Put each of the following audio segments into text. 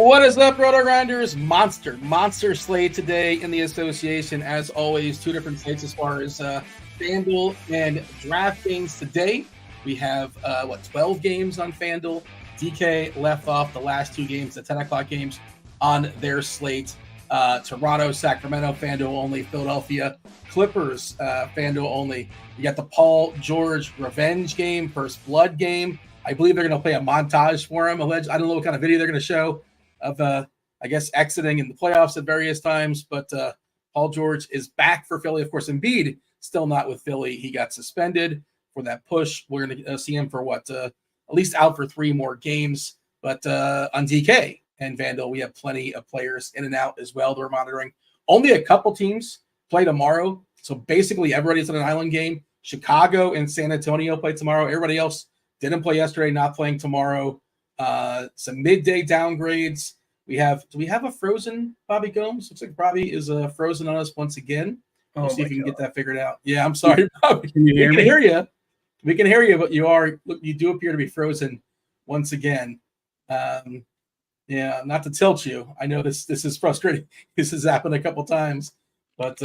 What is up, RotoGrinders? Monster slate today in the association. As always, two different slates as far as FanDuel and DraftKings. Today, we have, 12 games on FanDuel. DK left off the last two games, the 10 o'clock games, on their slate. Toronto, Sacramento, FanDuel only. Philadelphia, Clippers, FanDuel only. You got the Paul George revenge game, first blood game. I believe they're going to play a montage for him. I don't know what kind of video they're going to show of, exiting in the playoffs at various times. But Paul George is back for Philly. Of course, Embiid still not with Philly. He got suspended for that push. We're going to see him for at least out for 3 more games. But on DK and FanDuel, we have plenty of players in and out as well that we're monitoring. Only a couple teams play tomorrow. So basically everybody's in an island game. Chicago and San Antonio play tomorrow. Everybody else didn't play yesterday, not playing tomorrow. Some midday downgrades. Do we have a frozen Bobby Gomes? Looks like Bobby is frozen on us once again. We'll see if we can get that figured out. Yeah, I'm sorry, Bobby. Can you hear me? We can hear you, but you do appear to be frozen once again. Yeah, not to tilt you. I know this is frustrating. This has happened a couple times, but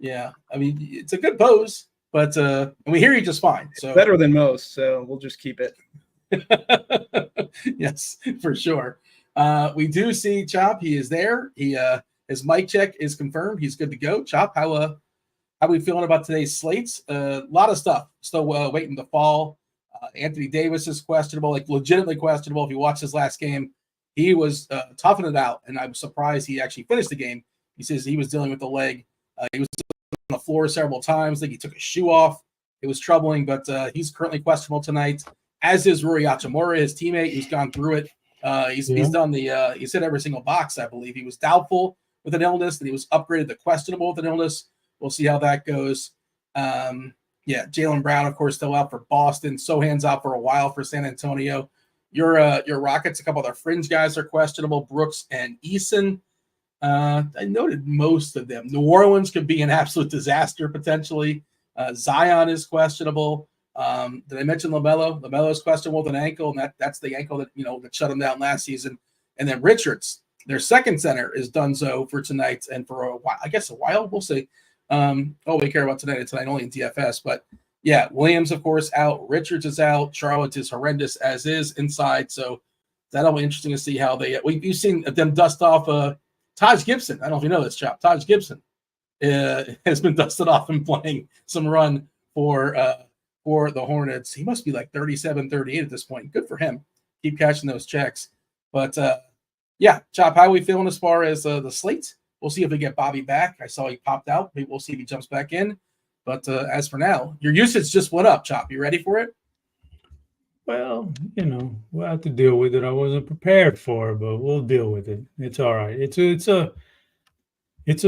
yeah, I mean it's a good pose. But and we hear you just fine. So it's better than most, so we'll just keep it. Yes, for sure. We do see Chop. He is there. His mic check is confirmed. He's good to go. Chop, how we feeling about today's slates? A lot of stuff still waiting to fall. Anthony Davis is questionable, like legitimately questionable. If you watch his last game, he was toughing it out, and I'm surprised he actually finished the game. He says he was dealing with the leg. He was on the floor several times. I think he took his shoe off. It was troubling, but he's currently questionable tonight, as is Rui Hachimura, his teammate, who's gone through it. He's done he's hit every single box, I believe. He was doubtful with an illness, and he was upgraded to questionable with an illness. We'll see how that goes. Jaylen Brown, of course, still out for Boston. Sohan's out for a while for San Antonio. Your Rockets, a couple of their fringe guys are questionable, Brooks and Eason. I noted most of them. New Orleans could be an absolute disaster potentially. Zion is questionable. Did I mention LaMelo? LaMelo is questionable with an ankle, and that's the ankle that shut him down last season. And then Richards, their second center, is donezo for tonight and for a while. I guess a while, we'll see. All we care about tonight is tonight only in DFS. But yeah, Williams, of course, out. Richards is out. Charlotte is horrendous as is inside. So that'll be interesting to see how you've seen them dust off Taj Gibson. I don't know if you know this, Chop. Taj Gibson has been dusted off and playing some run for the Hornets. He must be like 37, 38 at this point. Good for him. Keep catching those checks. But, yeah, Chop, how are we feeling as far as the slate? We'll see if we get Bobby back. I saw he popped out. Maybe we'll see if he jumps back in. But as for now, your usage just went up, Chop. You ready for it? Well, we'll have to deal with it. I wasn't prepared for it, but we'll deal with it. It's all right. It's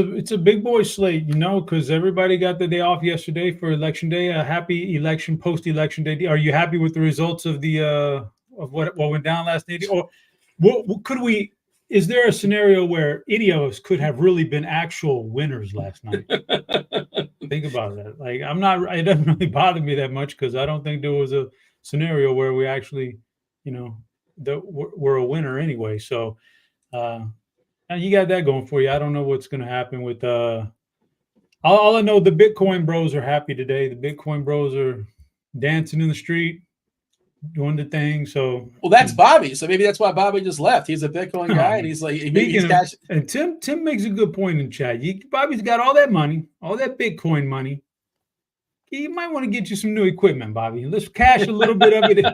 a big boy slate, because everybody got the day off yesterday for election day. A happy election, post-election day. Are you happy with the results of the of what went down last night? Or what could we? Is there a scenario where any of us could have really been actual winners last night? Think about that. Like it doesn't really bother me that much because I don't think there was a scenario where we actually, we're a winner anyway. So, and you got that going for you. I don't know what's going to happen with all I know, the Bitcoin bros are happy today. The Bitcoin bros are dancing in the street, doing the thing. So, well, that's Bobby. So maybe that's why Bobby just left. He's a Bitcoin guy, and he's like, he's cash. And Tim makes a good point in chat. Bobby's got all that money, all that Bitcoin money. You might want to get you some new equipment, Bobby. Let's cash a little bit of it.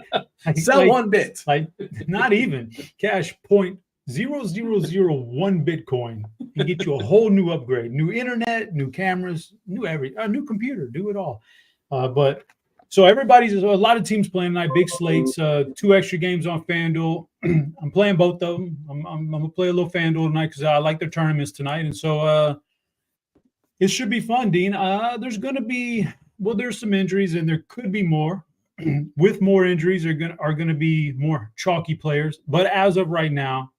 Sell 1 bit. Like not even cash 0.0001 Bitcoin and get you a whole new upgrade, new internet, new cameras, new computer, do it all. But so a lot of teams playing tonight, big slates, 2 extra games on FanDuel. I'm playing both of them. I'm gonna play a little FanDuel tonight because I like their tournaments tonight, and so it should be fun, Dean. There's gonna be. Well, there's some injuries, and there could be more. With more injuries, are going to be more chalky players. But as of right now,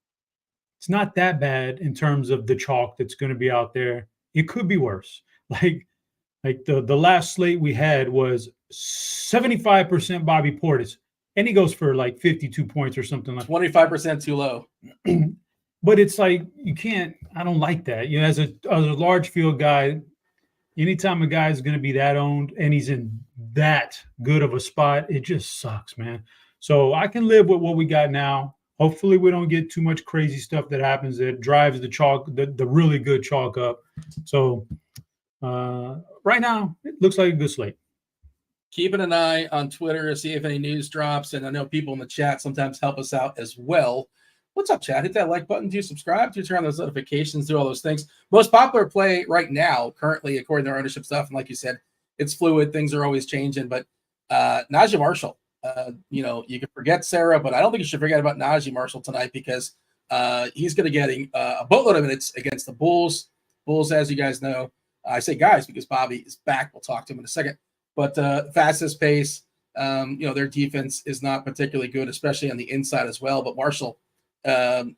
it's not that bad in terms of the chalk that's going to be out there. It could be worse. Like the last slate we had was 75% Bobby Portis, and he goes for like 52 points or something like 25% too low. But it's like you can't. I don't like that. You know, as a large field guy, anytime a guy is going to be that owned and he's in that good of a spot, it just sucks, man. So I can live with what we got now. Hopefully, we don't get too much crazy stuff that happens that drives the really good chalk up. So right now, it looks like a good slate. Keeping an eye on Twitter to see if any news drops, and I know people in the chat sometimes help us out as well. What's up, chat? Hit that like button. Do subscribe. Do turn on those notifications. Do all those things. Most popular play right now, currently, according to our ownership stuff, and like you said, it's fluid. Things are always changing. But Najee Marshall, you can forget Sarah, but I don't think you should forget about Najee Marshall tonight because he's going to get a boatload of minutes against the Bulls. Bulls, as you guys know, I say guys because Bobby is back. We'll talk to him in a second. But fastest pace, their defense is not particularly good, especially on the inside as well. But Marshall,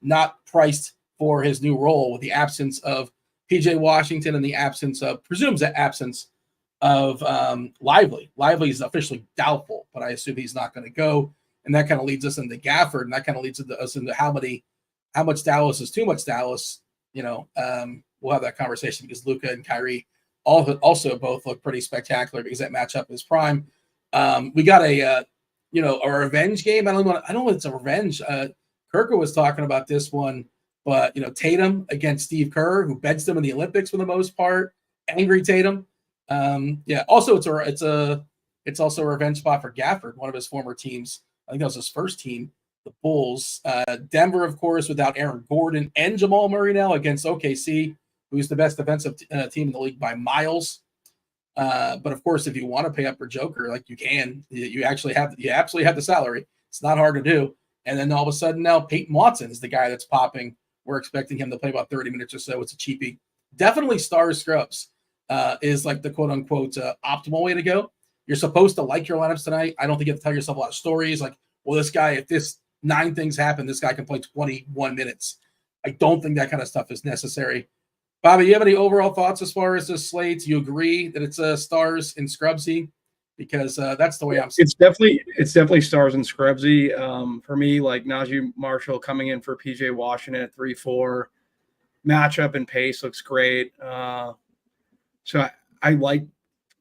not priced for his new role with the absence of PJ Washington and the absence of Lively. Lively is officially doubtful, but I assume he's not going to go. And that kind of leads us into Gafford, and that kind of leads us into how much Dallas is too much Dallas. We'll have that conversation because Luka and Kyrie also both look pretty spectacular because that matchup is prime. We got a revenge game. I don't know if it's a revenge. Kirkwood was talking about this one, but Tatum against Steve Kerr, who benched him in the Olympics for the most part. Angry Tatum. Also it's also a revenge spot for Gafford, one of his former teams. I think that was his first team, the Bulls. Denver, of course, without Aaron Gordon and Jamal Murray now against OKC, who's the best defensive team in the league by miles. But of course, if you want to pay up for Joker, like you can, you absolutely have the salary. It's not hard to do. And then all of a sudden now Peyton Watson is the guy that's popping. We're expecting him to play about 30 minutes or so. It's a cheapie. Definitely stars scrubs is like the quote unquote optimal way to go. You're supposed to like your lineups tonight. I don't think you have to tell yourself a lot of stories like, well, this guy, if this 9 things happen, this guy can play 21 minutes. I don't think that kind of stuff is necessary. Bobby, you have any overall thoughts as far as this slate? Do you agree that it's stars and scrubsy? Because that's the way I'm seeing it. It's definitely stars and scrubsy. For me, like Najee Marshall coming in for PJ Washington at 3-4. Matchup and pace looks great. So I like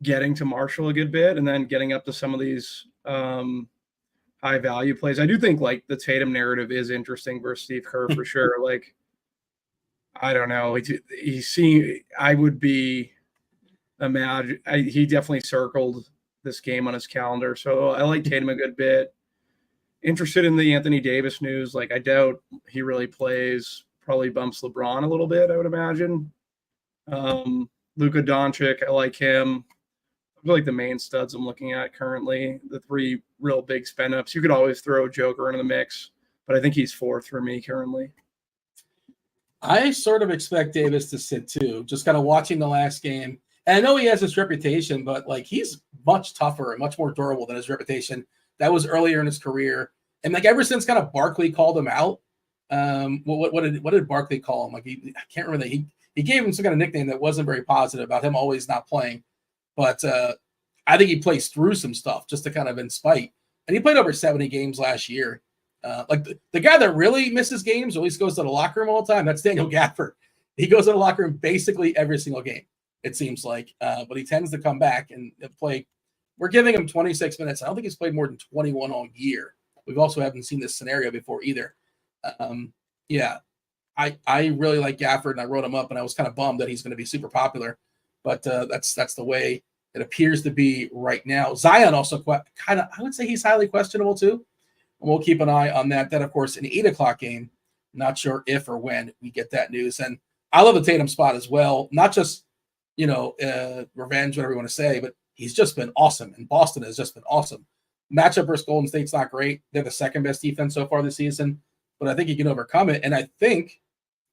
getting to Marshall a good bit and then getting up to some of these high value plays. I do think like the Tatum narrative is interesting versus Steve Kerr for sure. Like, I don't know. He definitely circled this game on his calendar. So I like Tatum a good bit. Interested in the Anthony Davis news. Like, I doubt he really plays. Probably bumps LeBron a little bit, I would imagine. Luka Doncic, I like him. I feel like the main studs I'm looking at currently, the 3 real big spend ups. You could always throw Joker into the mix, but I think he's 4th for me currently. I sort of expect Davis to sit too, just kind of watching the last game. And I know he has this reputation, but like he's much tougher and much more durable than his reputation. That was earlier in his career. And like ever since kind of Barkley called him out, what did Barkley call him? Like I can't remember that he gave him some kind of nickname that wasn't very positive about him always not playing. But I think he plays through some stuff just to kind of in spite. And he played over 70 games last year. Like the guy that really misses games, or at least goes to the locker room all the time, that's Daniel Gafford. He goes to the locker room basically every single game, it seems like. But he tends to come back and play. We're giving him 26 minutes. I don't think he's played more than 21 all year. We've also haven't seen this scenario before either. I really like Gafford, and I wrote him up, and I was kind of bummed that he's going to be super popular. But that's the way it appears to be right now. Zion also kind of, I would say he's highly questionable too. And we'll keep an eye on that. Then, of course, an 8 o'clock game. Not sure if or when we get that news. And I love the Tatum spot as well. Not just, revenge, whatever you want to say, but he's just been awesome. And Boston has just been awesome. Matchup versus Golden State's not great. They're the second best defense so far this season. But I think he can overcome it. And I think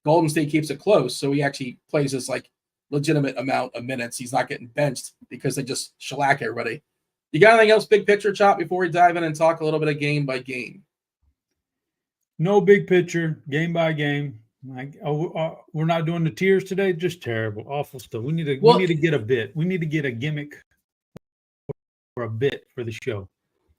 Golden State keeps it close. So he actually plays this like legitimate amount of minutes. He's not getting benched because they just shellac everybody. You got anything else big picture, Chop, before we dive in and talk a little bit of game by game? No big picture, game by game. Like, we're not doing the tiers today. Just terrible, awful stuff. We need to get a bit. We need to get a gimmick or a bit for the show.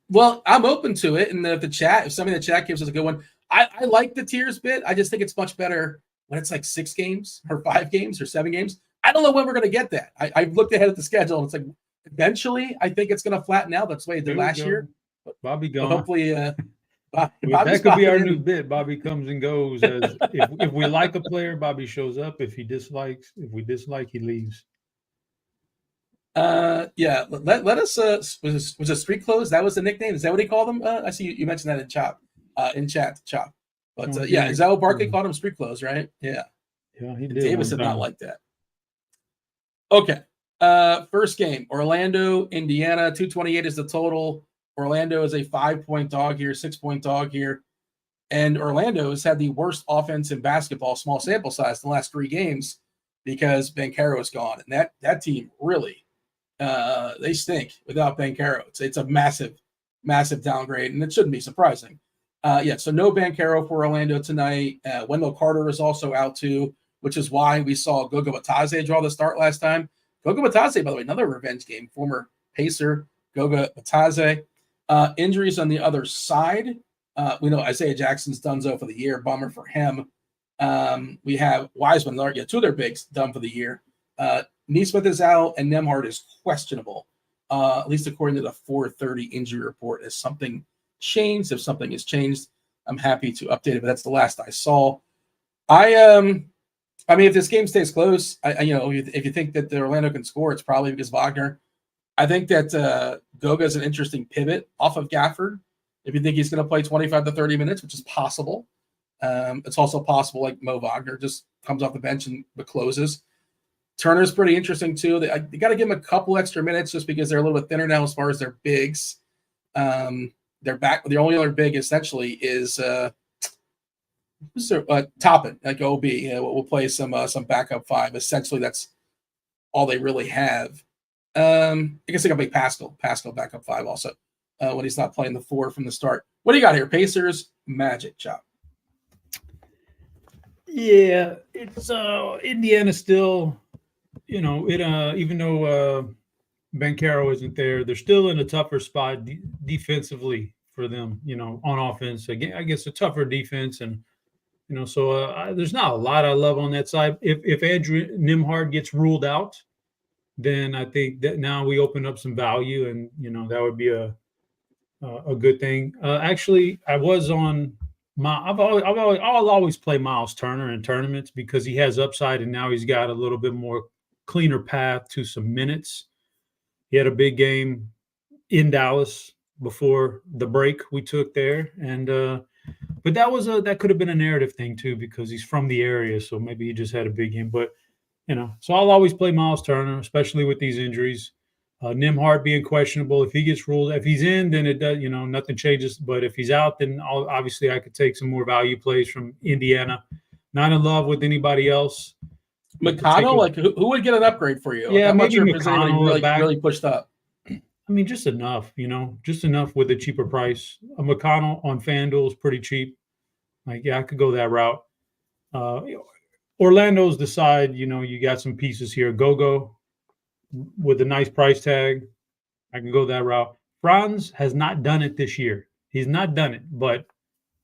Well, I'm open to it. And if somebody in the chat gives us a good one, I like the tiers bit. I just think it's much better when it's like 6 games or 5 games or 7 games. I don't know when we're going to get that. I've looked ahead at the schedule and it's like, eventually, I think it's going to flatten out. That's the way it did last year. Bobby But gone. hopefully, that could be our new bit. Bobby comes and goes. If we like a player, Bobby shows up. If we dislike, he leaves. Yeah. Let us. Was it Street Clothes? That was the nickname. Is that what he called them? I see you mentioned that in chat. Chop. But yeah, is that what Barkley called him? Street Clothes, right? Yeah. Yeah, he did. Davis did not like that. Okay. First game, Orlando, Indiana, 228 is the total. Orlando is a 5-point dog here, 6-point dog here. And Orlando has had the worst offense in basketball, small sample size, in the last 3 games because Banchero is gone. And that team really, they stink without Banchero. It's a massive, massive downgrade, and it shouldn't be surprising. So no Banchero for Orlando tonight. Wendell Carter is also out too, which is why we saw Goga Batadze draw the start last time. Goga Batadze, by the way, another revenge game, former Pacer, Goga Batadze. Injuries on the other side. We know Isaiah Jackson's donezo for the year. Bummer for him. We have Wiseman, 2 of their bigs done for the year. Nesmith is out, and Nembhard is questionable, at least according to the 4:30 injury report. Has something changed? If something has changed, I'm happy to update it, but that's the last I saw. I mean, if this game stays close, if you think that the Orlando can score, it's probably because Wagner. I think that Goga is an interesting pivot off of Gafford. If you think he's going to play 25 to 30 minutes, which is possible, it's also possible like Mo Wagner just comes off the bench and closes. Turner's pretty interesting too. They got to give him a couple extra minutes just because they're a little bit thinner now as far as their bigs. They're back. The only other big essentially is Toppin, like OB. We'll play some backup 5. Essentially, that's all they really have. I guess they got big Pascal backup 5 also when he's not playing the 4 from the start. What do you got here? Pacers, Magic, Chop. Yeah, it's Indiana still, even though Banchero isn't there, they're still in a tougher spot defensively for them, on offense. Again, I guess a tougher defense, and so there's not a lot I love on that side. If Andrew Nembhard gets ruled out, then I think that now we open up some value, and that would be a good thing. Actually, I was on I'll always play Miles Turner in tournaments because he has upside, and now he's got a little bit more cleaner path to some minutes. He had a big game in Dallas before the break we took there, and but that could have been a narrative thing too because he's from the area, so maybe he just had a big game. But so I'll always play Miles Turner, especially with these injuries. Nembhard being questionable, if he's in, then it does, nothing changes. But if he's out, then obviously I could take some more value plays from Indiana. Not in love with anybody else. McConnell, who would get an upgrade for you? Yeah, I'm not maybe sure if there's anybody McConnell really pushed up. I mean, just enough, just enough with a cheaper price. A McConnell on FanDuel is pretty cheap. I could go that route. Orlando's the side, you got some pieces here. Gogo with a nice price tag. I can go that route. Franz has not done it this year. He's not done it, but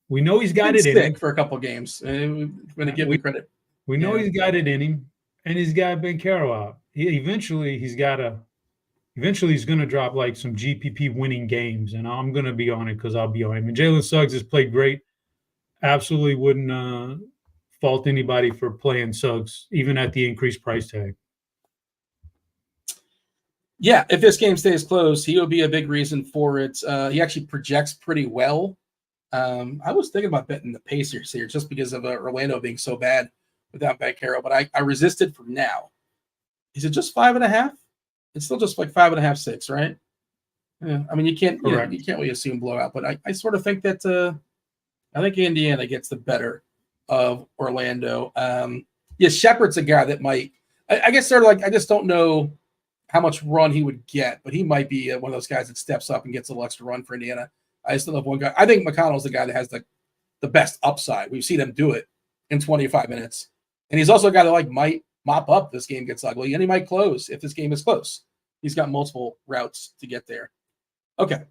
we know he's got it in him. For a couple of games. We're going to give him credit. We know he's got it in him, and he's got Banchero out. Eventually, he's going to drop like some GPP winning games, and I'm going to be on it because I'll be on him. And Jalen Suggs has played great. Absolutely wouldn't fault anybody for playing Suggs, even at the increased price tag. Yeah, if this game stays close, he will be a big reason for it. He actually projects pretty well. I was thinking about betting the Pacers here just because of Orlando being so bad without Banchero, but I resisted for now. Is it just 5.5? It's still just like 5.5, 6, right? Yeah, I mean, you can't really assume blowout, but I sort of think that I think Indiana gets the better of Orlando. Shepard's a guy that might. I guess sort of like I just don't know how much run he would get, but he might be one of those guys that steps up and gets a little extra run for Indiana. I still have one guy. I think McConnell's the guy that has the best upside. We've seen him do it in 25 minutes. And he's also a guy that might mop up if this game gets ugly, and he might close if this game is close. He's got multiple routes to get there. Okay.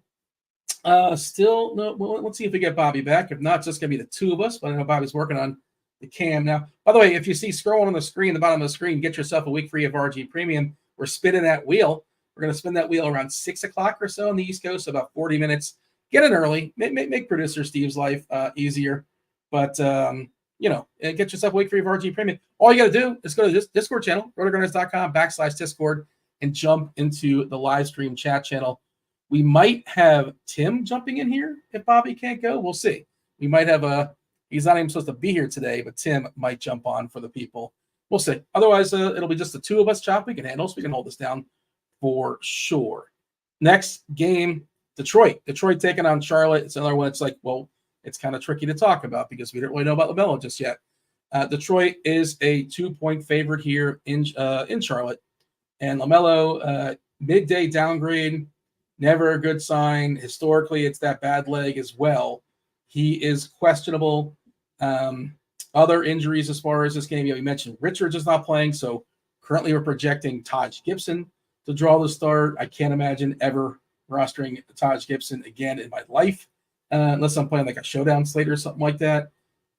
Still, no. Well, let's see if we get Bobby back. If not, it's just gonna be the two of us. But I know Bobby's working on the cam now. By the way, if you see scrolling on the screen, the bottom of the screen, get yourself a week free of RG Premium. We're spinning that wheel. We're gonna spin that wheel around 6 o'clock or so on the East Coast, so about 40 minutes. Get in early. Make producer Steve's life easier. But get yourself a week free of RG Premium. All you got to do is go to this Discord channel, RotoGrinders.com/Discord, and jump into the live stream chat channel. We might have Tim jumping in here if Bobby can't go. We'll see. We might have he's not even supposed to be here today, but Tim might jump on for the people. We'll see. Otherwise, it'll be just the two of us, Chop. We can handle, so we can hold this down for sure. Next game, Detroit. Detroit taking on Charlotte. It's another one. It's like, well, it's kind of tricky to talk about because we don't really know about LaMelo just yet. Detroit is a 2-point favorite here in Charlotte. And LaMelo, midday downgrade, never a good sign. Historically, it's that bad leg as well. He is questionable. Other injuries as far as this game, you mentioned Richards is not playing, so currently we're projecting Taj Gibson to draw the start. I can't imagine ever rostering Taj Gibson again in my life, unless I'm playing like a showdown slate or something like that,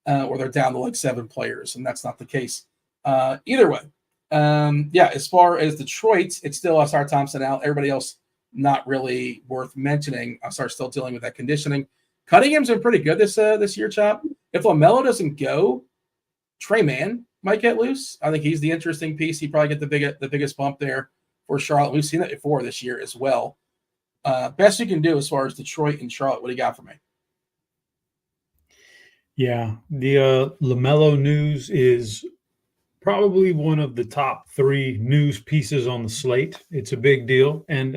or they're down to like 7 players, and that's not the case. Either way, as far as Detroit, it's still Asar Thompson out. Everybody else not really worth mentioning. Asar still dealing with that conditioning. Cunningham's been pretty good this year, Chop. If LaMelo doesn't go, Trey Mann might get loose. I think he's the interesting piece. He probably get the biggest bump there for Charlotte. We've seen that before this year as well. Best you can do as far as Detroit and Charlotte. What do you got for me? Yeah, the LaMelo news is probably one of the top 3 news pieces on the slate. It's a big deal, and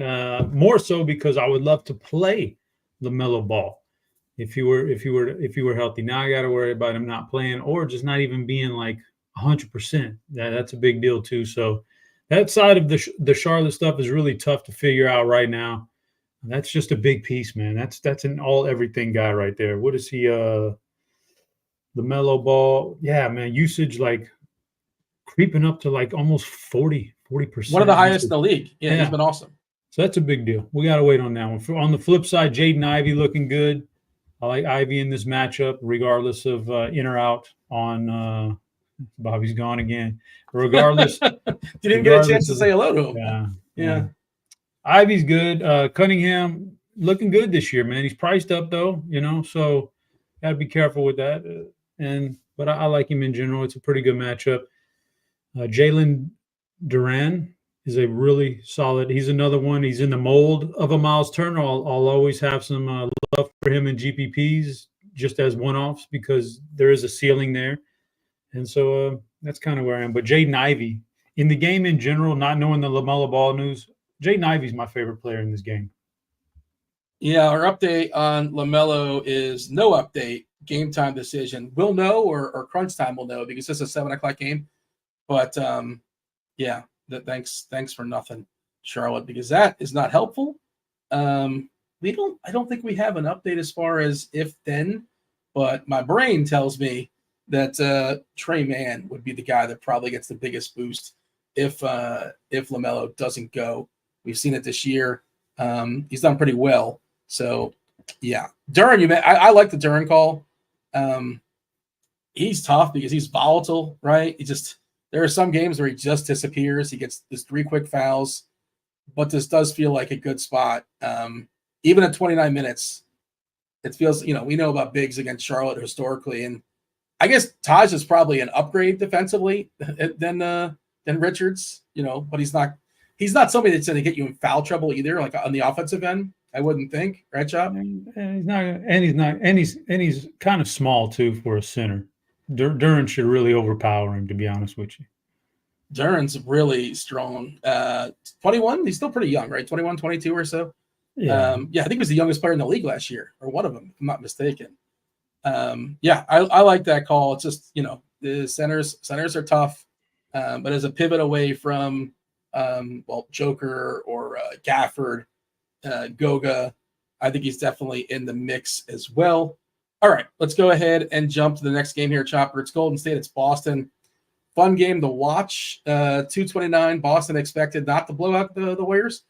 more so because I would love to play LaMelo Ball if he were healthy. Now I got to worry about him not playing or just not even being like 100%. That's a big deal too. So that side of the Charlotte stuff is really tough to figure out right now. That's just a big piece, man. That's an all-everything guy right there. What is he? LaMelo Ball. Yeah, man. Usage like creeping up to like almost 40%. One of the highest in the league. Yeah, he's been awesome. So that's a big deal. We got to wait on that one. On the flip side, Jaden Ivey looking good. I like Ivey in this matchup, regardless of in or out on Bobby's gone again. Regardless. Didn't even get a chance to say hello to him. Yeah. Ivey's good. Cunningham looking good this year, man. He's priced up though, so got to be careful with that. But I like him in general. It's a pretty good matchup. Jalen Duran is a really solid. He's another one. He's in the mold of a Miles Turner. I'll always have some love for him in GPPs just as one-offs because there is a ceiling there. And so that's kind of where I am. But Jaden Ivey, in the game in general, not knowing the LaMelo Ball news, Jaden Ivey's my favorite player in this game. Yeah, our update on LaMelo is no update. Game time decision. We'll know, or crunch time will know because it's a 7 o'clock game. But thanks for nothing, Charlotte, because that is not helpful. I don't think we have an update as far as if then, but my brain tells me that Trey Mann would be the guy that probably gets the biggest boost if LaMelo doesn't go. We've seen it this year. He's done pretty well. So yeah, Duran, I like the Duran call. He's tough because he's volatile, right? There are some games where he just disappears. He gets his 3 quick fouls, but this does feel like a good spot. Even at 29 minutes, it feels, we know about bigs against Charlotte historically, and I guess Taj is probably an upgrade defensively than Richards, but he's not somebody that's going to get you in foul trouble either, like on the offensive end. I wouldn't think, right, Chop? He's kind of small too for a center. Duran should really overpower him, to be honest with you. Duran's really strong. 21, he's still pretty young, right? 21, 22 or so. Yeah. I think he was the youngest player in the league last year, or one of them, if I'm not mistaken. I like that call. It's just, the centers are tough, but as a pivot away from, Joker or Gafford, Goga, I think he's definitely in the mix as well. All right, let's go ahead and jump to the next game here, Chopper. It's Golden State. It's Boston. Fun game to watch. 229. Boston expected not to blow out the Warriors.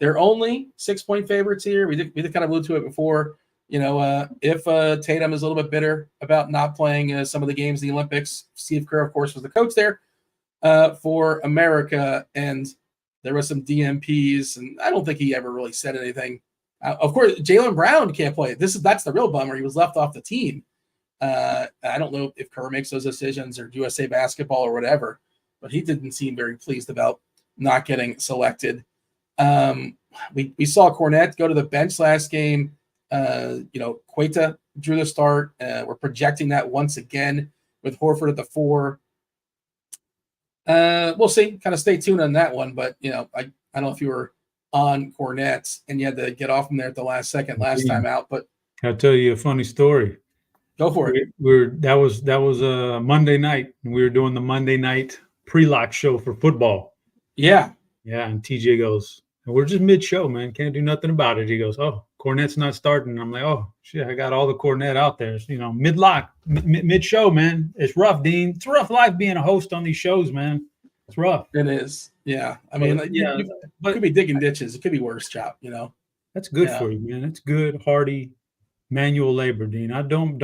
They're only 6-point favorites here. We did kind of allude to it before. If Tatum is a little bit bitter about not playing some of the games in the Olympics, Steve Kerr, of course, was the coach there for America, and there was some DMPs, and I don't think he ever really said anything. Of course, Jaylen Brown can't play. That's the real bummer. He was left off the team. I don't know if Kerr makes those decisions or USA Basketball or whatever, but he didn't seem very pleased about not getting selected. We saw Cornette go to the bench last game. Queta drew the start. We're projecting that once again with Horford at the 4. We'll see. Kind of stay tuned on that one. But, I don't know if you were on Cornette and you had to get off from there at the last second last time out. But I'll tell you a funny story. Go for it. That was a Monday night, and we were doing the Monday night pre-lock show for football. Yeah. Yeah, and TJ goes, we're just mid-show, man. Can't do nothing about it. He goes, oh, Cornette's not starting. And I'm like, oh, shit, I got all the Cornette out there. It's, mid-lock, mid-show, man. It's rough, Dean. It's a rough life being a host on these shows, man. It's rough. It is. Yeah. I mean, you could be digging ditches. It could be worse, Chop, That's good for you, man. It's good, hardy manual labor, Dean. I don't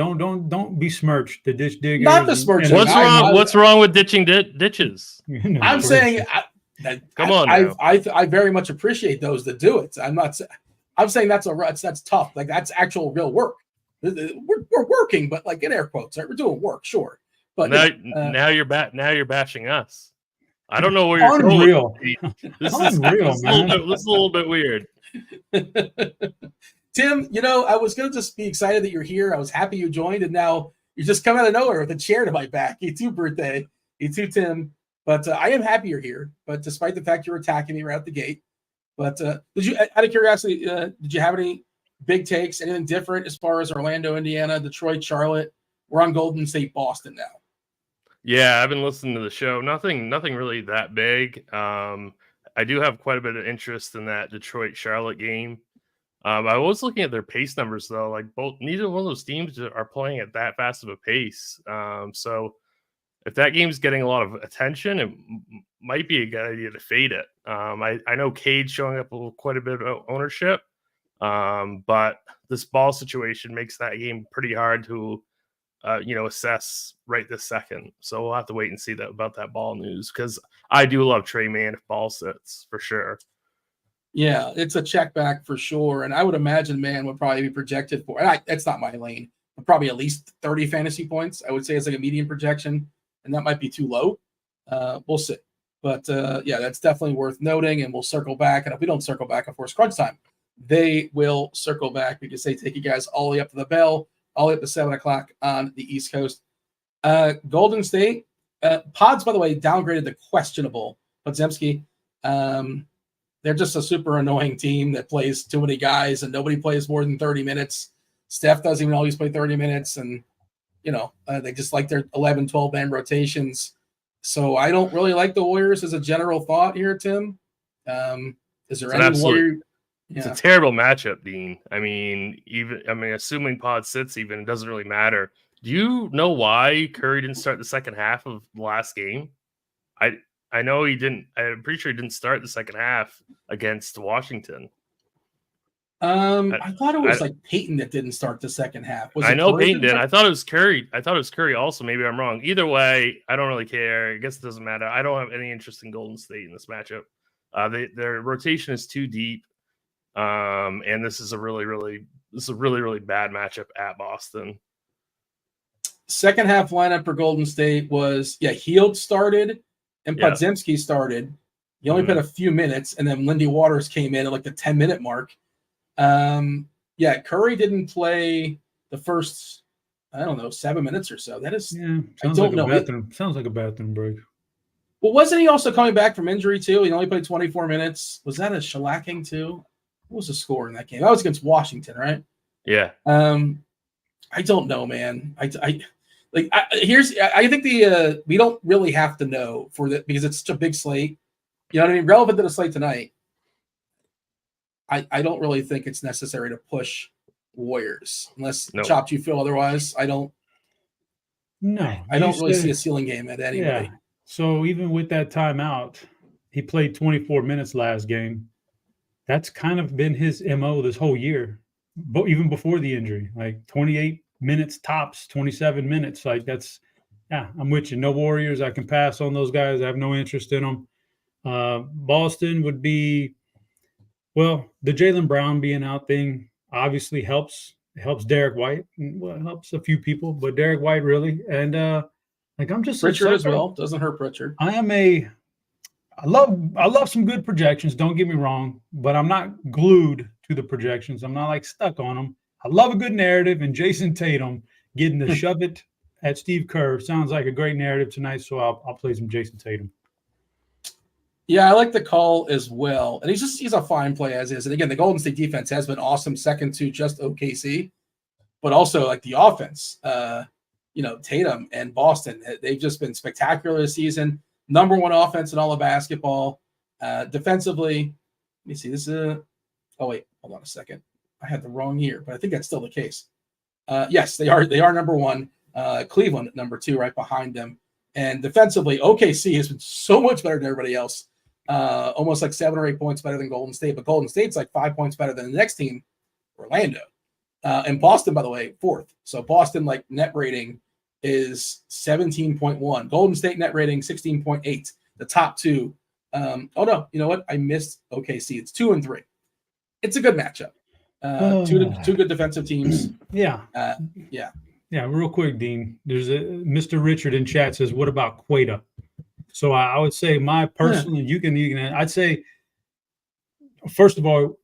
besmirch the ditch diggers. Not besmirching. What's wrong with ditching ditches? I'm saying come on. I very much appreciate those that do it. I'm saying that's tough. Like that's actual real work. We're working, but like in air quotes, right? We're doing work, sure. But now you're bashing us. I don't know where you're unreal. Going. This is a little bit weird. Tim, I was going to just be excited that you're here. I was happy you joined, and now you just come out of nowhere with a chair to my back. You too, birthday. You too, Tim. But I am happy you're here. But despite the fact you're attacking me right out the gate. But did you, out of curiosity, did you have any big takes, anything different as far as Orlando, Indiana, Detroit, Charlotte? We're on Golden State, Boston now. Yeah, I've been listening to the show. Nothing really that big. I do have quite a bit of interest in that Detroit-Charlotte game. I was looking at their pace numbers, though. Like neither one of those teams are playing at that fast of a pace. So if that game's getting a lot of attention, it might be a good idea to fade it. I know Cade showing up with quite a bit of ownership, but this ball situation makes that game pretty hard to assess right this second. So we'll have to wait and see about that ball news, because I do love Trey Mann if ball sits for sure. Yeah, it's a check back for sure. And I would imagine Mann would probably be projected for, that's not my lane, but probably at least 30 fantasy points. I would say it's like a median projection, and that might be too low. We'll see. But that's definitely worth noting, and we'll circle back. And if we don't circle back, of course, crunch time, they will circle back because they take you guys all the way up to the bell, all the way up to 7 o'clock on the East Coast. Golden State, Pods, by the way, downgraded to questionable. Podzemski, they're just a super annoying team that plays too many guys, and nobody plays more than 30 minutes. Steph doesn't even always play 30 minutes, and, they just like their 11, 12-man rotations. So I don't really like the Warriors as a general thought here, Tim. Is there any Warrior? It's a terrible matchup, Dean. I mean, assuming Pod sits, even it doesn't really matter. Do you know why Curry didn't start the second half of the last game? I know he didn't. I'm pretty sure he didn't start the second half against Washington. I thought it was like Peyton that didn't start the second half. I know Peyton did. I thought it was Curry. Also. Maybe I'm wrong. Either way, I don't really care. I guess it doesn't matter. I don't have any interest in Golden State in this matchup. Their rotation is too deep. And this is a really, really bad matchup at Boston. Second half lineup for Golden State was Hield started and Podzemski started. He only played a few minutes, and then Lindy Waters came in at like the 10-minute mark. Curry didn't play the first, 7 minutes or so. That is, I don't know. Sounds like a bathroom break. Well, wasn't he also coming back from injury too? He only played 24 minutes. Was that a shellacking too? What was the score in that game? That was against Washington, right? Yeah. I don't know, man. I think we don't really have to know for that because it's such a big slate. You know what I mean? Relevant to the slate tonight. I don't really think it's necessary to push Warriors unless Chopped you feel otherwise. I don't really see a ceiling game at anybody. Yeah. So even with that timeout, he played 24 minutes last game. that's kind of been his MO this whole year, but even before the injury, like 28 minutes tops, 27 minutes. Like I'm with you. No Warriors. I can pass on those guys. I have no interest in them. Boston would be, well, the Jaylen Brown being out thing obviously helps. It helps Derek White. Well, it helps a few people, but Derek White really. And I'm just Pritchard as well. Doesn't hurt Pritchard. I love some good projections. Don't get me wrong, but I'm not glued to the projections. I'm not like stuck on them. I love a good narrative, and Jason Tatum getting to shove it at Steve Kerr sounds like a great narrative tonight. So I'll play some Jason Tatum. Yeah, I like the call as well. And he's a fine play as is. And again, the Golden State defense has been awesome, second to just OKC, but also like the offense, Tatum and Boston, they've just been spectacular this season. Number one offense in all of basketball. Defensively, let me see. This is hold on a second. I had the wrong year, but I think that's still the case. Yes, they are number one. Cleveland number two, right behind them. And defensively, OKC has been so much better than everybody else. Almost like 7 or 8 points better than Golden State, but Golden State's like 5 points better than the next team, Orlando. And Boston, by the way, fourth. So Boston, like, net rating is 17.1. Golden State net rating 16.8. The top two. No, you know what? I missed OKC. It's 2 and 3. It's a good matchup. Two good defensive teams. Yeah. Yeah, real quick, Dean. There's Mr. Richard in chat says, "What about Queta?" So I would say my personal. You can. I'd say, first of all,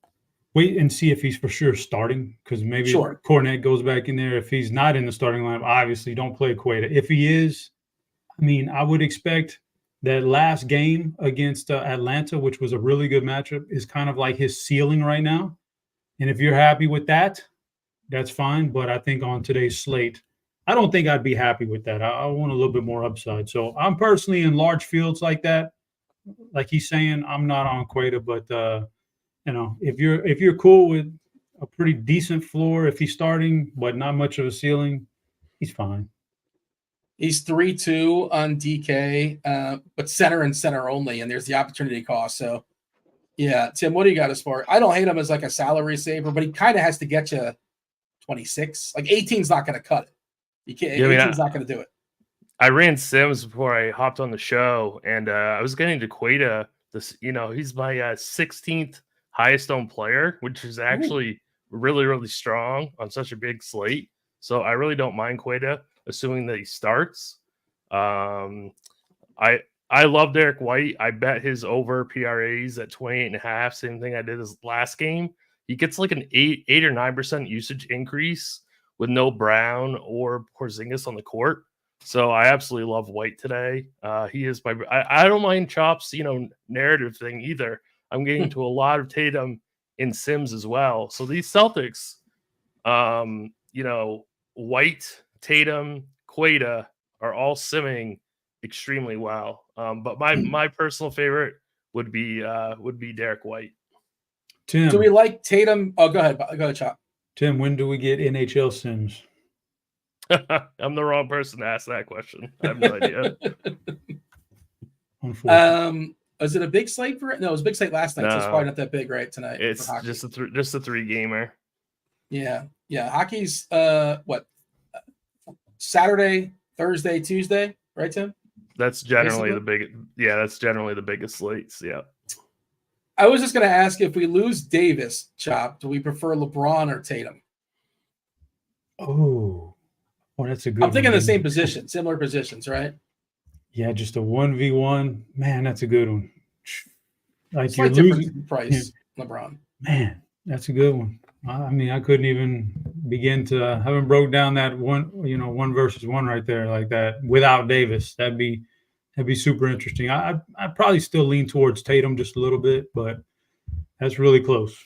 wait and see if he's for sure starting, because maybe Cornet goes back in there. If he's not in the starting lineup, obviously don't play Queta. If he is, I would expect that last game against Atlanta, which was a really good matchup, is kind of like his ceiling right now. And if you're happy with that, that's fine. But I think on today's slate, I don't think I'd be happy with that. I want a little bit more upside. So I'm personally in large fields like that. Like he's saying, I'm not on Queta, but if you're cool with a pretty decent floor, if he's starting but not much of a ceiling, he's fine. He's 3-2 on DK, but center and center only, and there's the opportunity cost. So, yeah, Tim, what do you got as far? I don't hate him as like a salary saver, but he kind of has to get you 26. Like 18's not going to cut it. You can't. 18's not going to do it. I ran Sims before I hopped on the show, and I was getting to Queta. He's my 16th highest owned player, which is actually really, really strong on such a big slate. So I really don't mind Queta, assuming that he starts. I love Derek White. I bet his over PRAs at 28.5. Same thing I did his last game. He gets like an 8 or 9% usage increase with no Brown or Porzingis on the court. So I absolutely love White today. He is I don't mind Chop's, narrative thing either. I'm getting to a lot of Tatum in Sims as well. So these Celtics, White, Tatum, Queta are all simming extremely well. But my personal favorite would be Derek White. Tim, do we like Tatum? Oh, go ahead, Chop. Tim, when do we get NHL Sims? I'm the wrong person to ask that question. I have no idea. Is it a big slate for it? No, it was a big slate last night, so it's probably not that big right tonight. It's just a 3-gamer. Yeah. Hockey's Saturday, Thursday, Tuesday, right, Tim? That's generally the big. Yeah, that's generally the biggest slates. Yeah. I was just going to ask, if we lose Davis, Chop, do we prefer LeBron or Tatum? Oh, that's a good. I'm thinking the same position, similar positions, right? Yeah, just a 1v1. Man, that's a good one. Like it's you're losing price, LeBron. Man, that's a good one. I couldn't even begin to haven't broke down that one, 1 versus 1 right there like that without Davis. That'd be super interesting. I'd probably still lean towards Tatum just a little bit, but that's really close.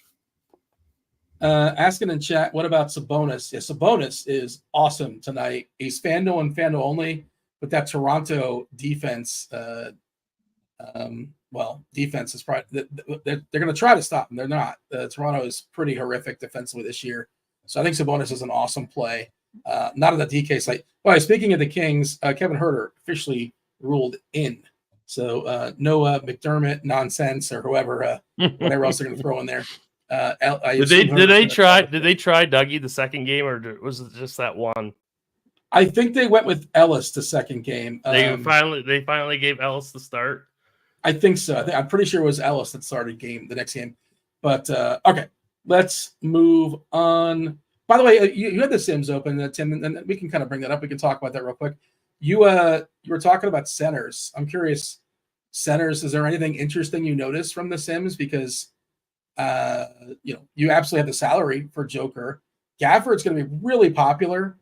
Asking in chat, what about Sabonis? Yeah, Sabonis is awesome tonight. He's FanDuel and FanDuel only, but that Toronto defense, defense is probably they're going to try to stop him. They're not. Toronto is pretty horrific defensively this year, so I think Sabonis is an awesome play. Not on the DK slate. Well, speaking of the Kings, Kevin Huerter officially ruled in. So no McDermott nonsense or whoever, whatever else they're going to throw in there. Did they try Dougie the second game, or was it just that one? I think they went with Ellis the second game. They finally gave Ellis the start. I think so. I'm pretty sure it was Ellis that started the next game. But okay, let's move on. By the way, you had the Sims open, Tim, and we can kind of bring that up. We can talk about that real quick. You were talking about centers. I'm curious, centers. Is there anything interesting you noticed from the Sims? Because you absolutely have the salary for Joker. Gafford's going to be really popular.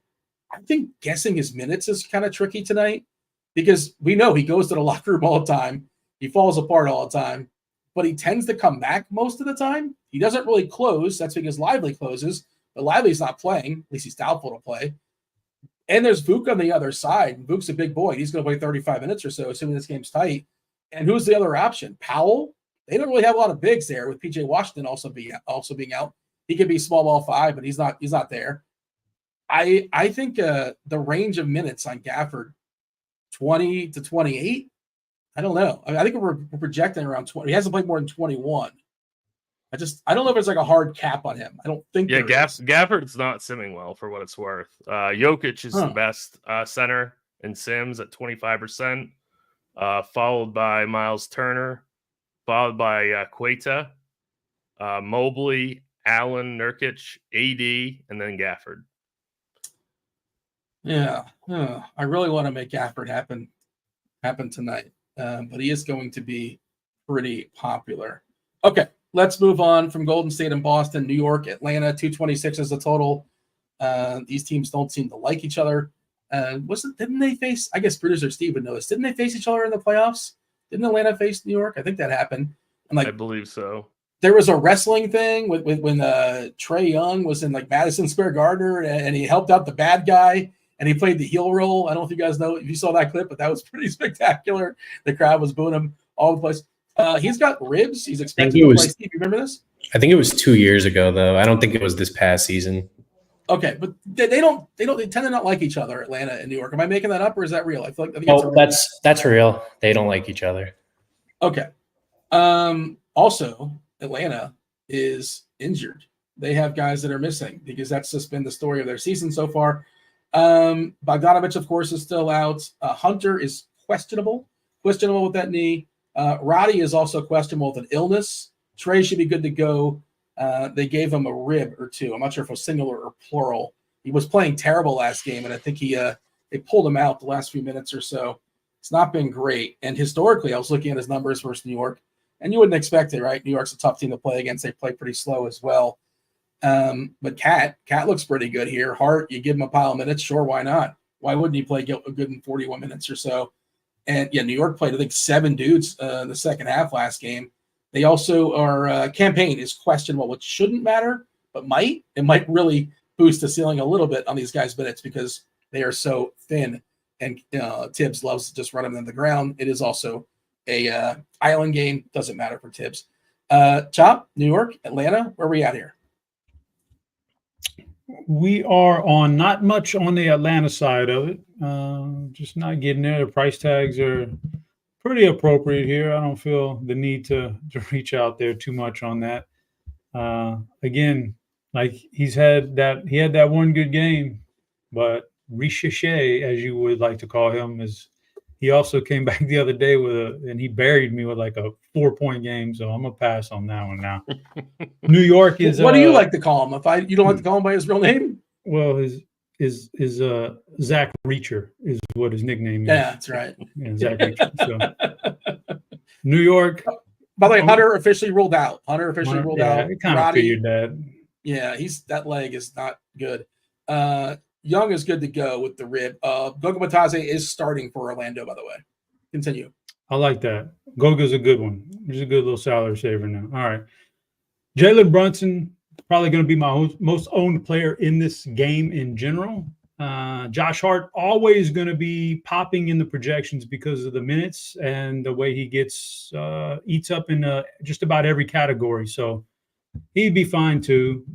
I think guessing his minutes is kind of tricky tonight because we know he goes to the locker room all the time. He falls apart all the time, but he tends to come back most of the time. He doesn't really close. That's because Lively closes, but Lively's not playing. At least he's doubtful to play. And there's Vuk on the other side. Vuk's a big boy. He's going to play 35 minutes or so, assuming this game's tight. And who's the other option? Powell? They don't really have a lot of bigs there with PJ Washington also being out. He could be small ball 5, but he's not there. I think the range of minutes on Gafford, 20 to 28. I don't know. I think we're projecting around 20. He hasn't played more than 21. I don't know if there's like a hard cap on him. I don't think. Yeah, Gafford's not simming well for what it's worth. Jokic is the best center in Sims at 25%, followed by Miles Turner, followed by Queta, Mobley, Allen, Nurkic, AD, and then Gafford. Yeah, I really want to make Gafford happen tonight, but he is going to be pretty popular. Okay, let's move on from Golden State and Boston, New York, Atlanta, 226 is the total. These teams don't seem to like each other. Didn't they face? I guess producer Steve would know this. Didn't they face each other in the playoffs? Didn't Atlanta face New York? I think that happened. And I believe so. There was a wrestling thing when Trae Young was in like Madison Square Garden and he helped out the bad guy. And he played the heel role. I don't know if you guys know if you saw that clip, but that was pretty spectacular. The crowd was booing him all over the place. He's got ribs. He's expected to play. Steve, you remember this? I think it was 2 years ago, though. I don't think it was this past season. Okay, but they tend to not like each other, Atlanta and New York. Am I making that up or is that real? I think that's real. They don't like each other. Okay. Also, Atlanta is injured. They have guys that are missing because that's just been the story of their season so far. Bogdanovich, of course, is still out. Hunter is questionable with that knee. Roddy is also questionable with an illness. Trey should be good to go. They gave him a rib or two. I'm not sure if it was singular or plural. He was playing terrible last game, and I think they pulled him out the last few minutes or so. It's not been great. And historically, I was looking at his numbers versus New York, and you wouldn't expect it, right? New York's a tough team to play against. They play pretty slow as well. But Cat looks pretty good here. Hart, you give him a pile of minutes, sure, why not? Why wouldn't he play good in 41 minutes or so? And yeah, New York played, I think, 7 dudes in the second half last game. They also are campaign is questionable, which shouldn't matter, but it might really boost the ceiling a little bit on these guys' minutes because they are so thin. And Tibbs loves to just run them in the ground. It is also a island game. Doesn't matter for Tibbs. Chop, New York, Atlanta, where are we at here? We are on not much on the Atlanta side of it. Just not getting there. The price tags are pretty appropriate here. I don't feel the need to reach out there too much on that. Again, like he had that one good game, but Richeche, as you would like to call him, he also came back the other day and he buried me with like a 4-point game. So I'm gonna pass on that one now. New York is. What do you like to call him? You don't like to call him by his real name? Well, his Zach Reacher is what his nickname is. Yeah, that's right. Yeah, Zach Reacher. So New York. By the way, Hunter officially ruled out. I kind of figured that. Yeah, that leg is not good. Young is good to go with the rib. Goga Batase is starting for Orlando, by the way. Continue. I like that. Goga's a good one. He's a good little salary saver now. All right. Jalen Brunson, probably going to be my most owned player in this game in general. Josh Hart, always going to be popping in the projections because of the minutes and the way he eats up in just about every category. So he'd be fine too.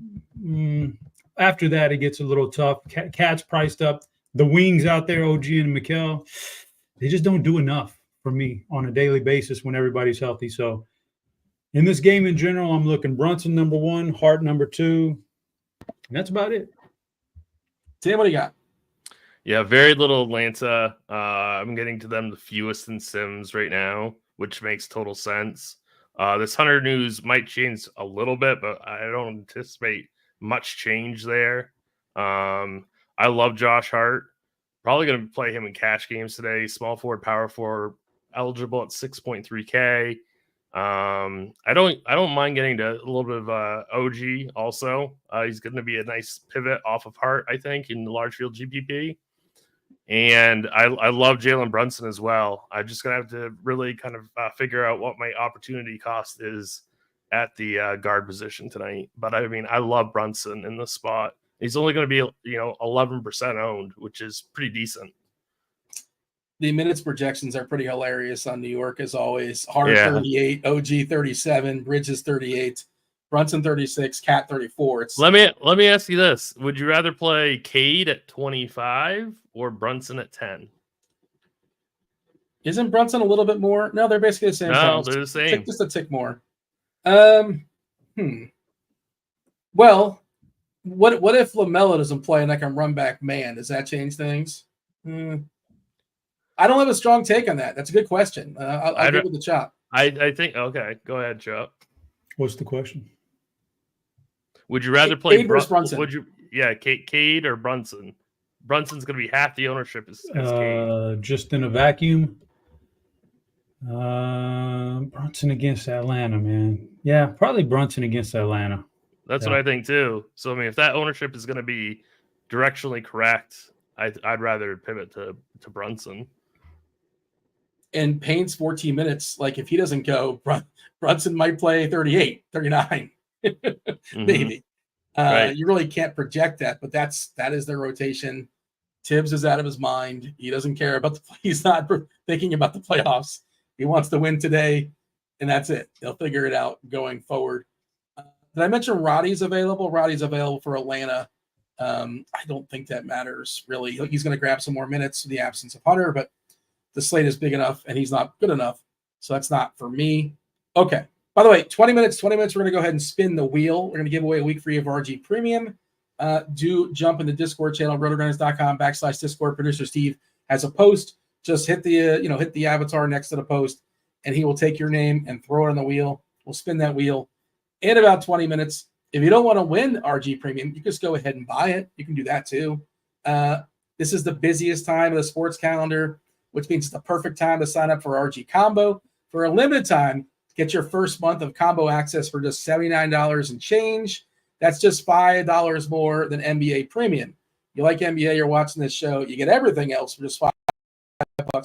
After that, it gets a little tough. Cat's priced up. The wings out there, OG and Mikal, they just don't do enough for me on a daily basis when everybody's healthy. So in this game in general, I'm looking Brunson number 1, Hart number 2. And that's about it. Tim, what do you got? Yeah, very little Atlanta. I'm getting to them the fewest in Sims right now, which makes total sense. This Hunter news might change a little bit, but I don't anticipate much change there. I love Josh Hart. Probably going to play him in cash games today. Small forward, power forward, eligible at 6.3K. I don't mind getting to a little bit of OG also. He's going to be a nice pivot off of Hart, I think, in the large field GPP. And I love Jalen Brunson as well. I'm just going to have to really kind of figure out what my opportunity cost is at the guard position tonight. But I mean, I love Brunson in this spot. He's only going to be, 11% owned, which is pretty decent. The minutes projections are pretty hilarious on New York, as always. Hart 38, OG 37, Bridges 38, Brunson 36, Cat 34. Let me ask you this: would you rather play Cade at 25 or Brunson at 10? Isn't Brunson a little bit more? No, they're basically the same. No, price. they're the same. Just a tick more. Well, what if LaMelo doesn't play and I can run back man? Does that change things? I don't have a strong take on that. That's a good question. I'll give it the chop. I think, okay, go ahead, Chop. What's the question? Would you rather play Cade versus Brunson? Cade or Brunson? Brunson's going to be half the ownership as Cade. Just in a vacuum. Brunson against Atlanta, man. Yeah, probably Brunson against Atlanta. That's what I think too. So I mean, if that ownership is going to be directionally correct, I'd rather pivot to Brunson. And Payne's 14 minutes. Like if he doesn't go, Brunson might play 38, 39, maybe. Right. You really can't project that, but that is their rotation. Tibbs is out of his mind. He doesn't care about he's not thinking about the playoffs. He wants to win today, and that's it. They'll figure it out going forward. Did I mention Roddy's available? Roddy's available for Atlanta. I don't think that matters really. He's going to grab some more minutes in the absence of Hunter, but the slate is big enough and he's not good enough. So that's not for me. Okay. By the way, 20 minutes. We're going to go ahead and spin the wheel. We're going to give away a week free of RG Premium. Do jump in the Discord channel, RotoGrinders.com/Discord. Producer Steve has a post. Just hit the avatar next to the post and he will take your name and throw it on the wheel. We'll spin that wheel in about 20 minutes. If you don't want to win RG Premium, you just go ahead and buy it. You can do that too. This is the busiest time of the sports calendar, which means it's the perfect time to sign up for RG Combo. For a limited time, get your first month of combo access for just $79 and change. That's just $5 more than NBA Premium. You like NBA, you're watching this show, you get everything else for just $5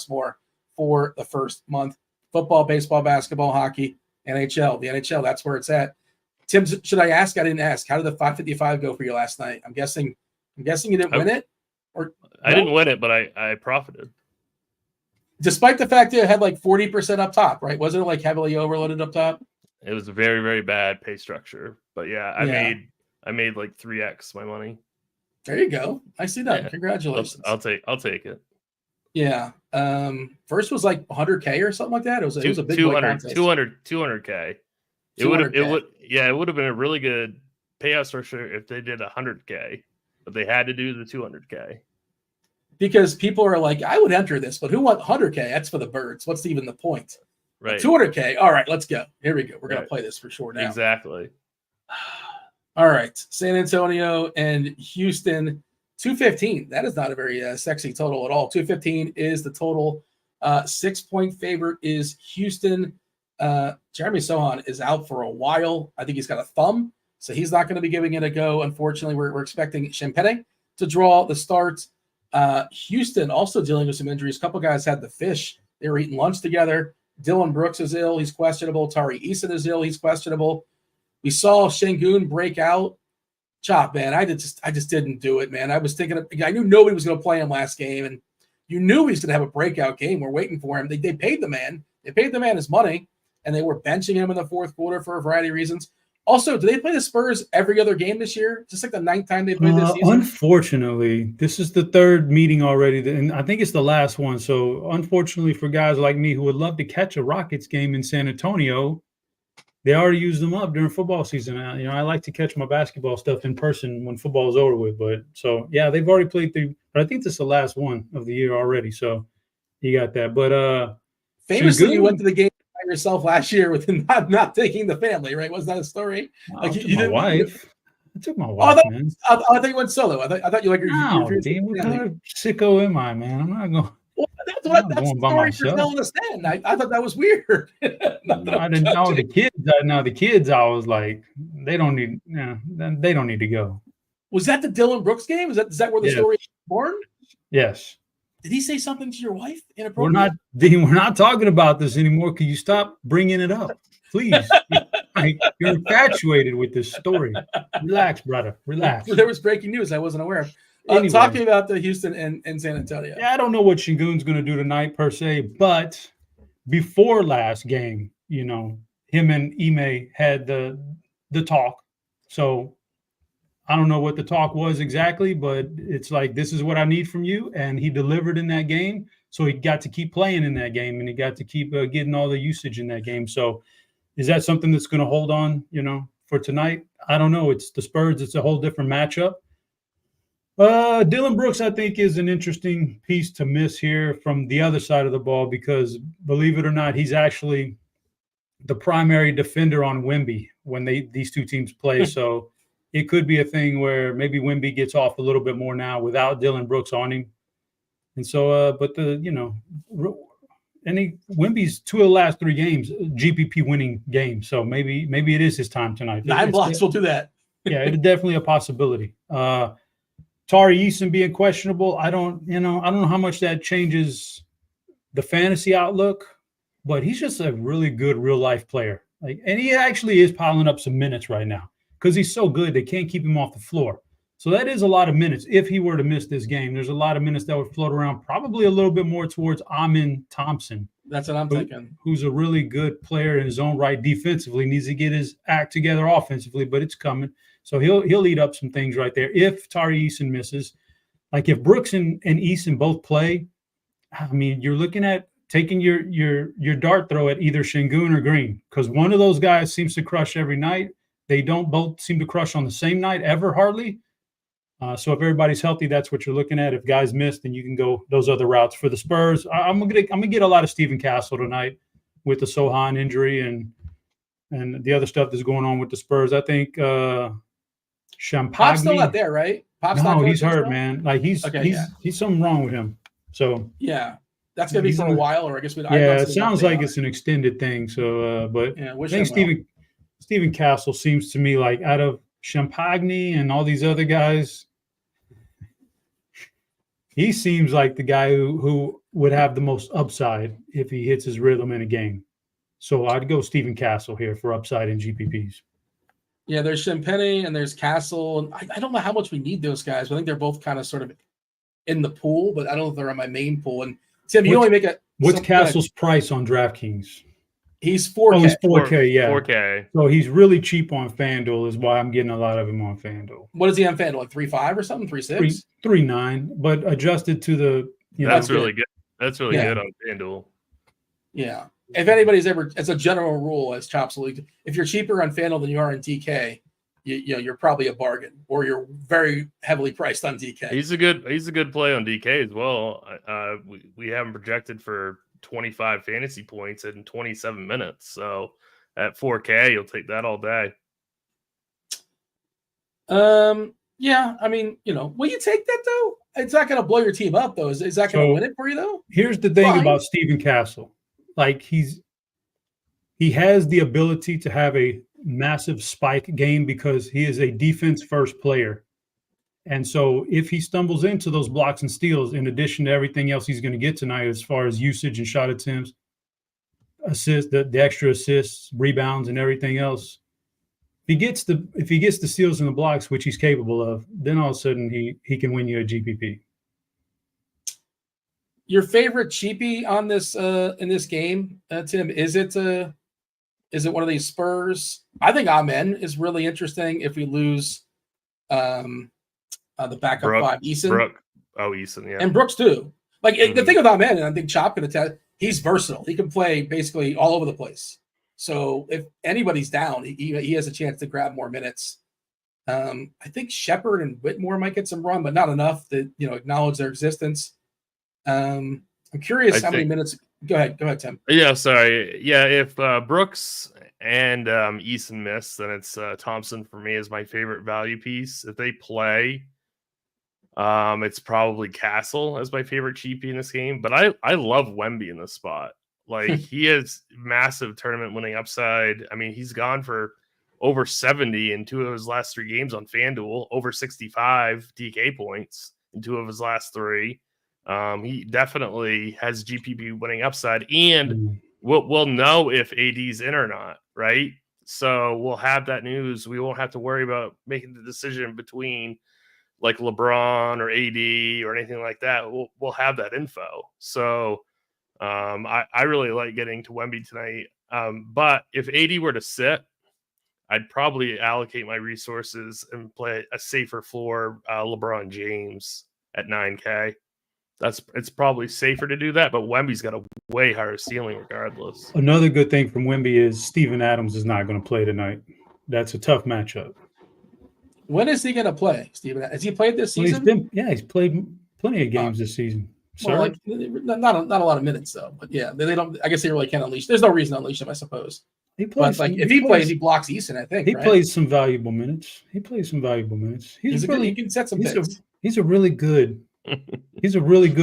more for the first month. Football, baseball, basketball, hockey, NHL. The NHL, that's where it's at. Tim, should I ask? I didn't ask. How did the 555 go for you last night? I'm guessing you didn't win it? Or I didn't win it, but I profited. Despite the fact that it had like 40% up top, right? Wasn't it like heavily overloaded up top? It was a very, very bad pay structure. But yeah, I made like 3x my money. There you go. I see that. Yeah. Congratulations. I'll take it. Yeah. First was like 100K or something like that. It was a big 200K. It would have been a really good payout structure if they did 100K, but they had to do the 200K. Because people are like, I would enter this, but who wants 100K? That's for the birds. What's even the point? Right. 200K. All right, let's go. Here we go. We're going to play this for sure now. Exactly. All right. San Antonio and Houston, 215. That is not a very sexy total at all. 215 is the total. 6-point favorite is Houston. Jeremy Sohan is out for a while. I think he's got a thumb, so he's not going to be giving it a go. Unfortunately, we're expecting Champagne to draw the start. Houston also dealing with some injuries. A couple guys had the fish. They were eating lunch together. Dylan Brooks is ill. He's questionable. Tari Eason is ill. He's questionable. We saw Şengün break out. Chop, man. I just didn't do it, man. I was thinking I knew nobody was going to play him last game, and you knew he was going to have a breakout game. We're waiting for him. They paid the man. They paid the man his money, and they were benching him in the fourth quarter for a variety of reasons. Also, do they play the Spurs every other game this year? Just like the 9th time they played this season? Unfortunately, this is the 3rd meeting already, and I think it's the last one. So, unfortunately for guys like me who would love to catch a Rockets game in San Antonio, they already used them up during football season. I like to catch my basketball stuff in person when football is over with. But so, yeah, they've already played 3. But I think this is the last one of the year already. So, you got that. But famously, you went to the game by yourself last year with not taking the family, right? Wasn't that a story? I took my wife. I took my Oh, wife, man. I thought you went solo. I thought you like your Dean, what kind of sicko am I, man? I'm not going. Well, that's the story you're telling us then. I thought that was weird. I didn't know the kids. The kids. I was like, they don't need to go. Was that the Dylan Brooks game? Is that where the story was born? Yes. Did he say something to your wife inappropriate? We're not talking about this anymore. Can you stop bringing it up, please? You're infatuated with this story. Relax, brother. Relax. There was breaking news I wasn't aware of. Anyway. Talking about the Houston and San Antonio. Yeah, I don't know what Şengün's going to do tonight per se, but before last game, him and Ime had the talk. So I don't know what the talk was exactly, but it's like, this is what I need from you. And he delivered in that game. So he got to keep playing in that game, and he got to keep getting all the usage in that game. So is that something that's going to hold on, for tonight? I don't know. It's the Spurs. It's a whole different matchup. Dylan Brooks, I think, is an interesting piece to miss here from the other side of the ball because, believe it or not, he's actually the primary defender on Wemby when these two teams play. So it could be a thing where maybe Wemby gets off a little bit more now without Dylan Brooks on him. And so, Wemby's 2 of the last 3 games, GPP winning games. So maybe it is his time tonight. 9 blocks will do that. Yeah, it's definitely a possibility. Tari Eason being questionable, I don't know how much that changes the fantasy outlook, but he's just a really good real life player. And he actually is piling up some minutes right now because he's so good they can't keep him off the floor. So that is a lot of minutes. If he were to miss this game, there's a lot of minutes that would float around, probably a little bit more towards Amin Thompson. That's what I'm thinking. Who's a really good player in his own right defensively, needs to get his act together offensively, but it's coming. So he'll eat up some things right there if Tari Eason misses. Like if Brooks and Eason both play, I mean, you're looking at taking your dart throw at either Şengün or Green because one of those guys seems to crush every night. They don't both seem to crush on the same night ever, hardly. So if everybody's healthy, that's what you're looking at. If guys miss, then you can go those other routes. For the Spurs, I'm gonna get a lot of Stephen Castle tonight with the Sohan injury and the other stuff that's going on with the Spurs. I think Champagne. Pop's still not there, right? Pop's no, he's hurt, man. Like he's something wrong with him. So yeah, that's gonna be for a while, or I guess it sounds like it's an extended thing. So, but yeah, I think Stephen Castle seems to me like out of Champagne and all these other guys, he seems like the guy who would have the most upside if he hits his rhythm in a game. So I'd go Stephen Castle here for upside in GPPs. Yeah, there's Champagne and there's Castle. I don't know how much we need those guys. I think they're both kind of sort of in the pool, but I don't know if they're on my main pool. And Tim, you only make a what's Castle's price on DraftKings? He's 4K. Oh, he's 4K, yeah. 4K. So he's really cheap on FanDuel is why I'm getting a lot of him on FanDuel. What is he on FanDuel? Like 3.5 or something? 3.6? 3.9, but adjusted to the That's really good. That's really good on FanDuel. Yeah. If anybody's ever, as a general rule, as Chops League, if you're cheaper on FanDuel than you are on DK, you're probably a bargain, or you're very heavily priced on DK. He's a good play on DK as well. We have him projected for 25 fantasy points in 27 minutes. So at 4K, you'll take that all day. Yeah, I mean, will you take that though? It's not going to blow your team up though. Is that going to win it for you though? Here's the thing about Stephen Castle. Like he has the ability to have a massive spike game because he is a defense first player. And so if he stumbles into those blocks and steals, in addition to everything else he's going to get tonight as far as usage and shot attempts, assists, the extra assists, rebounds, and everything else, if he gets the steals and the blocks, which he's capable of, then all of a sudden he can win you a GPP. Your favorite cheapie on this in this game, Tim, is it Is it one of these Spurs? I think Amen is really interesting if we lose the backup five, Eason. Eason, yeah. And Brooks too. Like the thing with Amen, and I think Chop can attest, he's versatile. He can play basically all over the place. So if anybody's down, he has a chance to grab more minutes. I think Shepard and Whitmore might get some run, but not enough to acknowledge their existence. I'm curious how many minutes. Go ahead, Tim. Yeah, sorry. Yeah, if Brooks and Eason miss, then it's Thompson for me is my favorite value piece. If they play, it's probably Castle as my favorite cheapie in this game. But I love Wemby in this spot. Like he has massive tournament winning upside. I mean, he's gone for over 70 in 2 of his last 3 games on FanDuel, over 65 DK points in 2 of his last 3. He definitely has GPP winning upside, and we'll know if AD's in or not, right? So we'll have that news. We won't have to worry about making the decision between like LeBron or AD or anything like that. We'll have that info. So I really like getting to Wemby tonight. But if AD were to sit, I'd probably allocate my resources and play a safer floor LeBron James at 9K. It's probably safer to do that, but Wemby's got a way higher ceiling regardless. Another good thing from Wemby is Steven Adams is not going to play tonight. That's a tough matchup. When is he going to play, Steven? Has he played this season? He's played plenty of games this season. So well, not a lot of minutes though. But yeah, they don't. I guess they really can't unleash. There's no reason to unleash him, I suppose. He plays. But if he plays, he blocks Eason. I think he plays some valuable minutes. He can set some picks. He's a really good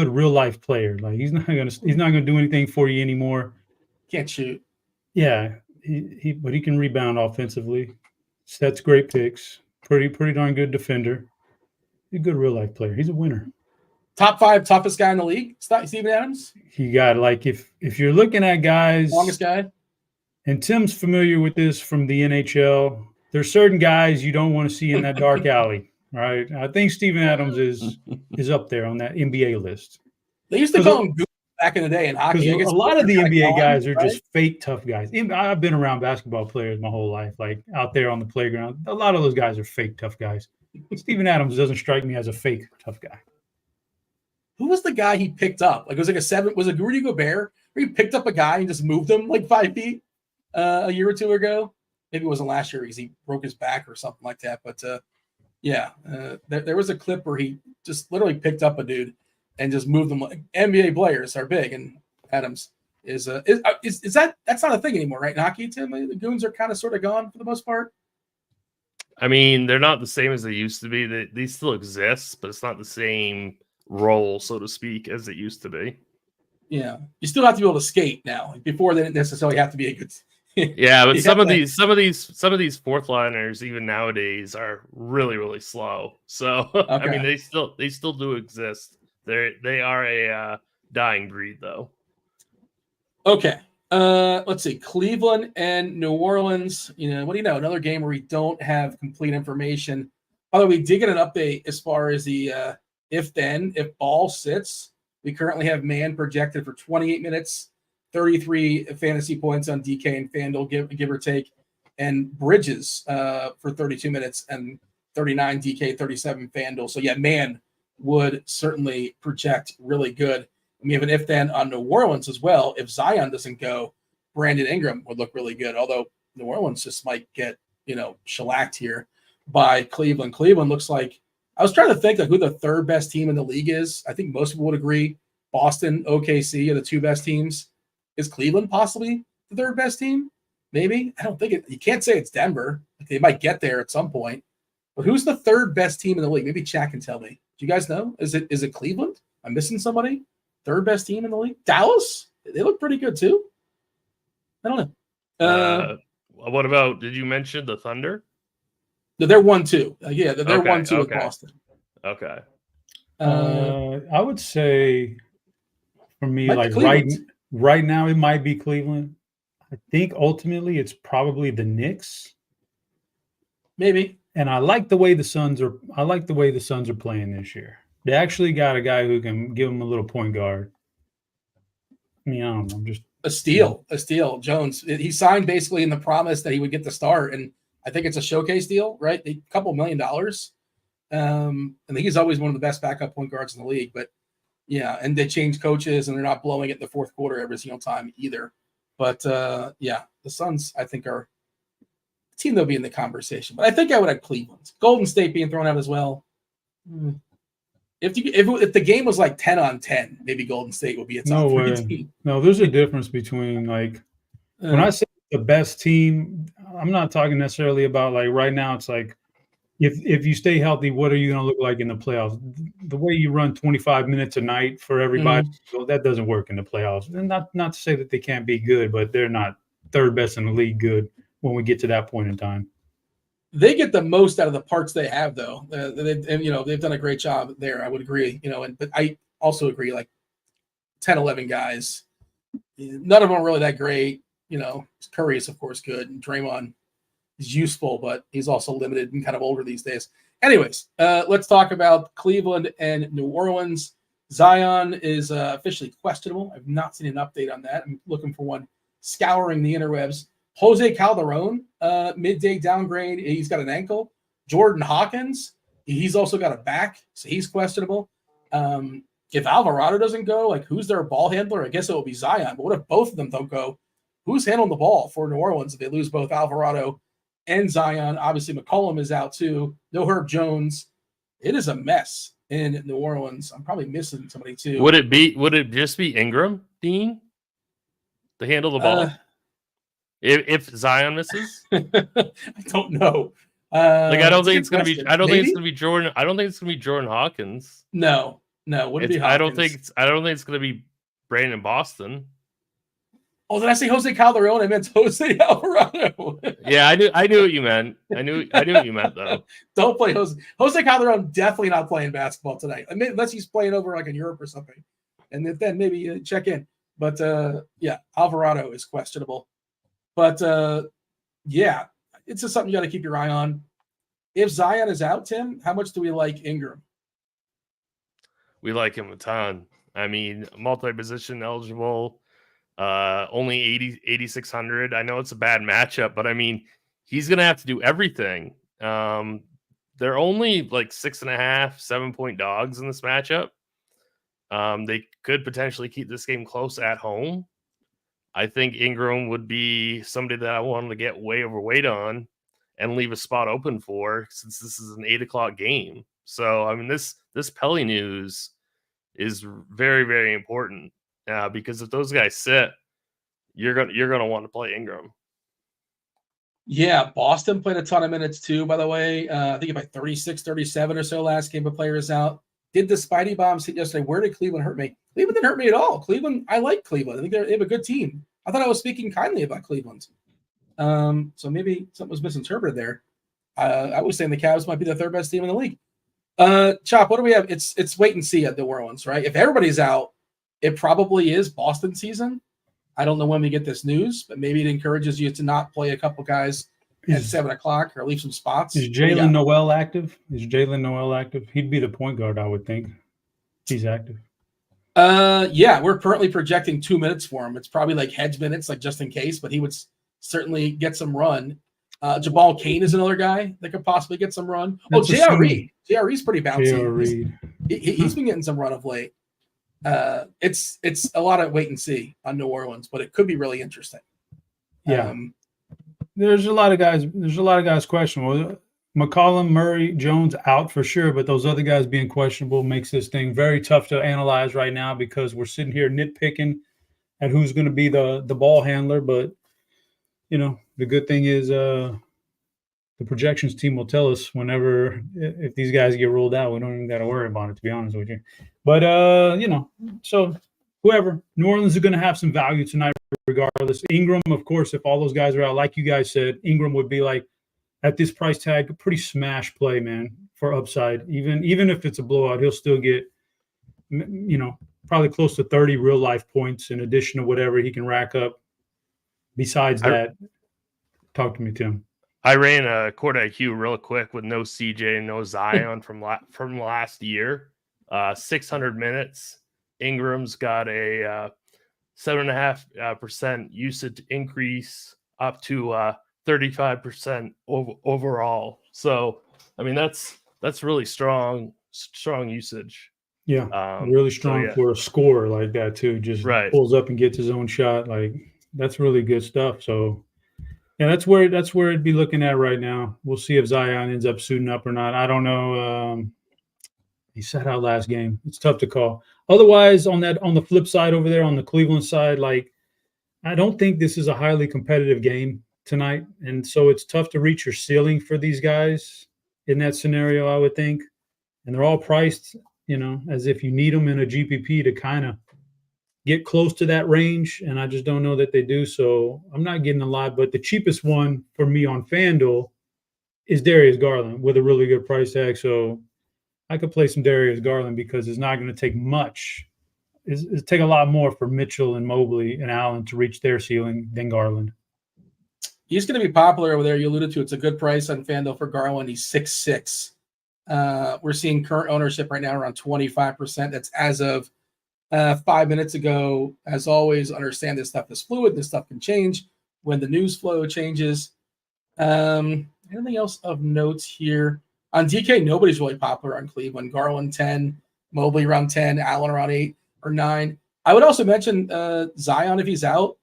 real life player. Like he's not gonna do anything for you anymore. Can't shoot. Yeah, but he can rebound offensively. Sets great picks. Pretty darn good defender. He's a good real life player. He's a winner. Top 5 toughest guy in the league, Steven Adams. He got if you're looking at guys, longest guy. And Tim's familiar with this from the NHL. There's certain guys you don't want to see in that dark alley, right? I think Steven Adams is up there on that NBA list. They used to call him Goose back in the day in hockey. A lot of the NBA guys are just fake tough guys. I've been around basketball players my whole life, like out there on the playground. A lot of those guys are fake tough guys. Steven Adams doesn't strike me as a fake tough guy. Who was the guy he picked up? Like it was like was it Rudy Gobert? Where he picked up a guy and just moved him like 5 feet a year or 2 ago? Maybe it wasn't last year because he broke his back or something like that. But there was a clip where he just literally picked up a dude and just moved them. Like NBA players are big, and Adams is that's not a thing anymore, right? In hockey, Tim, the goons are kind of sort of gone for the most part. I mean, they're not the same as they used to be. They still exist, but it's not the same role, so to speak, as it used to be. Yeah, you still have to be able to skate now. Before, they didn't necessarily have to be a good. Yeah, but some of these fourth liners even nowadays are really, really slow. So okay. I mean, they still do exist. They are a dying breed, though. Okay, let's see. Cleveland and New Orleans. What do you know? Another game where we don't have complete information. By the way, we did get an update as far as the if Ball sits. We currently have Man projected for 28 minutes, 33 fantasy points on DK and FanDuel, give or take, and Bridges for 32 minutes and 39 DK, 37 FanDuel. So, yeah, Man would certainly project really good. We have an if-then on New Orleans as well. If Zion doesn't go, Brandon Ingram would look really good, although New Orleans just might get, shellacked here by Cleveland. Cleveland looks like – I was trying to think of who the third best team in the league is. I think most people would agree Boston, OKC are the 2 best teams. Is Cleveland possibly the third best team? Maybe. I don't think it. You can't say it's Denver. They might get there at some point. But who's the third best team in the league? Maybe Chat can tell me. Do you guys know? Is it Cleveland? I'm missing somebody. Third best team in the league? Dallas? They look pretty good too. I don't know. What about? Did you mention the Thunder? They're 1-2. Yeah, they're 1-2 with Boston. Okay. I would say for me, like right now, it might be Cleveland. I think ultimately it's probably the Knicks. Maybe. And I like the way the Suns are. I like the way the Suns are playing this year. They actually got a guy who can give them a little point guard. I mean, I don't know. A steal. Jones. He signed basically in the promise that he would get the start, and I think it's a showcase deal, right? A couple $1 million. I think he's always one of the best backup point guards in the league, but yeah, and they changed coaches and they're not blowing it in the fourth quarter every single time either. But yeah, the Suns, I think, are a team that'll be in the conversation. But I think I would have Cleveland. Golden State being thrown out as well. If the game was like 10-on-10, maybe Golden State would be a top 3 team. No, there's a difference between like when I say the best team, I'm not talking necessarily about like right now. It's like if you stay healthy, what are you going to look like in the playoffs? The way you run 25 minutes a night for everybody, well, that doesn't work in the playoffs. And not to say that they can't be good, but they're not third best in the league good when we get to that point in time. They get the most out of the parts they have, though. They've done a great job there. I would agree. But I also agree. Like 10, 11 guys, none of them are really that great. Curry is of course good, and Draymond is useful, but he's also limited and kind of older these days. Anyways, let's talk about Cleveland and New Orleans. Zion is officially questionable. I've not seen an update on that. I'm looking for one, scouring the interwebs. Jose Calderon, midday downgrade. He's got an ankle. Jordan Hawkins, he's also got a back, so he's questionable. If Alvarado doesn't go, like who's their ball handler? I guess it will be Zion. But what if both of them don't go? Who's handling the ball for New Orleans if they lose both Alvarado and Zion? Obviously, McCollum is out too. No Herb Jones. It is a mess in New Orleans. I'm probably missing somebody too. Would it just be Ingram, Dean, to handle the ball? If Zion misses, I don't know. I don't think it's going to be. I don't think Maybe? it's going to be Jordan. I don't think it's going to be Jordan Hawkins. No. Wouldn't be Hawkins. I don't think it's going to be Brandon Boston. Oh, did I say Jose Calderon? I meant Jose Alvarado. Yeah, I knew what you meant. I knew what you meant though. Don't play Jose Calderon. Definitely not playing basketball tonight. I mean, unless he's playing over like in Europe or something, and then maybe check in. But yeah, Alvarado is questionable. But yeah, it's just something you got to keep your eye on. If Zion is out, Tim, how much do we like Ingram? We like him a ton. I mean, multi-position eligible, only 8,600. I know it's a bad matchup, but I mean, he's going to have to do everything. They're only like 6.5, 7-point dogs in this matchup. They could potentially keep this game close at home. I think Ingram would be somebody that I wanted to get way overweight on and leave a spot open for, since this is an 8 o'clock game. So, I mean, this Pelly news is very, very important because if those guys sit, you're gonna want to play Ingram. Yeah, Boston played a ton of minutes too, by the way. I think about 36, 37 or so last game of players out. Did the Spidey bombs hit yesterday? Where did Cleveland hurt me? Cleveland didn't hurt me at all. Cleveland, I like Cleveland. I think they have a good team. I thought I was speaking kindly about Cleveland. So maybe something was misinterpreted there. I was saying the Cavs might be the third best team in the league. Chop, what do we have? It's wait and see at New Orleans, right? If everybody's out, it probably is Boston season. I don't know when we get this news, but maybe it encourages you to not play a couple guys at 7 o'clock or leave some spots. Is Jalen Noel active? He'd be the point guard, I would think. He's active. Yeah, we're currently projecting 2 minutes for him. It's probably like hedge minutes, like just in case, but he would certainly get some run. Jabal Kane is another guy that could possibly get some run. J.R. Reed. J.R. Reed's pretty bouncy. He's been getting some run of late. It's a lot of wait and see on New Orleans, but it could be really interesting. Yeah. There's a lot of guys questionable. McCollum, Murray, Jones out for sure, but those other guys being questionable makes this thing very tough to analyze right now because we're sitting here nitpicking at who's going to be the ball handler. But, the good thing is the projections team will tell us whenever if these guys get ruled out. We don't even got to worry about it, to be honest with you. But, so whoever, New Orleans is going to have some value tonight regardless. Ingram, of course, if all those guys are out, like you guys said, Ingram would be like, at this price tag, a pretty smash play, man, for upside. Even if it's a blowout, he'll still get, probably close to 30 real life points in addition to whatever he can rack up. Besides that, talk to me, Tim. I ran a court IQ real quick with no CJ and no Zion from last year. 600 minutes. Ingram's got a 7.5% usage increase up to 35% overall. So, I mean, that's really strong usage. Yeah, really strong for a scorer like that too. Just pulls up and gets his own shot. Like, that's really good stuff. So, yeah, that's where it'd be looking at right now. We'll see if Zion ends up suiting up or not. I don't know. He sat out last game. It's tough to call. Otherwise, on the flip side over there on the Cleveland side, like, I don't think this is a highly competitive game tonight, and so it's tough to reach your ceiling for these guys in that scenario, I would think. And they're all priced, as if you need them in a GPP to kind of get close to that range, and I just don't know that they do. So I'm not getting a lot, but the cheapest one for me on FanDuel is Darius Garland with a really good price tag. So I could play some Darius Garland because it's not going to take much. It's take a lot more for Mitchell and Mobley and Allen to reach their ceiling than Garland. He's going to be popular over there. You alluded to it's a good price on FanDuel for Garland. He's 6'6". We're seeing current ownership right now around 25%. That's as of 5 minutes ago. As always, understand this stuff is fluid. This stuff can change when the news flow changes. Anything else of note here? On DK, nobody's really popular on Cleveland. Garland 10, Mobley around 10, Allen around 8 or 9. I would also mention Zion if he's out.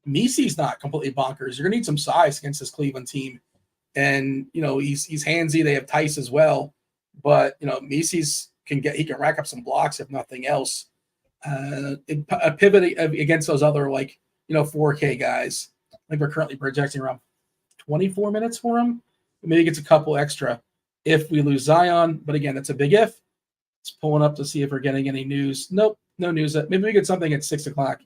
Misi's not completely bonkers. You're going to need some size against this Cleveland team. And, he's handsy. They have Tice as well. But, Misi's he can rack up some blocks if nothing else. A pivot against those other 4K guys. I think we're currently projecting around 24 minutes for him. Maybe gets a couple extra if we lose Zion. But again, that's a big if. It's pulling up to see if we're getting any news. Nope, no news. Maybe we get something at 6 o'clock.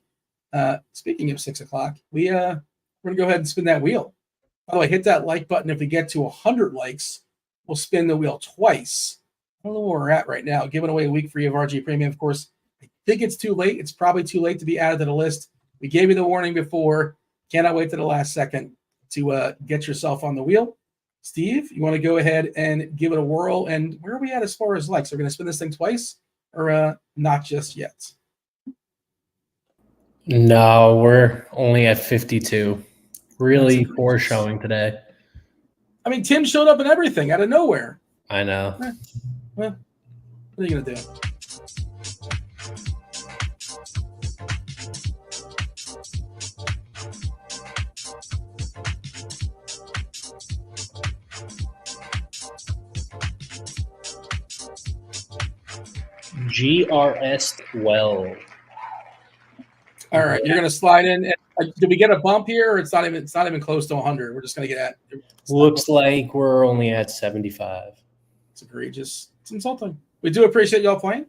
Speaking of 6 o'clock, we're going to go ahead and spin that wheel. By the way, hit that like button. If we get to 100 likes, we'll spin the wheel twice. I don't know where we're at right now. Giving away a week free of RG Premium, of course. I think it's too late. It's probably too late to be added to the list. We gave you the warning before. Cannot wait to the last second to get yourself on the wheel. Steve, you want to go ahead and give it a whirl? And where are we at as far as likes? Are we going to spin this thing twice or not just yet? No, we're only at 52. Really poor showing today. I mean, Tim showed up in everything out of nowhere. I know. Well, what are you going to do? GRS 12. All right, you're going to slide in. Did we get a bump here, or it's not even close to 100? We're just going to get at. Looks like we're only at 75. It's egregious. It's insulting. We do appreciate y'all playing.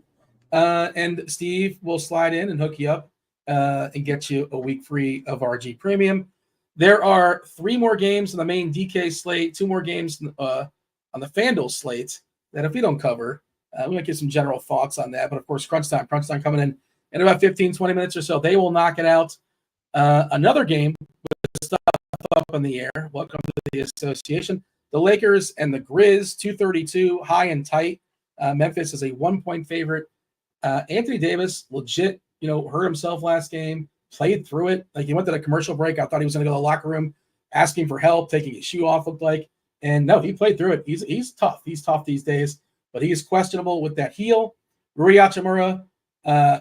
And Steve will slide in and hook you up and get you a week free of RG Premium. There are 3 more games on the main DK slate, 2 more games on the FanDuel slate that if we don't cover, we might give some general thoughts on that. But, of course, Crunch time coming in about 15, 20 minutes or so. They will knock it out. Another game with stuff up in the air. Welcome to the association. The Lakers and the Grizz, 232, high and tight. Memphis is a 1-point favorite. Anthony Davis, legit, hurt himself last game, played through it. Like, he went to the commercial break. I thought he was going to go to the locker room asking for help, taking his shoe off, looked like. And no, he played through it. He's tough. He's tough these days. But he is questionable with that heel. Rui Hachimura,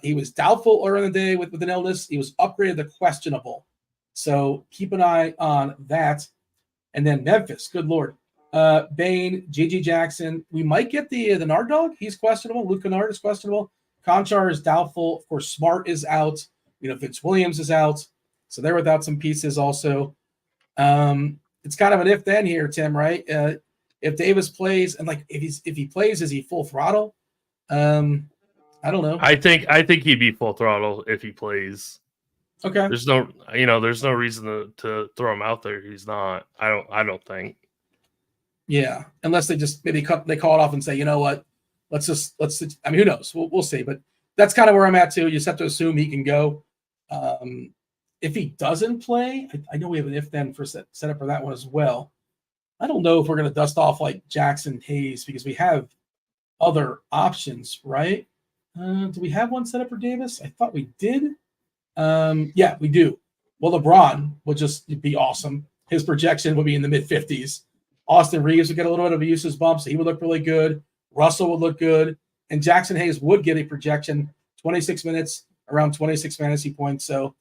he was doubtful earlier in the day with an illness. He was upgraded to questionable. So keep an eye on that. And then Memphis, good Lord. Bane, J.G. Jackson. We might get the Nard dog. He's questionable. Luke Kennard is questionable. Conchar is doubtful. Of course, Smart is out. Vince Williams is out. So they're without some pieces also. It's kind of an if-then here, Tim, right? If Davis plays, and if he plays, is he full throttle? I don't know. I think he'd be full throttle if he plays. Okay. There's no reason to throw him out there. He's not. I don't think. Yeah, unless they just maybe call it off and say, you know what, let's. I mean, who knows? We'll see. But that's kind of where I'm at too. You just have to assume he can go. If he doesn't play, I know we have an if-then for set up for that one as well. I don't know if we're going to dust off like Jackson Hayes because we have other options, right? Do we have one set up for Davis? I thought we did. Yeah, we do. Well, LeBron would just be awesome. His projection would be in the mid-50s. Austin Reeves would get a little bit of a usage bump, so he would look really good. Russell would look good. And Jackson Hayes would get a projection, 26 minutes, around 26 fantasy points, so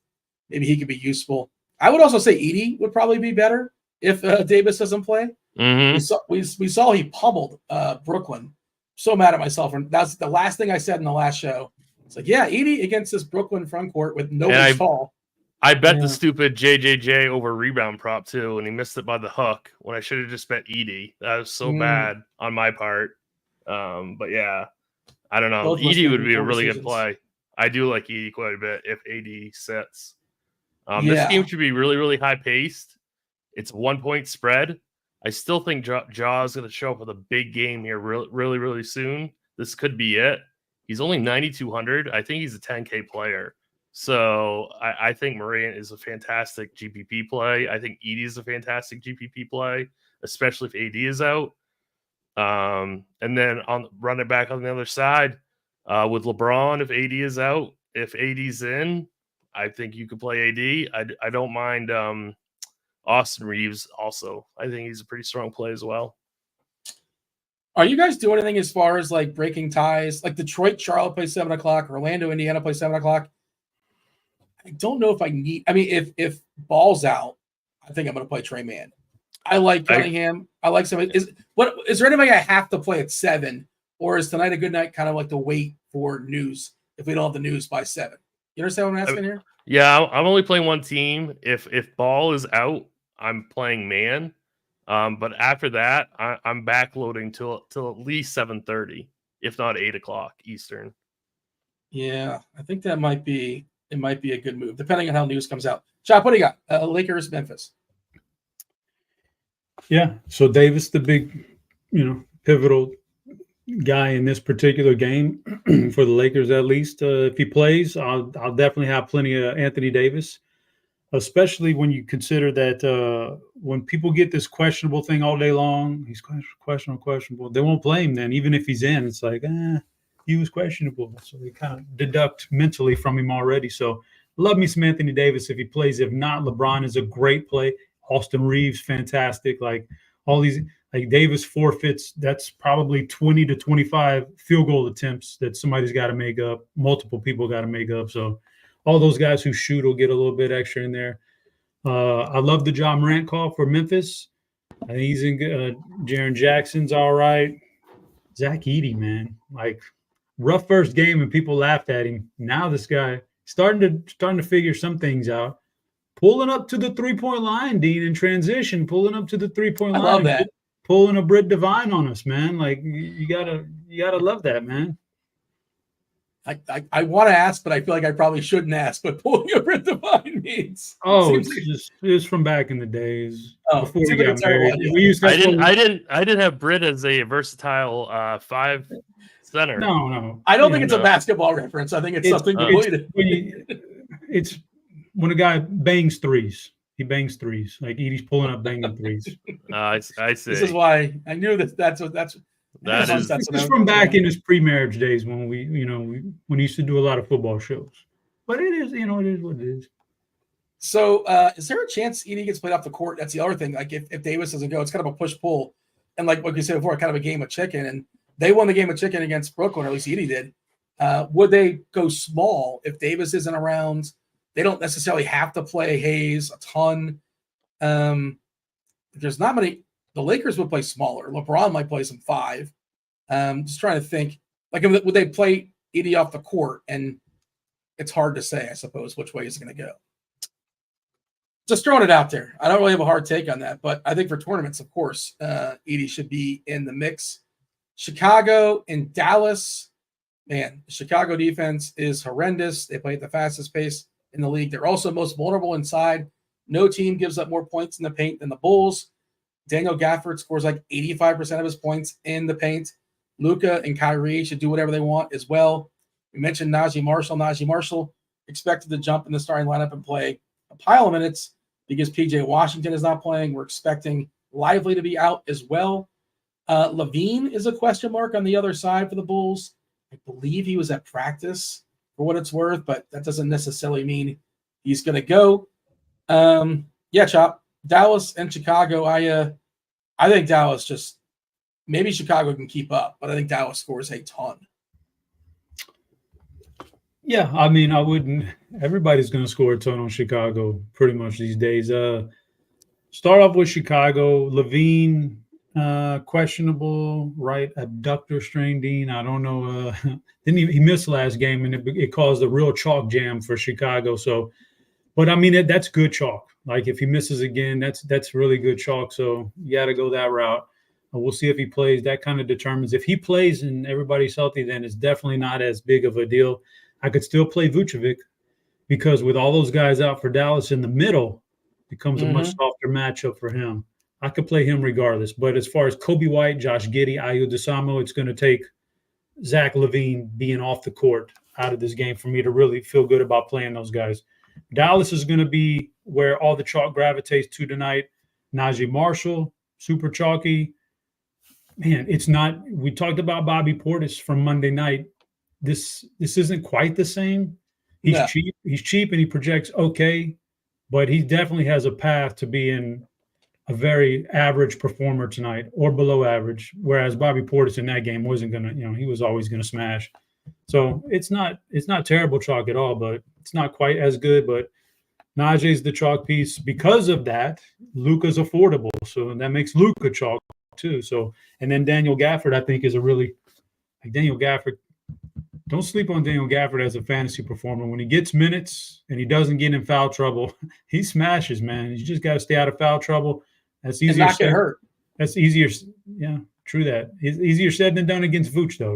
maybe he could be useful. I would also say Edie would probably be better if Davis doesn't play. Mm-hmm. We saw he pummeled Brooklyn. So mad at myself. And that's the last thing I said in the last show. It's like, yeah, Edie against this Brooklyn front court with nobody tall. I bet the stupid JJJ over rebound prop too, and he missed it by the hook when I should have just bet Edie. That was so bad on my part. But yeah, I don't know. Edie would be a really good play. I do like Edie quite a bit if AD sits. This game should be really, really high paced. It's a 1 point spread. I still think Ja is going to show up with a big game here really, really soon. This could be it. He's only 9,200. I think he's a 10K player. So I think Morant is a fantastic GPP play. I think Edie is a fantastic GPP play, especially if AD is out. And then run it back on the other side with LeBron if AD is out. If AD's in, I think you could play AD. I don't mind Austin Reeves also. I think he's a pretty strong play as well. Are you guys doing anything as far as like breaking ties? Like Detroit, Charlotte plays 7 o'clock. Orlando, Indiana plays 7 o'clock. I don't know if I need. I mean, if Ball's out, I think I'm going to play Trey Mann. I like Cunningham. I like some. Is there anybody I have to play at 7, or is tonight a good night? Kind of like to wait for news if we don't have the news by 7. You understand what I'm asking here? Yeah, I'm only playing one team. If Ball is out, I'm playing Man. But after that, I'm backloading till at least 7:30, if not 8 o'clock Eastern. Yeah, I think that might be a good move, depending on how news comes out. Chop, what do you got? Lakers, Memphis. Yeah, so Davis, the big, pivotal guy in this particular game for the Lakers, at least. If he plays, I'll definitely have plenty of Anthony Davis, especially when you consider that when people get this questionable thing all day long, he's questionable. They won't play him then, even if he's in. It's like, he was questionable. So they kind of deduct mentally from him already. So love me some Anthony Davis if he plays. If not, LeBron is a great play. Austin Reeves, fantastic. Like all these, like Davis forfeits, that's probably 20 to 25 field goal attempts that somebody's got to make up. Multiple people got to make up. So all those guys who shoot will get a little bit extra in there. I love the Ja Morant call for Memphis. I think he's in good. Jaren Jackson's all right. Zach Edey, man, like rough first game and people laughed at him. Now this guy starting to figure some things out. Pulling up to the 3-point line, Dean, in transition. Pulling up to the 3-point line. I love that. Pulling a Brit Divine on us, man. Like you gotta love that, man. I want to ask, but I feel like I probably shouldn't ask. But pulling a Brit Divine means it's from back in the days before we got got married. We used to I didn't have Brit as a versatile 5 center. No. I don't think it's a basketball reference. I think it's something completed. It's when a guy bangs threes. He bangs threes. Like Edie's pulling up banging threes. I see. This is why I knew that's it's from back in his pre-marriage days when we used to do a lot of football shows. But it is, it is what it is. So is there a chance Edie gets played off the court? That's the other thing. Like if Davis doesn't go, it's kind of a push-pull. And like what you said before, kind of a game of chicken. And they won the game of chicken against Brooklyn, or at least Edie did. Would they go small if Davis isn't around? They don't necessarily have to play Hayes a ton. There's not many. The Lakers would play smaller. LeBron might play some 5. Just trying to think. Like, would they play Edie off the court? And it's hard to say, I suppose, which way is it going to go. Just throwing it out there. I don't really have a hard take on that. But I think for tournaments, of course, Edie should be in the mix. Chicago and Dallas. Man, the Chicago defense is horrendous. They play at the fastest pace in the league. They're also most vulnerable inside. No team gives up more points in the paint than the Bulls. Daniel Gafford scores like 85% of his points in the paint. Luka and Kyrie should do whatever they want as well. We mentioned Najee Marshall. Najee Marshall expected to jump in the starting lineup and play a pile of minutes because PJ Washington is not playing. We're expecting Lively to be out as well. Levine is a question mark on the other side for the Bulls. I believe he was at practice for what it's worth, but that doesn't necessarily mean he's going to go. Yeah, Chop. Dallas and Chicago. I think Dallas just maybe Chicago can keep up, but I think Dallas scores a ton. Yeah, I mean, I wouldn't. Everybody's going to score a ton on Chicago pretty much these days. Start off with Chicago. Levine, questionable, right? Abductor strain, Dean. I don't know. He missed last game, and it caused a real chalk jam for Chicago. So, but I mean, that's good chalk. Like if he misses again, that's really good chalk. So you got to go that route. We'll see if he plays. That kind of determines if he plays and everybody's healthy. Then it's definitely not as big of a deal. I could still play Vucevic because with all those guys out for Dallas in the middle, it becomes a much softer matchup for him. I could play him regardless. But as far as Kobe White, Josh Giddey, Ayo DeSamo, it's going to take Zach LaVine being off the court out of this game for me to really feel good about playing those guys. Dallas is going to be where all the chalk gravitates to tonight. Najee Marshall, super chalky. Man, it's not – we talked about Bobby Portis from Monday night. This isn't quite the same. He's cheap. He's cheap and he projects okay, but he definitely has a path to being a very average performer tonight or below average. Whereas Bobby Portis in that game wasn't gonna, he was always gonna smash. So it's not terrible chalk at all, but it's not quite as good. But Najee's the chalk piece. Because of that, Luka's affordable, so that makes Luka chalk too. So and then Daniel Gafford, I think, is a really Daniel Gafford. Don't sleep on Daniel Gafford as a fantasy performer. When he gets minutes and he doesn't get in foul trouble, he smashes, man. You just got to stay out of foul trouble. That's easier. And not get hurt. That's easier. Yeah, true that. It's easier said than done against Vooch, though.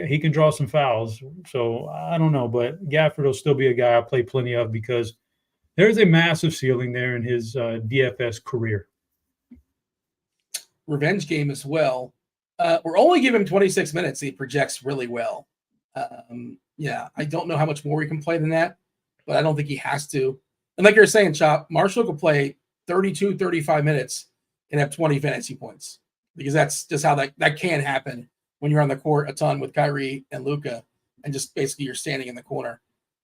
He can draw some fouls. So I don't know, but Gafford will still be a guy I play plenty of because there's a massive ceiling there in his DFS career. Revenge game as well. We're only giving him 26 minutes. He projects really well. I don't know how much more he can play than that, but I don't think he has to. And like you're saying, Chop, Marshall could play 32, 35 minutes and have 20 fantasy points because that's just how that can happen when you're on the court a ton with Kyrie and Luka and just basically you're standing in the corner,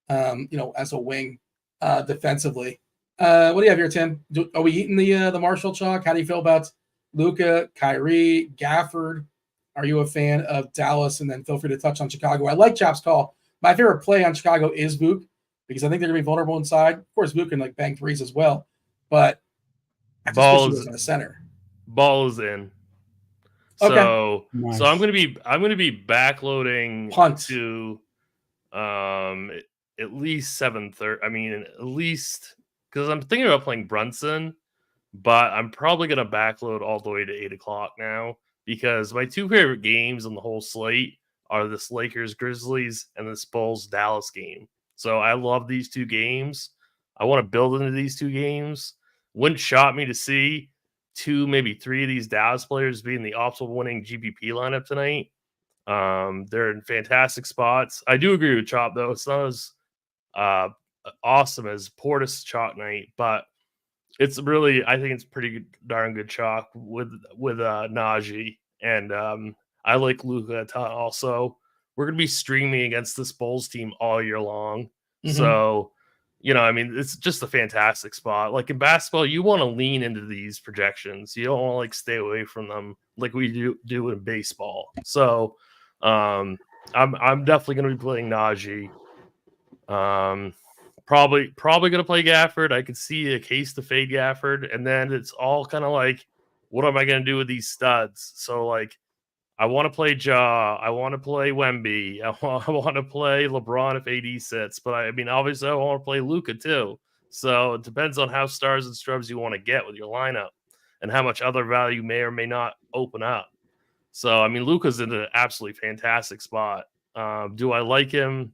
as a wing defensively. What do you have here, Tim? Are we eating the Marshall chalk? How do you feel about Luka, Kyrie, Gafford? Are you a fan of Dallas? And then feel free to touch on Chicago. I like Chop's call. My favorite play on Chicago is Vuk because I think they're going to be vulnerable inside. Of course, Vuk can bang threes as well, but I just wish he was in the center. Ball is in. Okay. So Nice. so I'm going to be backloading Punt to at least 7:30. I mean, at least because I'm thinking about playing Brunson. But I'm probably going to backload all the way to 8 o'clock now because my two favorite games on the whole slate are this Lakers-Grizzlies and this Bulls-Dallas game. So I love these two games. I want to build into these two games. Wouldn't shock me to see 2, maybe 3 of these Dallas players be in the optimal winning GPP lineup tonight. They're in fantastic spots. I do agree with Chop, though. It's not as awesome as Portis chalk night, but it's really, I think it's pretty darn good chalk with Najee. And I like Luka a ton also. We're going to be streaming against this Bulls team all year long. Mm-hmm. So, it's just a fantastic spot. Like in basketball, you want to lean into these projections. You don't want to stay away from them like we do in baseball. So I'm definitely going to be playing Najee. Probably going to play Gafford. I could see a case to fade Gafford. And then it's all kind of what am I going to do with these studs? So, I want to play Ja. I want to play Wemby. I want to play LeBron if AD sits. But, obviously, I want to play Luka too. So, it depends on how stars and strubs you want to get with your lineup and how much other value may or may not open up. So, Luka's in an absolutely fantastic spot. Do I like him?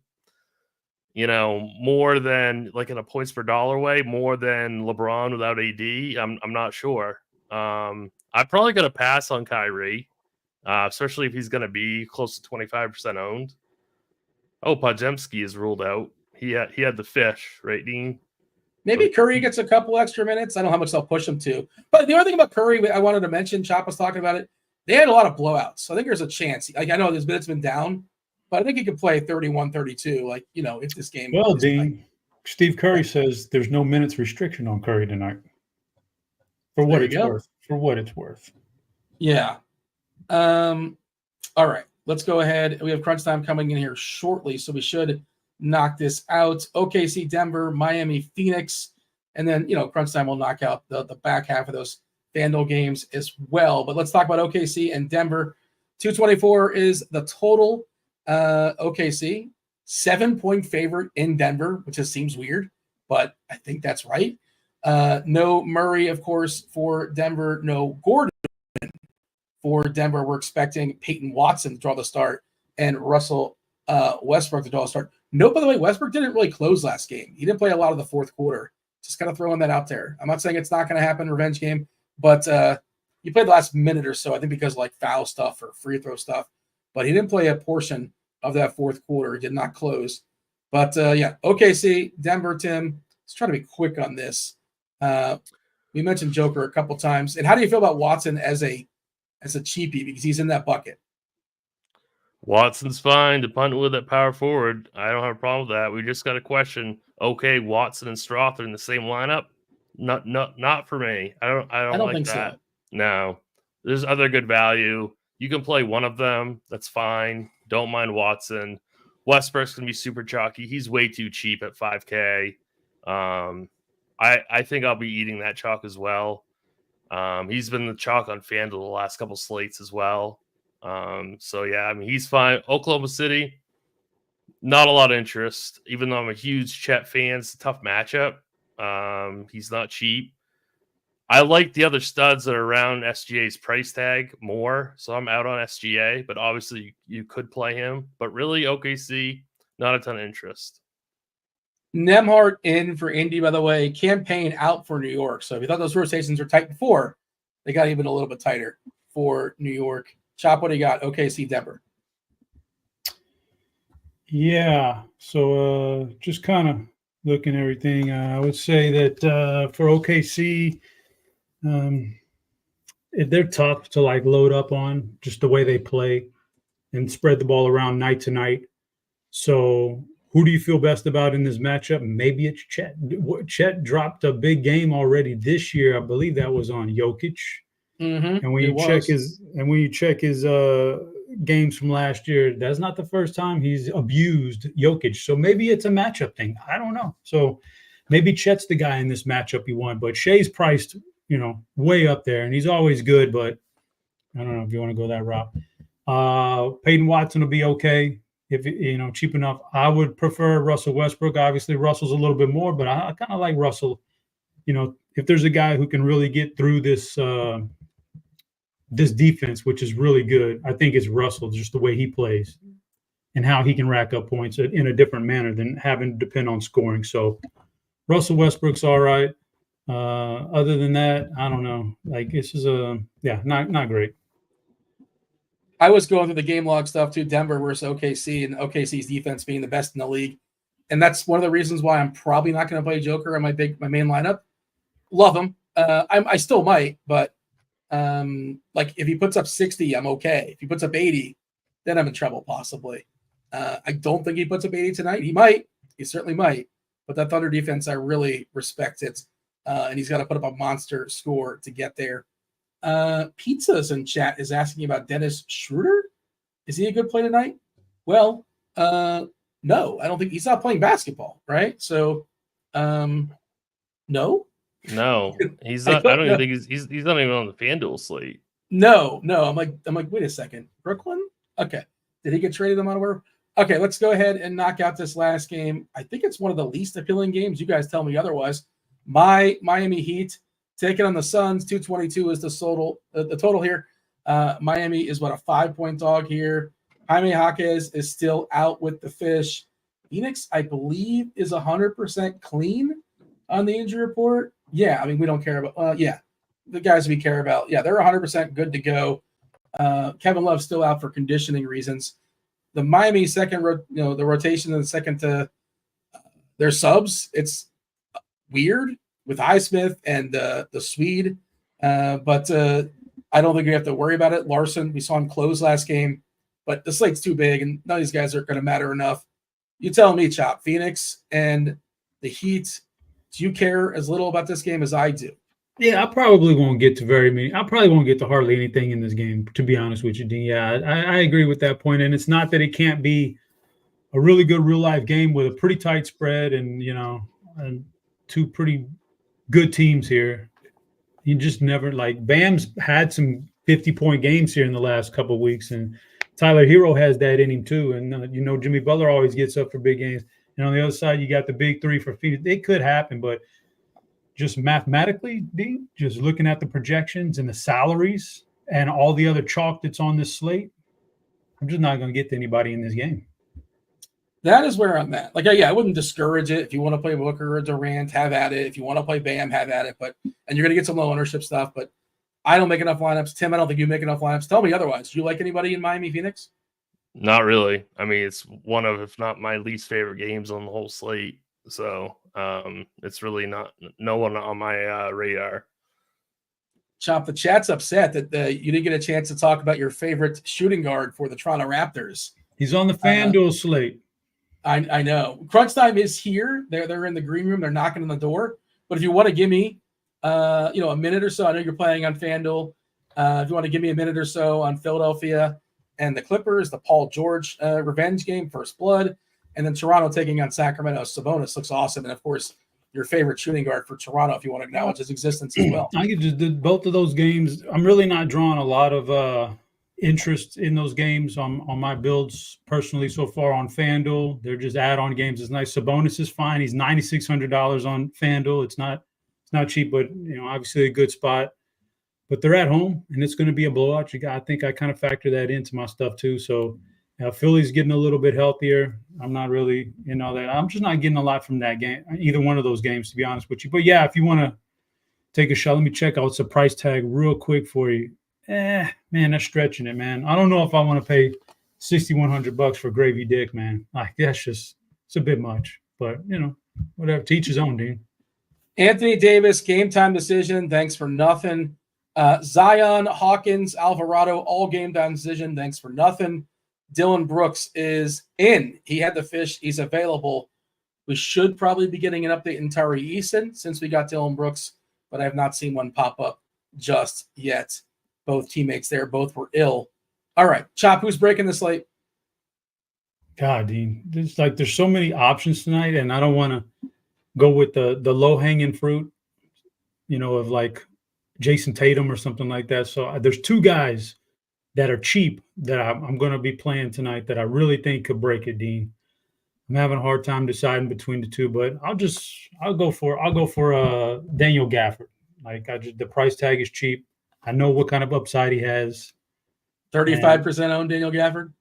More than in a points per dollar way, more than LeBron without AD. I'm not sure. I'm probably going to pass on Kyrie, especially if he's going to be close to 25% owned. Oh, Podziemski is ruled out. He had the fish, right, Dean? Maybe Curry gets a couple extra minutes. I don't know how much they'll push him to. But the other thing about Curry, I wanted to mention, Chop was talking about it. They had a lot of blowouts. So I think there's a chance. I know his minutes been down. But I think he could play 31-32, if this game. Well, Dean, Steve Curry says there's no minutes restriction on Curry tonight. For what There you it's go. worth. For what it's worth. Yeah. All right. Let's go ahead. We have crunch time coming in here shortly, so we should knock this out. OKC, Denver, Miami, Phoenix, and then crunch time will knock out the back half of those FanDuel games as well. But let's talk about OKC and Denver. 224 is the total. OKC 7-point favorite in Denver, which just seems weird, but I think that's right. No Murray, of course, for Denver. No Gordon for Denver. We're expecting Peyton Watson to draw the start and Russell Westbrook to draw the start. No, by the way, Westbrook didn't really close last game. He didn't play a lot of the fourth quarter. Just kind of throwing that out there. I'm not saying it's not going to happen, revenge game, but he played the last minute or so, I think because of like foul stuff or free throw stuff, but he didn't play a portion of that fourth quarter. He did not close. But OKC, Denver, Tim, let's try to be quick on this. We mentioned Joker a couple times. And how do you feel about Watson as a cheapie because he's in that bucket? Watson's fine to punt with at power forward. I don't have a problem with that. We just got a question. Okay, Watson and Stroth are in the same lineup. Not for me. I don't like think that. so. No, there's other good value. You can play one of them. That's fine. Don't mind Watson. Westbrook's gonna be super chalky. He's way too cheap at 5K. I think I'll be eating that chalk as well. He's been the chalk on FanDuel the last couple slates as well. So yeah, I mean he's fine. Oklahoma City, not a lot of interest. Even though I'm a huge Chet fan, it's a tough matchup. He's not cheap. I like the other studs that are around SGA's price tag more, so I'm out on SGA. But obviously, you could play him. But really, OKC, not a ton of interest. Nembhard in for Indy, by the way. Campaign out for New York. So if you thought those rotations were tight before, they got even a little bit tighter for New York. Chop, what do you got? OKC, Denver. Yeah. So just kind of looking at everything, I would say that for OKC, they're tough to like load up on just the way they play and spread the ball around night to night. So who do you feel best about in this matchup? Maybe it's Chet. Chet dropped a big game already this year. I believe that was on Jokic. Mm-hmm. And when you check his games from last year, that's not the first time he's abused Jokic. So maybe it's a matchup thing. I don't know. So maybe Chet's the guy in this matchup you want, but Shea's priced, way up there, and he's always good, but I don't know if you want to go that route. Peyton Watson will be okay if cheap enough. I would prefer Russell Westbrook. Obviously, Russell's a little bit more, but I kind of like Russell. If there's a guy who can really get through this this defense, which is really good, I think it's Russell, just the way he plays and how he can rack up points in a different manner than having to depend on scoring. So Russell Westbrook's all right. Other than that, I don't know. Like this is not great. I was going through the game log stuff too. Denver versus OKC, and OKC's defense being the best in the league, and that's one of the reasons why I'm probably not going to play Joker on my main lineup. Love him. I still might, but like if he puts up 60, I'm okay. If he puts up 80, then I'm in trouble possibly. I don't think he puts up 80 tonight. He might. He certainly might. But that Thunder defense, I really respect it. And he's got to put up a monster score to get there. Pizzas in chat is asking about Dennis Schroeder. Is he a good play tonight? Well, no, I don't think he's not playing basketball, right? So, no. No, he's not. I don't even think he's not even on the FanDuel slate. No. I'm like, wait a second, Brooklyn. Okay, did he get traded them out of where? Okay, let's go ahead and knock out this last game. I think it's one of the least appealing games. You guys tell me otherwise. My Miami Heat taking on the Suns. 222 is the total here. Miami is a 5-point dog here. Jaime Jaquez is still out with the fish. Phoenix, I believe, is 100% clean on the injury report. Yeah, I mean, we don't care about the guys we care about. Yeah, they're 100% good to go. Kevin Love's still out for conditioning reasons. The Miami the rotation in the second to their subs, it's weird with Highsmith and the Swede. But I don't think we have to worry about it. Larson, we saw him close last game, but the slate's too big and none of these guys are going to matter enough. You tell me, Chop. Phoenix and the Heat. Do you care as little about this game as I do? Yeah, I probably won't get to very many. I probably won't get to hardly anything in this game, to be honest with you, Dean. Yeah, I agree with that point. And it's not that it can't be a really good real life game with a pretty tight spread and, and two pretty good teams here. You just never Bam's had some 50-point games here in the last couple of weeks, and Tyler Hero has that in him too. And Jimmy Butler always gets up for big games. And on the other side, you got the big three for Phoenix. It could happen, but just mathematically, Dean, just looking at the projections and the salaries and all the other chalk that's on this slate, I'm just not going to get to anybody in this game. That is where I'm at. I wouldn't discourage it. If you want to play Booker or Durant, have at it. If you want to play Bam, have at it. And you're going to get some low ownership stuff, but I don't make enough lineups. Tim, I don't think you make enough lineups. Tell me otherwise. Do you like anybody in Miami, Phoenix? Not really. I mean, it's one of, if not my least favorite games on the whole slate. So it's really no one on my radar. Chop, the chat's upset that you didn't get a chance to talk about your favorite shooting guard for the Toronto Raptors. He's on the FanDuel slate. I know. Crunch time is here. They're in the green room. They're knocking on the door. But if you want to give me, a minute or so, I know you're playing on FanDuel. If you want to give me a minute or so on Philadelphia and the Clippers, the Paul George revenge game, First Blood, and then Toronto taking on Sacramento. Sabonis looks awesome. And, of course, your favorite shooting guard for Toronto, if you want to acknowledge his existence as well. I just did both of those games. I'm really not drawing a lot of interest in those games on my builds personally so far on FanDuel. They're just add-on games. It's nice. Sabonis is fine. He's $9,600 on FanDuel. It's not cheap, but obviously a good spot. But they're at home, and it's going to be a blowout. I think I kind of factor that into my stuff too. So Philly's getting a little bit healthier. I'm not really that. I'm just not getting a lot from that game, either one of those games, to be honest with you. But yeah, if you want to take a shot, let me check out the price tag real quick for you. Man, that's stretching it, man. I don't know if I want to pay $6,100 for Gravy Dick, man. It's a bit much. But whatever. To each his own, Dean. Anthony Davis, game time decision. Thanks for nothing. Zion, Hawkins, Alvarado, all game time decision. Thanks for nothing. Dylan Brooks is in. He had the fish. He's available. We should probably be getting an update in Tari Eason since we got Dylan Brooks, but I have not seen one pop up just yet. Both teammates there, both were ill. All right, Chop, who's breaking the slate? God, Dean, there's so many options tonight, and I don't want to go with the low-hanging fruit, of Jason Tatum or something like that. So there's two guys that are cheap that I'm going to be playing tonight that I really think could break it, Dean. I'm having a hard time deciding between the two, but I'll go for Daniel Gafford. The price tag is cheap. I know what kind of upside he has. 35% owned Daniel Gafford.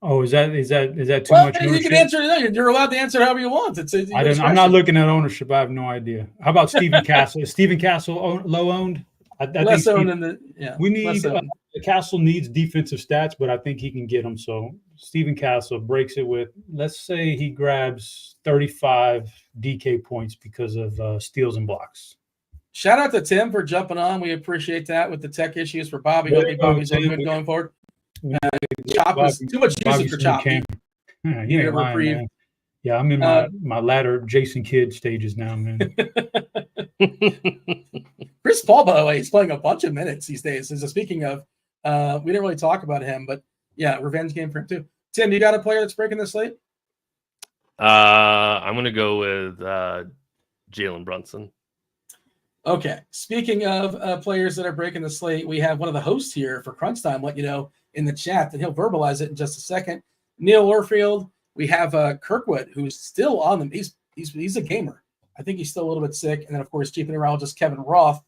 Oh, is that too much? You can answer. You're allowed to answer however you want. I'm not looking at ownership. I have no idea. How about Stephen Castle? Is Stephen Castle low owned? Less owned than we need. Castle needs defensive stats, but I think he can get them. So Stephen Castle breaks it with, let's say he grabs 35 DK points because of steals and blocks. Shout out to Tim for jumping on. We appreciate that with the tech issues for Bobby. Hopefully Bobby's doing good going forward. Chop is too much usage for Chop. Yeah, I'm in my latter Jason Kidd stages now, man. Chris Paul, by the way, he's playing a bunch of minutes these days. So speaking of, we didn't really talk about him, but yeah, revenge game for him too. Tim, you got a player that's breaking the slate? I'm going to go with Jalen Brunson. Okay. Speaking of players that are breaking the slate, we have one of the hosts here for Crunch Time let you know in the chat that he'll verbalize it in just a second. Neil Orfield. We have Kirkwood, who's still on them. He's a gamer. I think he's still a little bit sick. And then, of course, chief meteorologist Kevin Roth,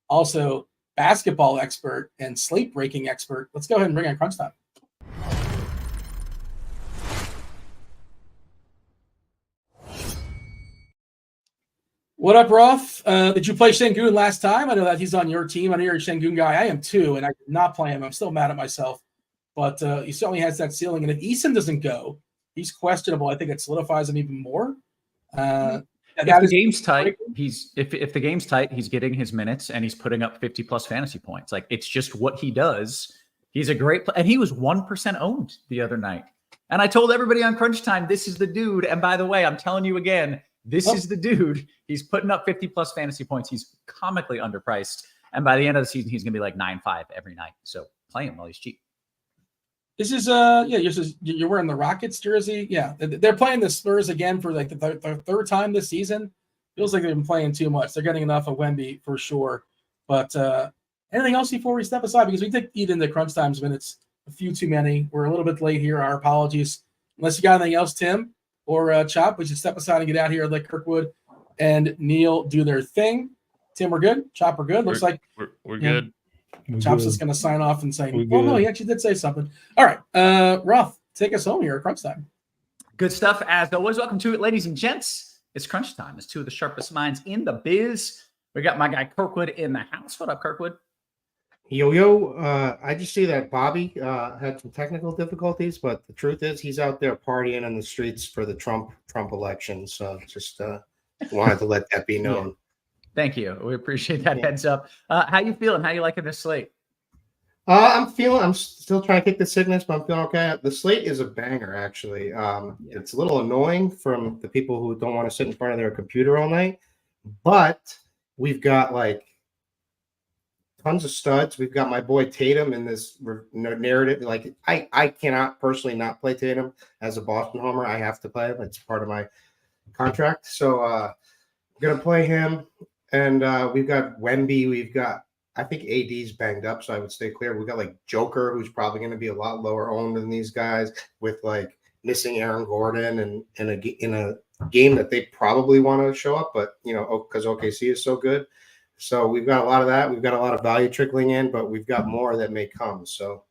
also basketball expert and slate breaking expert. Let's go ahead and bring on Crunch Time. What up, Roth? Did you play Şengün last time? I know that he's on your team. I know you're a Şengün guy. I am too, and I did not play him. I'm still mad at myself. But he certainly has that ceiling. And if Eason doesn't go, he's questionable. I think it solidifies him even more. If the game's tight, if the game's tight, he's getting his minutes and he's putting up 50+ fantasy points. It's just what he does. He's a great player. And he was 1% owned the other night. And I told everybody on Crunch Time, this is the dude. And by the way, I'm telling you again, This is the dude. He's putting up 50 plus fantasy points. He's comically underpriced. And by the end of the season, he's going to be like 9.5 every night. So play him while he's cheap. This is you're wearing the Rockets jersey. Yeah, they're playing the Spurs again for like the third time this season. Feels like they've been playing too much. They're getting enough of Wemby for sure. But anything else before we step aside? Because we did eat into crunch times minutes a few too many. We're a little bit late here. Our apologies. Unless you got anything else, Tim or Chop, we should step aside and get out here. Let Kirkwood and Neil do their thing. Tim, we're good. Chop, we're good. Looks like we're good. Chop's just going to sign off and say, well, no, he actually did say something. All right. Roth, take us home here at crunch time. Good stuff. As always, welcome to it, ladies and gents. It's crunch time. It's two of the sharpest minds in the biz. We got my guy Kirkwood in the house. What up, Kirkwood? Yo, I just see that Bobby had some technical difficulties, but the truth is he's out there partying in the streets for the Trump election. So just wanted to let that be known. Yeah. Thank you. We appreciate that heads up. How you feeling? How you liking this slate? I'm still trying to kick the sickness, but I'm feeling okay. The slate is a banger, actually. It's a little annoying from the people who don't want to sit in front of their computer all night, but we've got like tons of studs. We've got my boy Tatum in this narrative. Like I cannot personally not play Tatum as a Boston homer. I have to play him. It's part of my contract. So I'm going to play him. And we've got Wemby. We've got, I think AD's banged up, so I would stay clear. We've got like Joker, who's probably going to be a lot lower owned than these guys, with like missing Aaron Gordon and in a game that they probably want to show up, but because OKC is so good. So we've got a lot of that. We've got a lot of value trickling in, but we've got more that may come. So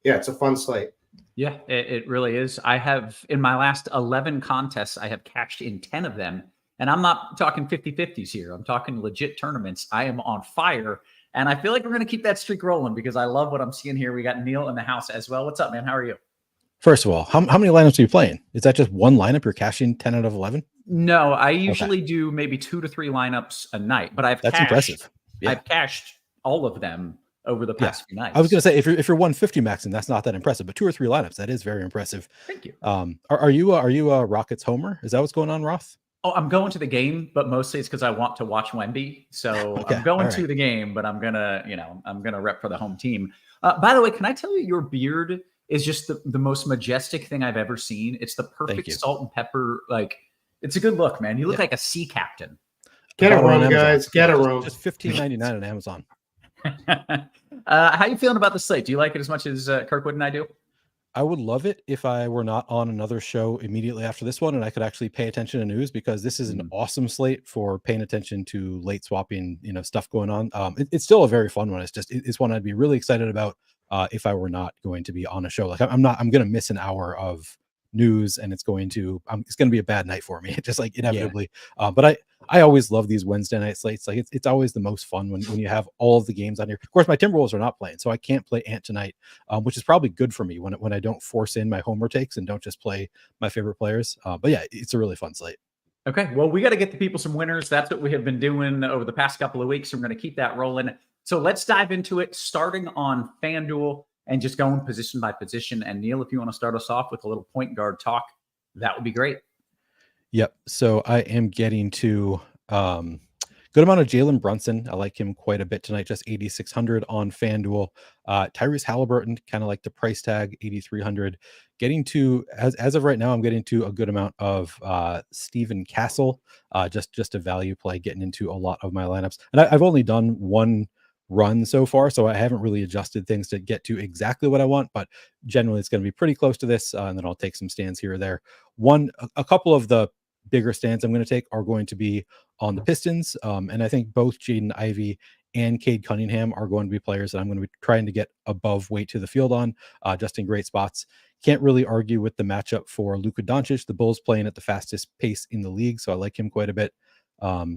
yeah, it's a fun slate. Yeah, it really is. I have, in my last 11 contests, I have cashed in 10 of them. And I'm not talking 50-50s here. I'm talking legit tournaments. I am on fire. And I feel like we're going to keep that streak rolling because I love what I'm seeing here. We got Neil in the house as well. What's up, man? How are you? First of all, how many lineups are you playing? Is that just one lineup you're cashing 10 out of 11? No, I usually do maybe 2 to 3 lineups a night. But That's impressive. Yeah. I've cashed all of them over the past few nights. I was going to say, if you're 150 maxing, that's not that impressive. But 2 or 3 lineups, that is very impressive. Thank you. Are you a Rockets homer? Is that what's going on, Roth? Oh, I'm going to the game, but mostly it's because I want to watch Wemby. So I'm going to the game, but I'm gonna rep for the home team. By the way, can I tell you, your beard is just the most majestic thing I've ever seen. It's the perfect salt and pepper. Like, it's a good look, man. You look like a sea captain. Get a room, guys. Get a room. Just $15.99 on Amazon. How you feeling about the slate? Do you like it as much as Kirkwood and I do? I would love it if I were not on another show immediately after this one and I could actually pay attention to news, because this is an awesome slate for paying attention to late swapping, stuff going on. It's still a very fun one. It's one I'd be really excited about if I were not going to be on a show. Like I'm going to miss an hour of news, and it's going to be a bad night for me, just like inevitably. Yeah. But I always love these Wednesday night slates. Like it's always the most fun when you have all of the games on here. Of course, my Timberwolves are not playing, so I can't play Ant tonight, which is probably good for me when I don't force in my homer takes and don't just play my favorite players. But yeah, it's a really fun slate. Okay, well, we got to get the people some winners. That's what we have been doing over the past couple of weeks. So we're going to keep that rolling. So let's dive into it, starting on FanDuel and just going position by position. And Neil, if you want to start us off with a little point guard talk, that would be great. Yep. So I am getting to good amount of Jalen Brunson. I like him quite a bit tonight, just 8,600 on FanDuel. Tyrese Halliburton, kind of like the price tag, 8,300. Getting to, as of right now, I'm getting to a good amount of Steven Castle, just a value play, getting into a lot of my lineups. And I've only done one run so far, so I haven't really adjusted things to get to exactly what I want, but generally it's going to be pretty close to this, and then I'll take some stands here or there. A couple of the bigger stands I'm going to take are going to be on the Pistons, and I think both Jaden Ivey and Cade Cunningham are going to be players that I'm going to be trying to get above weight to the field on, just in great spots. Can't really argue with the matchup for Luka Doncic. The Bulls playing at the fastest pace in the league, so I like him quite a bit.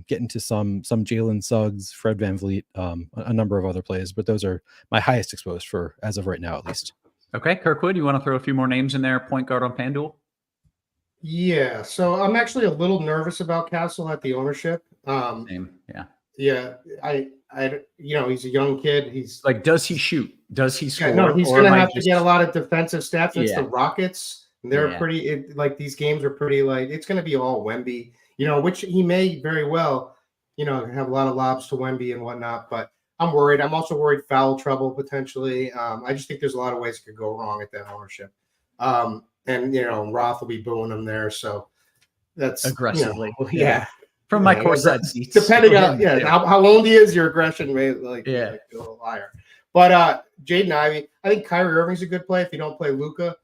Getting to some Jalen Suggs, Fred VanVleet, a number of other plays, but those are my highest exposed for as of right now, at least. Okay, Kirkwood, you want to throw a few more names in there? Point guard on FanDuel. Yeah, so I'm actually a little nervous about Castle at the ownership. Same, yeah. Yeah, I he's a young kid. He's like, does he shoot? Does he score? Yeah, no, he's going to have to get a lot of defensive stats. It's the Rockets. They're pretty. These games are pretty. Like, it's going to be all Wemby. which he may very well, have a lot of lobs to Wemby and whatnot. But I'm worried. I'm also worried foul trouble potentially. I just think there's a lot of ways it could go wrong at that ownership. And Roth will be booing him there, so that's aggressively. Yeah. From my courtside seats. Depending on how old he is, your aggression may be a little higher. But Jaden Ivey, I think Kyrie Irving's a good play if you don't play Luka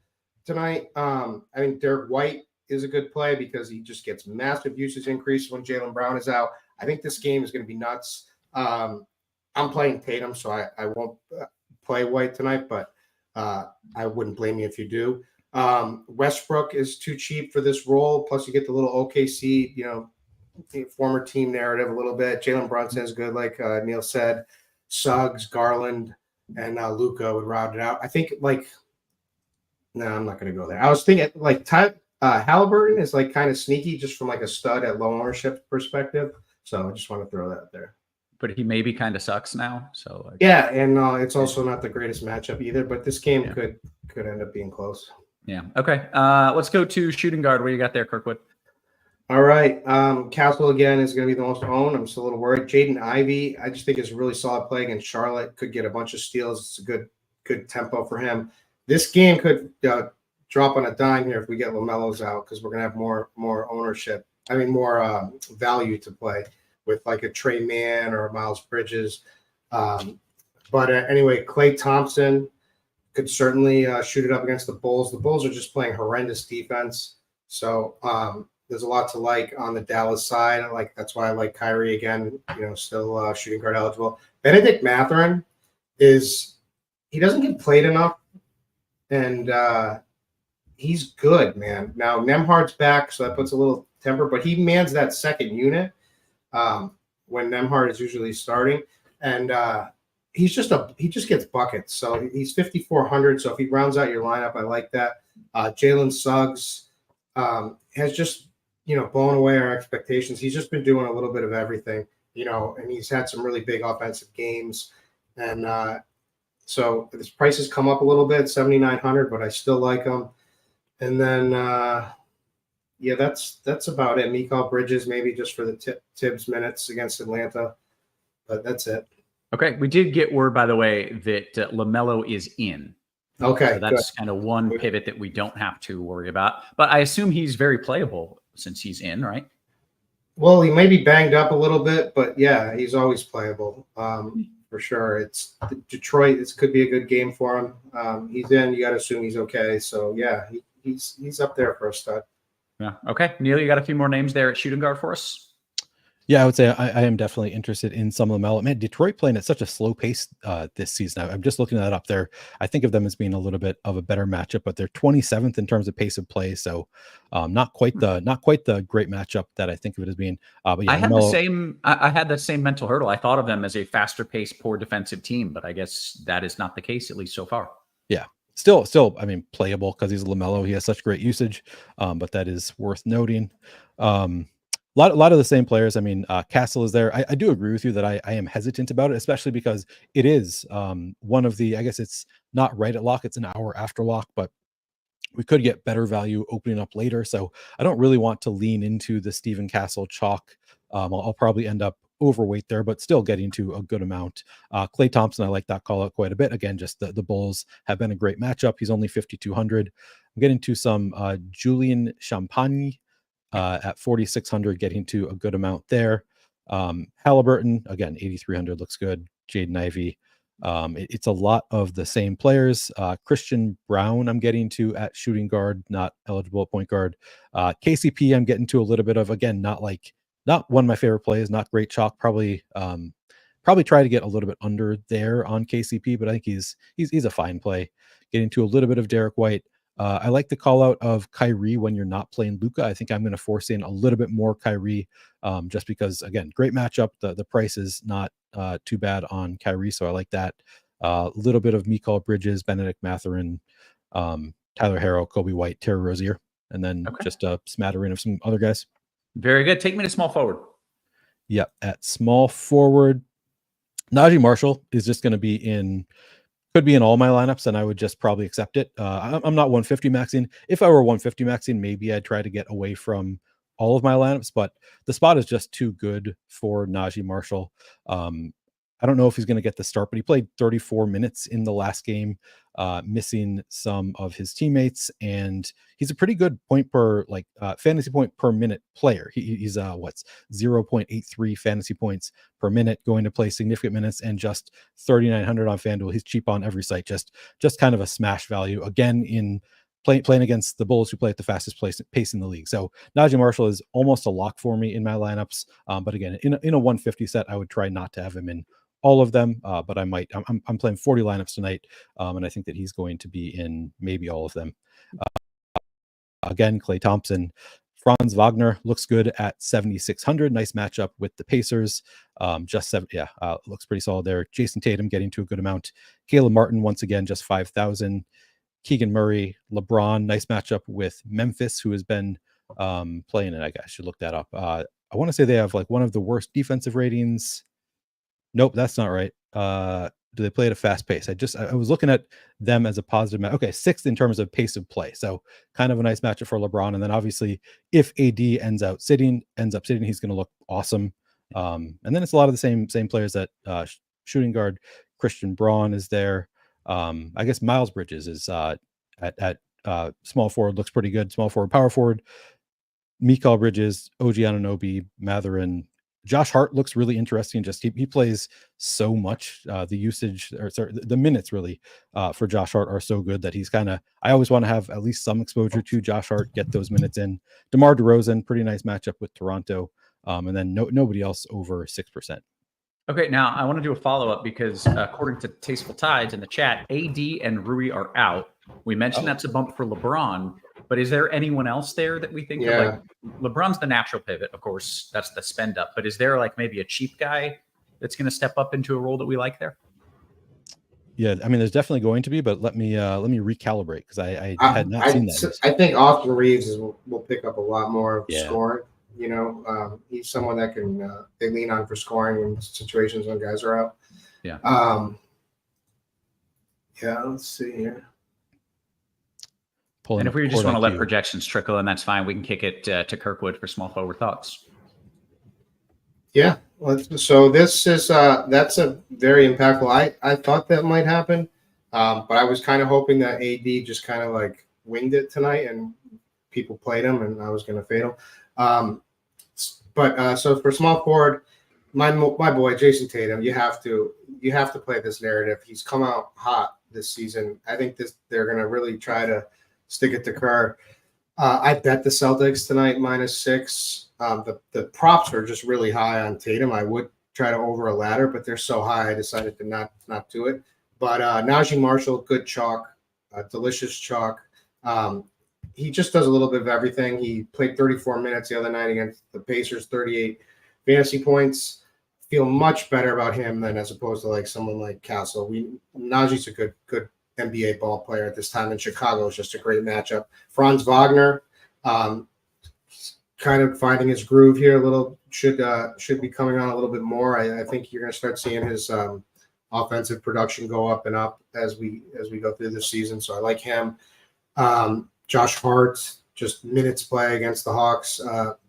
tonight. I think Derek White is a good play because he just gets massive usage increase when Jaylen Brown is out. I think this game is going to be nuts. I'm playing Tatum, so I won't play White tonight, but I wouldn't blame you if you do. Westbrook is too cheap for this role. Plus, you get the little OKC, former team narrative a little bit. Jalen Brunson is good, like Neil said. Suggs, Garland, and Luka would round it out. I think no, I'm not going to go there. I was thinking Halliburton is kind of sneaky just from a stud at low ownership perspective. So I just want to throw that there. But he maybe kind of sucks now. So yeah, and it's also not the greatest matchup either. But this game could end up being close. Yeah. Okay. Let's go to shooting guard. What do you got there, Kirkwood? All right. Castle again is going to be the most owned. I'm still a little worried. Jaden Ivey, I just think is a really solid play against Charlotte. Could get a bunch of steals. It's a good tempo for him. This game could drop on a dime here if we get LaMelo's out because we're going to have more ownership. I mean, more value to play with a Trey Mann or Miles Bridges. But anyway, Klay Thompson could certainly shoot it up against the Bulls. The Bulls are just playing horrendous defense. So there's a lot to like on the Dallas side. That's why I like Kyrie again, still shooting guard eligible. Benedict Mathurin he doesn't get played enough. And he's good, man. Now Nemhard's back, so that puts a little temper, but he mans that second unit when Nemhard is usually starting. And he just gets buckets. So he's 5,400. So if he rounds out your lineup, I like that. Jalen Suggs has just, blown away our expectations. He's just been doing a little bit of everything, and he's had some really big offensive games. And so his prices come up a little bit, 7,900, but I still like him. And then, that's about it. Mikal Bridges, maybe just for the Tibbs minutes against Atlanta, but that's it. Okay, we did get word, by the way, that LaMelo is in. Okay, so that's kind of one pivot that we don't have to worry about. But I assume he's very playable since he's in, right? Well, he may be banged up a little bit, but yeah, he's always playable for sure. It's Detroit. This could be a good game for him. He's in. You got to assume he's okay. So yeah, he's up there for a stud. Yeah. Okay, Neil, you got a few more names there at shooting guard for us? Yeah, I would say I am definitely interested in some of LaMelo. Man, Detroit playing at such a slow pace this season. I'm just looking that up there. I think of them as being a little bit of a better matchup, but they're 27th in terms of pace of play. So not quite the great matchup that I think of it as being. But yeah, I had the same mental hurdle. I thought of them as a faster paced, poor defensive team, but I guess that is not the case, at least so far. Yeah. Still, I mean, playable because he's LaMelo. He has such great usage, but that is worth noting. A lot of the same players. I mean, Castle is there. I do agree with you that I am hesitant about it, especially because it is one of the, I guess it's not right at lock. It's an hour after lock, but we could get better value opening up later. So I don't really want to lean into the Stephen Castle chalk. I'll probably end up overweight there, but still getting to a good amount. Klay Thompson, I like that call out quite a bit. Again, just the Bulls have been a great matchup. He's only 5,200. I'm getting to some Julian Champagne at 4,600, getting to a good amount there. Halliburton, again, 8,300 looks good. Jaden Ivey. It's a lot of the same players. Christian Brown, I'm getting to at shooting guard, not eligible at point guard. KCP, I'm getting to a little bit of, again, not one of my favorite plays, not great chalk. Probably try to get a little bit under there on KCP, but I think he's a fine play. Getting to a little bit of Derek White. I like the call out of Kyrie when you're not playing Luka. I think I'm going to force in a little bit more Kyrie, just because, again, great matchup. The price is not too bad on Kyrie, so I like that. A little bit of Mikal Bridges, Benedict Mathurin, Tyler Harrow, Kobe White, Terry Rozier, and then just a smattering of some other guys. Very good. Take me to small forward. Yep, at small forward, Najee Marshall is just going to be could be in all my lineups, and I would just probably accept it. I'm not 150 maxing. If I were 150 maxing, maybe I'd try to get away from all of my lineups, but the spot is just too good for Najee Marshall. I don't know if he's going to get the start, but he played 34 minutes in the last game, missing some of his teammates, and he's a pretty good fantasy point per minute player. He's 0.83 fantasy points per minute, going to play significant minutes, and just 3,900 on FanDuel. He's cheap on every site, just kind of a smash value again in playing against the Bulls, who play at the fastest pace in the league. So Najee Marshall is almost a lock for me in my lineups. But again, in a 150 set, I would try not to have him in all of them, but I might. I'm playing 40 lineups tonight, and I think that he's going to be in maybe all of them. Again, Klay Thompson, Franz Wagner looks good at 7,600. Nice matchup with the Pacers. Looks pretty solid there. Jason Tatum getting to a good amount. Caleb Martin once again just 5,000. Keegan Murray, LeBron, nice matchup with Memphis, who has been playing it. I should look that up. I want to say they have like one of the worst defensive ratings. Nope, that's not right. Do they play at a fast pace? I was looking at them as a positive match. Okay, 6th in terms of pace of play. So kind of a nice matchup for LeBron. And then obviously if AD ends up sitting, he's going to look awesome. And then it's a lot of the same players that shooting guard Christian Braun is there. I guess Miles Bridges is at small forward, looks pretty good. Small forward, power forward. Mikal Bridges, OG Anunoby, Mathurin. Josh Hart looks really interesting. Just he plays so much. The minutes really for Josh Hart are so good that he's I always want to have at least some exposure to Josh Hart, get those minutes in. DeMar DeRozan, pretty nice matchup with Toronto. And then nobody else over 6%. Okay, now I want to do a follow-up because according to Tasteful Tides in the chat, AD and Rui are out. We mentioned that's a bump for LeBron, but is there anyone else there that we think of? Like, LeBron's the natural pivot, of course, that's the spend up, but is there like maybe a cheap guy that's going to step up into a role that we like there? Yeah, I mean, there's definitely going to be, but let me recalibrate because I had not seen that. I think Austin Reeves will pick up a lot more of scoring. You know, he's someone that can they lean on for scoring in situations when guys are out. Yeah. Let's see here. And if we just want to let projections trickle in, that's fine. We can kick it to Kirkwood for small forward thoughts. Yeah. So this is that's a very impactful. I thought that might happen, but I was kind of hoping that AD just kind of like winged it tonight and people played him, and I was going to fade him. So for small forward, my boy Jason Tatum, you have to play this narrative. He's come out hot this season. I think they're going to really try to stick it to Kerr. I bet the Celtics tonight -6. The props are just really high on Tatum. I would try to over a ladder, but they're so high I decided to not do it. But Najee Marshall, good chalk, delicious chalk. He just does a little bit of everything. He played 34 minutes the other night against the Pacers, 38 fantasy points. Feel much better about him than as opposed to like someone like Castle. Najee's a good NBA ball player at this time in Chicago. Is just a great matchup. Franz Wagner, kind of finding his groove here a little. Should be coming on a little bit more. I think you're going to start seeing his offensive production go up and up as we go through the season. So I like him. Josh Hart, just minutes play against the Hawks.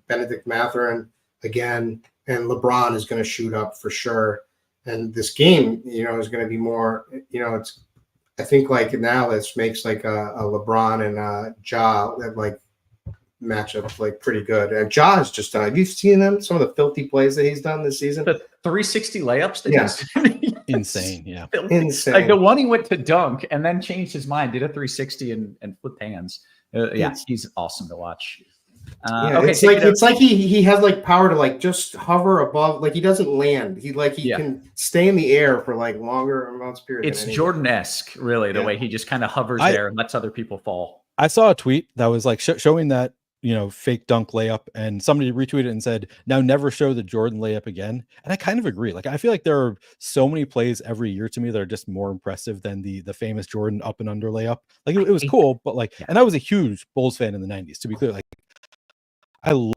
Benedict Mathurin again, and LeBron is going to shoot up for sure. And this game, is going to be more. I think like now this makes like a LeBron and Ja that like matchup like pretty good. And Ja has just done. Have you seen him? Some of the filthy plays that he's done this season. The 360 layups. That Insane. Yeah. Insane. Like the one he went to dunk and then changed his mind, did a 360 and flipped hands. He's awesome to watch. Okay, it's like he has like power to like just hover above, like he doesn't land. He can stay in the air for like longer amounts of period. It's Jordan-esque, really, the way he just kind of hovers there and lets other people fall. I saw a tweet that was like showing that fake dunk layup, and somebody retweeted it and said, "Now never show the Jordan layup again." And I kind of agree. Like I feel like there are so many plays every year to me that are just more impressive than the famous Jordan up and under layup. Like it was cool, but like, and I was a huge Bulls fan in the 90s, to be clear. Like I love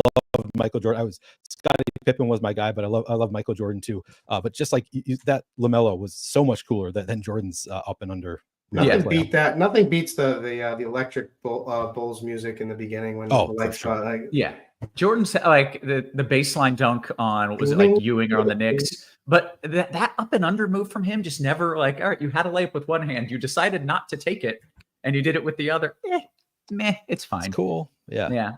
Michael Jordan. Scottie Pippen was my guy, but I love Michael Jordan too. But just like that LaMelo was so much cooler than Jordan's up and under. Nothing beat that. Nothing beats the electric Bulls music in the beginning when the lights got like Jordan's like the baseline dunk on, what was it, like Ewing or on the Knicks? But that up and under move from him just never, like, all right, you had a layup with one hand, you decided not to take it, and you did it with the other. Meh, it's fine. It's cool. Yeah.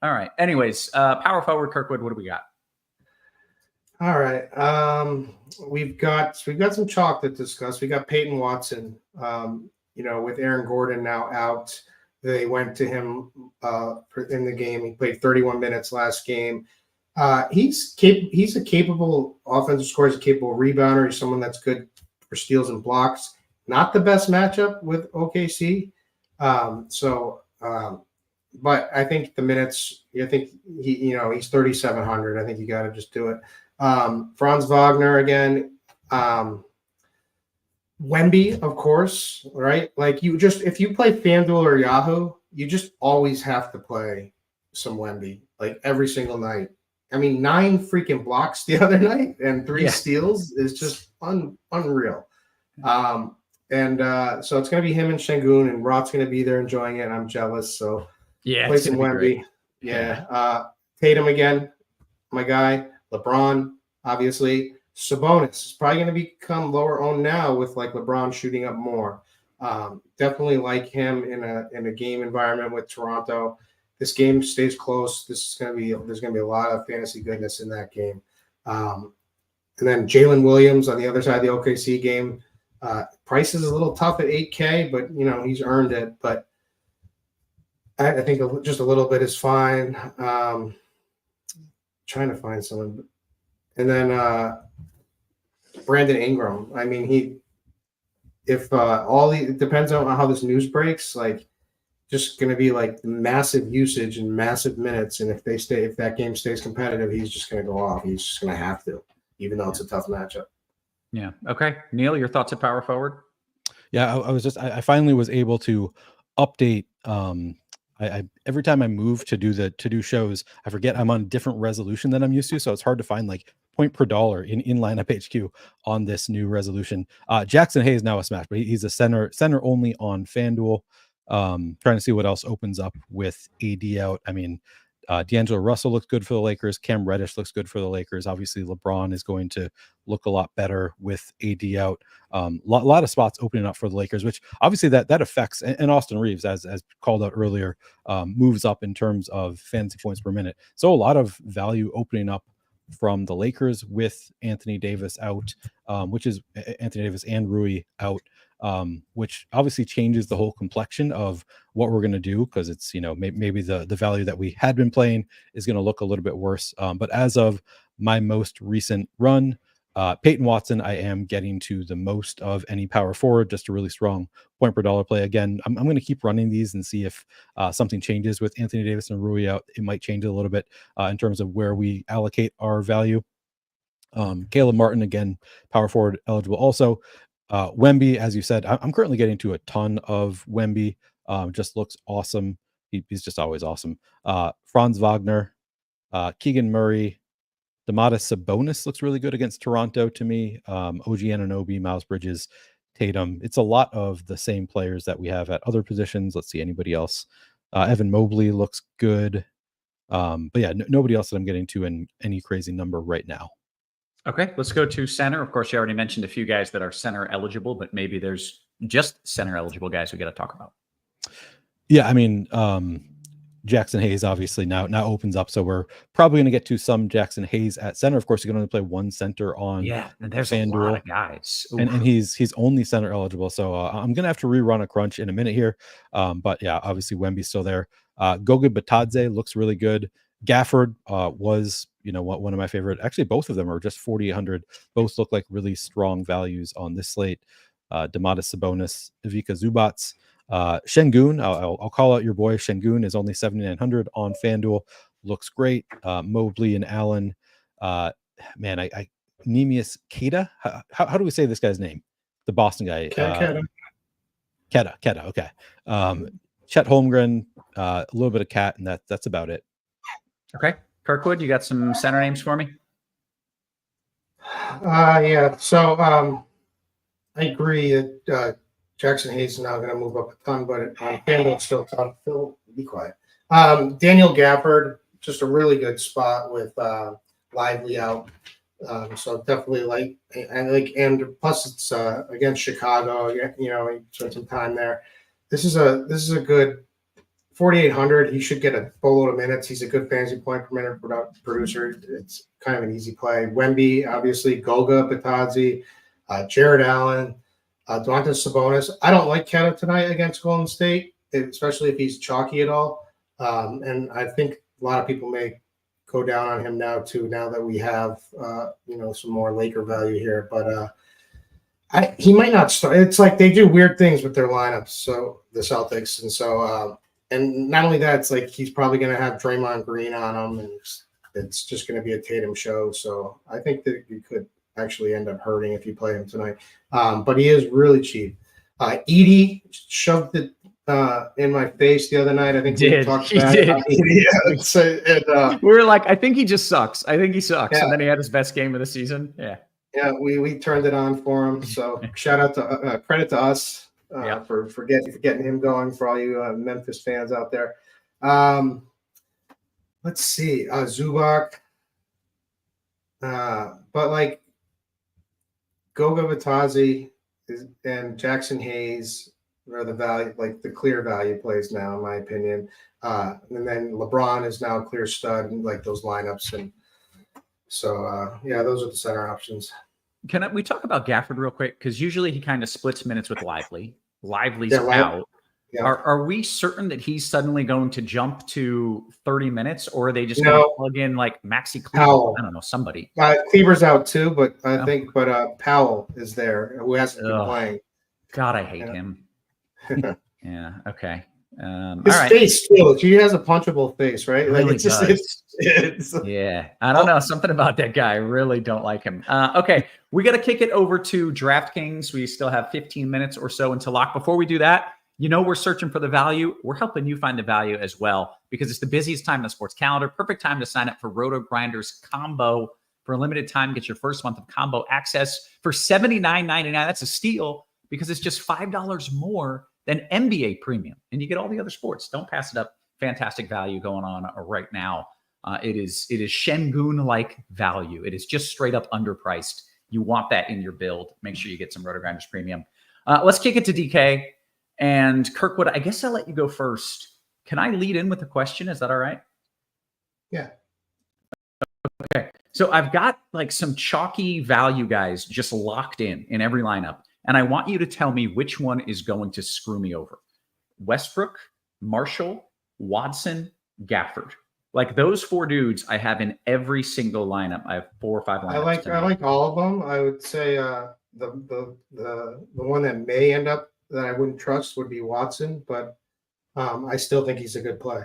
All right. Anyways, power forward Kirkwood, what do we got? All right. We've got some chalk to discuss. We got Peyton Watson. With Aaron Gordon now out, they went to him in the game. He played 31 minutes last game. He's a capable offensive scorer. He's a capable rebounder. He's someone that's good for steals and blocks. Not the best matchup with OKC. But I think the minutes. I think he's 3,700. I think you got to just do it. Franz Wagner again. Wemby, of course, right? Like if you play FanDuel or Yahoo, you just always have to play some Wemby, like every single night. I mean, 9 freaking blocks the other night and 3 steals is just unreal. So it's going to be him and Şengün, and Roth's going to be there enjoying it. And I'm jealous. So play some Wemby. Yeah. Tatum again, my guy. LeBron, obviously. Sabonis is probably going to become lower owned now with like LeBron shooting up more. Definitely like him in a game environment with Toronto. This game stays close. There's going to be a lot of fantasy goodness in that game. And then Jalen Williams on the other side of the OKC game. Price is a little tough at $8K, but he's earned it. But I think just a little bit is fine. Trying to find someone, and then Brandon Ingram. I mean, it depends on how this news breaks. Like, just going to be like massive usage and massive minutes, and if that game stays competitive, he's just going to go off. He's just going to have to, even though it's a tough matchup. Yeah. Okay, Neil, your thoughts at power forward? Yeah, I finally was able to update. I every time I move to do shows, I forget I'm on a different resolution than I'm used to, so it's hard to find like point per dollar in lineup HQ on this new resolution. Jackson Hayes now a smash, but he's a center only on FanDuel. Trying to see what else opens up with AD out. I mean, D'Angelo Russell looks good for the Lakers. Cam Reddish looks good for the Lakers. Obviously, LeBron is going to look a lot better with AD out. Lot of spots opening up for the Lakers, which obviously that affects. And Austin Reeves, as called out earlier, moves up in terms of fantasy points per minute. So a lot of value opening up from the Lakers with Anthony Davis out, which is Anthony Davis and Rui out. Which obviously changes the whole complexion of what we're going to do, because it's maybe the value that we had been playing is going to look a little bit worse. But as of my most recent run, Peyton Watson, I am getting to the most of any power forward, just a really strong point per dollar play. Again, I'm going to keep running these and see if something changes with Anthony Davis and Rui out. It might change a little bit in terms of where we allocate our value. Caleb Martin, again, power forward eligible also. Wemby, as you said, I'm currently getting to a ton of Wemby. Just looks awesome. He's just always awesome. Franz Wagner, Keegan Murray, Domantas Sabonis looks really good against Toronto to me. OG Anunoby, Miles Bridges, Tatum. It's a lot of the same players that we have at other positions. Let's see anybody else. Evan Mobley looks good. But yeah, nobody else that I'm getting to in any crazy number right now. Okay, let's go to center. Of course, you already mentioned a few guys that are center eligible, but maybe there's just center eligible guys we got to talk about. Yeah, I mean, Jackson Hayes obviously now opens up, so we're probably going to get to some Jackson Hayes at center. Of course, you can only play one center on. Yeah, and there's FanDuel. A lot of guys, and he's only center eligible. So I'm going to have to rerun a crunch in a minute here. But yeah, obviously Wemby's still there. Goga Batadze looks really good. Gafford was, one of my favorite. Actually, both of them are just 4,800. Both look like really strong values on this slate. Domantas Sabonis, Ivica Zubats, Şengün. I'll call out your boy. Şengün is only 7,900 on FanDuel. Looks great. Mobley and Allen. Neemias Queta. How do we say this guy's name? The Boston guy. Queta. Okay. Chet Holmgren. A little bit of Cat, and that's about it. Okay. Kirkwood, you got some center names for me? Yeah. So I agree that Jackson Hayes is now going to move up a ton, but FanDuel still a ton. Phil, be quiet. Daniel Gafford, just a really good spot with Lively out. So definitely and plus it's against Chicago. You know, he spent some time there. This is a good 4,800. He should get a boatload of minutes. He's a good fantasy point per minute producer. It's kind of an easy play. Wemby, obviously, Goga, Batadze, Jared Allen, Domantas Sabonis. I don't like Keto tonight against Golden State, especially if he's chalky at all. And I think a lot of people may go down on him now too. Now that we have some more Laker value here, but he might not start. It's like they do weird things with their lineups. So the Celtics, and so. And not only that, it's like he's probably going to have Draymond Green on him, and it's just going to be a Tatum show. So I think that you could actually end up hurting if you play him tonight. But he is really cheap. Edie shoved it in my face the other night. I think we talked about it. We were like, I think he just sucks. I think he sucks. Yeah. And then he had his best game of the season. Yeah. Yeah, we turned it on for him. So shout out to credit to us. For getting him going for all you Memphis fans out there. Let's see, Zubac. But like Goga Batadze and Jackson Hayes are the value, like the clear value plays now, in my opinion. And then LeBron is now a clear stud in like those lineups. And so those are the center options. Can we talk about Gafford real quick? Because usually he kind of splits minutes with Lively. Lively's out. Yeah. Are we certain that he's suddenly going to jump to 30 minutes, or are they just going to plug in like Maxi Kleber? I don't know, somebody. Kleber's out too, but I think Powell is there, who hasn't been playing. God, I hate him. Yeah. Okay. His face too. He has a punchable face, right? Like really it's yeah. I don't know. Something about that guy. I really don't like him. Okay. We got to kick it over to DraftKings. We still have 15 minutes or so until lock. Before we do that, we're searching for the value. We're helping you find the value as well, because it's the busiest time in the sports calendar. Perfect time to sign up for RotoGrinders combo. For a limited time, get your first month of combo access for $79.99. That's a steal, because it's just $5 more than NBA premium, and you get all the other sports. Don't pass it up. Fantastic value going on right now. It is Şengün-like value. It is just straight up underpriced. You want that in your build. Make sure you get some RotoGrinders premium. Let's kick it to DK and Kirkwood. I guess I'll let you go first. Can I lead in with a question? Is that all right? Yeah. Okay. So I've got like some chalky value guys just locked in every lineup. And I want you to tell me which one is going to screw me over. Westbrook, Marshall, Watson, Gafford. Like those four dudes I have in every single lineup. I have 4 or 5 lineups. I like all of them. I would say the one that may end up that I wouldn't trust would be Watson, but I still think he's a good play.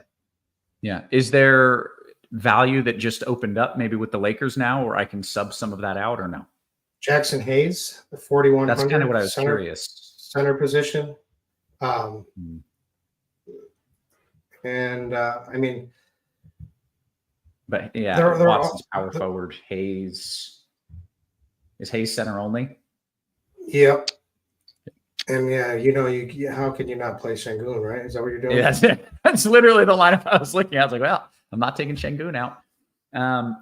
Yeah. Is there value that just opened up maybe with the Lakers now, or I can sub some of that out, or no? Jackson Hayes, the 4,100. That's kind of what I was curious. Center position. But yeah, Watson's power forward. Hayes. Is Hayes center only? Yep. And how can you not play Şengün, right? Is that what you're doing? Yeah, that's it. That's literally the lineup I was looking at. I was like, well, I'm not taking Şengün out.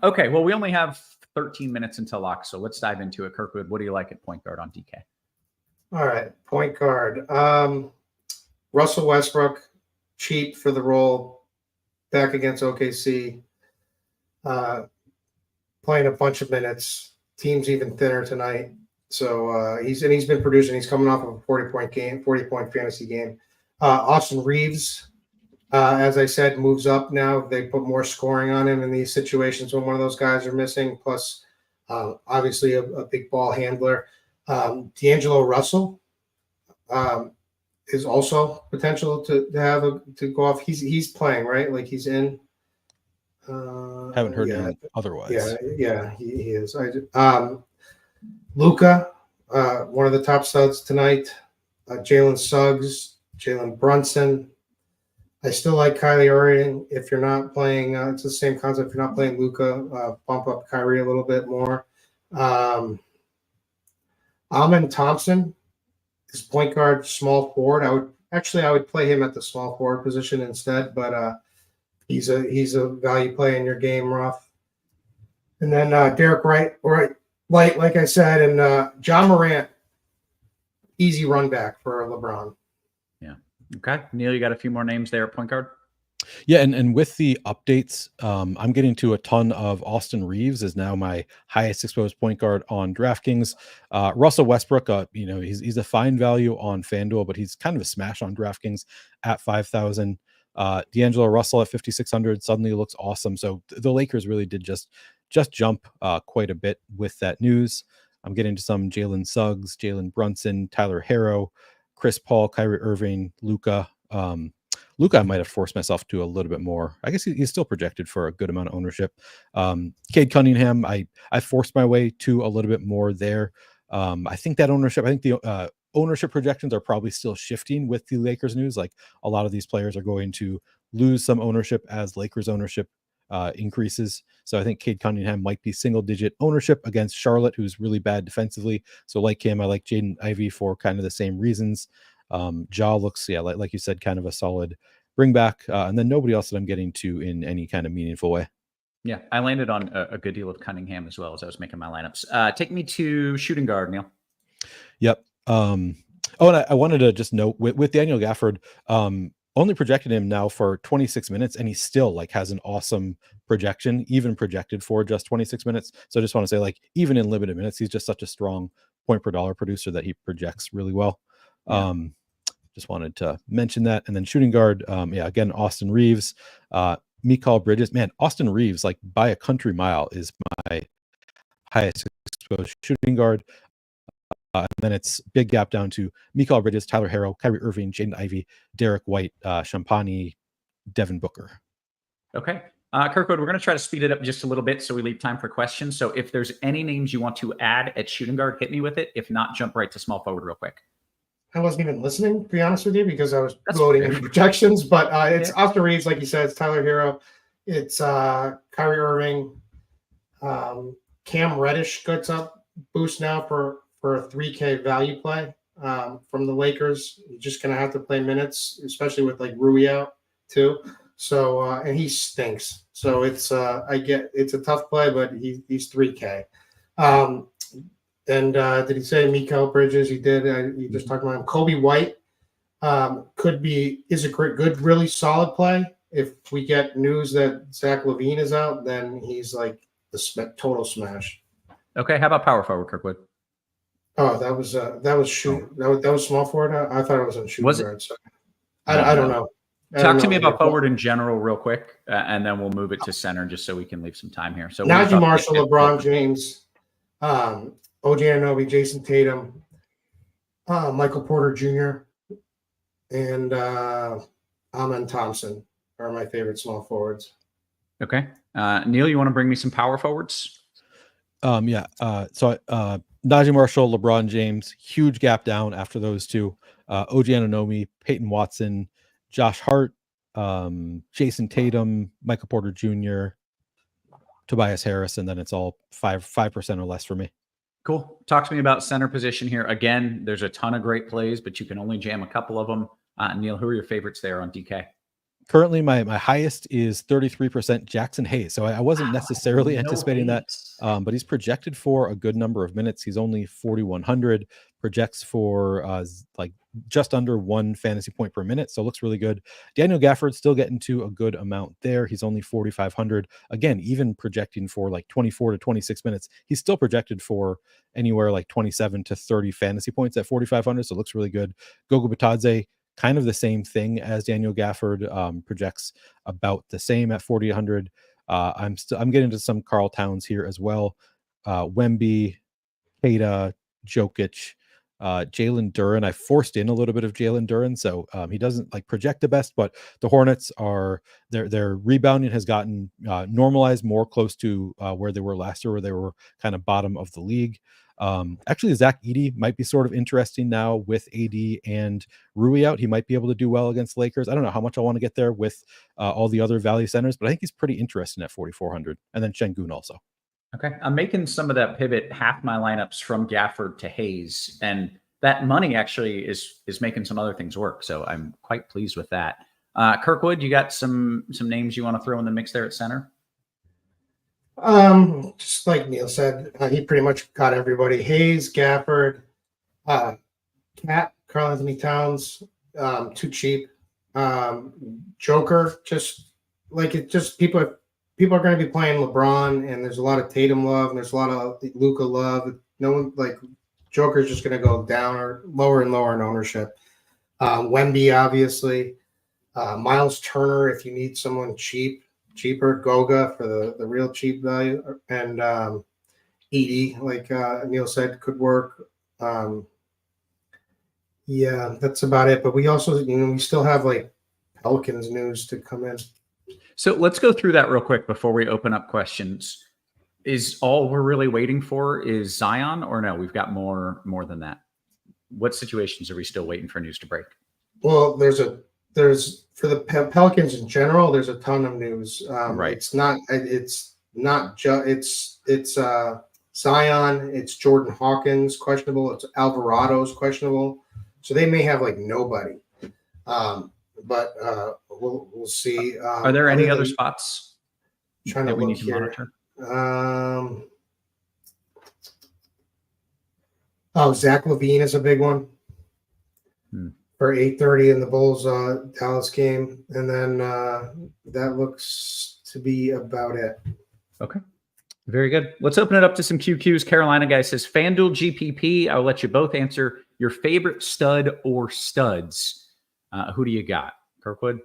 Okay, well, we only have 13 minutes until lock, so let's dive into it. Kirkwood, what do you like at point guard on DK? All right, point guard. Russell Westbrook, cheap for the role, back against OKC, playing a bunch of minutes. Team's even thinner tonight, so he's been producing. He's coming off of a 40-point fantasy game. Austin Reeves, as I said, moves up now. They put more scoring on him in these situations when one of those guys are missing. Plus, obviously, a big ball handler. D'Angelo Russell is also potential to go off. He's playing, right? Like he's in. Haven't heard him otherwise. Yeah, he is. Luka, one of the top studs tonight. Jalen Suggs, Jalen Brunson. I still like Kyrie Irving. If you're not playing, it's the same concept. If you're not playing Luka, bump up Kyrie a little bit more. Amen Thompson is point guard, small forward. I would play him at the small forward position instead, but He's a value play in your game, Roth. And then Derek Wright, Lite, like I said, and John Morant, easy run back for LeBron. Yeah. Okay. Neil, you got a few more names there at point guard? Yeah, and with the updates, I'm getting to a ton of Austin Reeves is now my highest exposed point guard on DraftKings. Russell Westbrook, he's a fine value on FanDuel, but he's kind of a smash on DraftKings at 5,000. D'Angelo Russell at 5,600 suddenly looks awesome. So the Lakers really did just jump quite a bit with that news. I'm getting to some Jalen Suggs, Jalen Brunson, Tyler Herro, Chris Paul, Kyrie Irving, Luka. Luka, I might have forced myself to a little bit more. I guess he's still projected for a good amount of ownership. Cade Cunningham, I forced my way to a little bit more there. I think the ownership projections are probably still shifting with the Lakers news. Like a lot of these players are going to lose some ownership as Lakers ownership increases. So I think Cade Cunningham might be single digit ownership against Charlotte, who's really bad defensively. So like him, I like Jaden Ivey for kind of the same reasons. Ja looks, like you said, kind of a solid bring back. And then nobody else that I'm getting to in any kind of meaningful way. Yeah, I landed on a good deal of Cunningham as well as I was making my lineups. Take me to shooting guard, Neil. Yep. And I wanted to just note with Daniel Gafford, only projected him now for 26 minutes, and he still has an awesome projection, even projected for just 26 minutes. So I just want to say, even in limited minutes, he's just such a strong point per dollar producer that he projects really well. Yeah. Just wanted to mention that. And then shooting guard, again, Austin Reeves, Mikal Bridges. Man, Austin Reeves, by a country mile, is my highest exposed shooting guard. And then it's big gap down to Mikal Bridges, Tyler Herro, Kyrie Irving, Jaden Ivey, Derek White, Champagny, Devin Booker. Okay. Kirkwood, we're going to try to speed it up just a little bit so we leave time for questions. So if there's any names you want to add at shooting guard, hit me with it. If not, jump right to small forward real quick. I wasn't even listening, to be honest with you, because I was voting in projections. But it's Austin Reeves, like you said, it's Tyler Herro, it's Kyrie Irving, Cam Reddish gets up boost now for a 3K value play from the Lakers. You're just gonna have to play minutes, especially with Rui out too. So and he stinks. So it's it's a tough play, but he's 3K. And did he say Mikal Bridges? He did. You just talked about him. Kobe White is a good, really solid play. If we get news that Zach LaVine is out, then he's the total smash. Okay, how about power forward, Kirkwood? Oh, that was small forward. I thought it was on shooting guard. So I don't know. Talk to me about forward in general real quick, and then we'll move it to center just so we can leave some time here. So Najee Marshall, LeBron James, OG Anunoby, Jason Tatum, Michael Porter Jr., and Amen Thompson are my favorite small forwards. Okay. Neil, you want to bring me some power forwards? So Najee Marshall, LeBron James, huge gap down after those two. OG Anunoby, Peyton Watson, Josh Hart, Jason Tatum, Michael Porter Jr., Tobias Harris, and then it's all 5% or less for me. Cool. Talk to me about center position here. Again, there's a ton of great plays, but you can only jam a couple of them. Neil, who are your favorites there on DK? Currently, my highest is 33% Jackson Hayes. So I wasn't necessarily anticipating that, but he's projected for a good number of minutes. He's only 4,100, projects for just under 1 fantasy point per minute. So it looks really good. Daniel Gafford still getting to a good amount there. He's only 4,500. Again, even projecting for 24 to 26 minutes, he's still projected for anywhere 27 to 30 fantasy points at 4,500. So it looks really good. Gogo Batadze, kind of the same thing as Daniel Gafford, projects about the same at 4,800. I'm getting to some Karl Towns here as well. Wemby, Keita, Jokic, Jalen Duren. I forced in a little bit of Jalen Duren, so he doesn't project the best, but the Hornets are their rebounding has gotten normalized more close to where they were last year, where they were kind of bottom of the league. Actually, Zach Edey might be sort of interesting now with AD and Rui out. He might be able to do well against Lakers. I don't know how much I want to get there with all the other value centers, but I think he's pretty interesting at 4,400. And then Şengün also. Okay. I'm making some of that pivot, half my lineups from Gafford to Hayes, and that money actually is making some other things work. So I'm quite pleased with that. Kirkwood, you got some names you want to throw in the mix there at center? Just like Neil said, he pretty much got everybody. Hayes, Gafford, Cat, Karl Anthony Towns, too cheap. Joker, just people are going to be playing LeBron, and there's a lot of Tatum love, and there's a lot of Luka love. No one Joker's just going to go down or lower and lower in ownership. Wemby, obviously. Miles Turner, if you need someone cheaper. Goga for the real cheap value, and Edie, like Neil said, could work. Yeah, that's about it. But we also, we still have Pelicans news to come in. So let's go through that real quick before we open up questions. Is all we're really waiting for is Zion, or no? We've got more than that. What situations are we still waiting for news to break? Well, there's for the Pelicans in general, there's a ton of news. Right. It's Zion, it's Jordan Hawkins questionable, it's Alvarado's questionable, so they may have nobody. But we'll see. Are there any other spots that we need to monitor? Zach LaVine is a big one. For 8:30 in the Bulls Dallas game, and then that looks to be about it. Okay, very good. Let's open it up to some QQs. Carolina guy says FanDuel GPP. I'll let you both answer your favorite stud or studs. Who do you got, Kirkwood?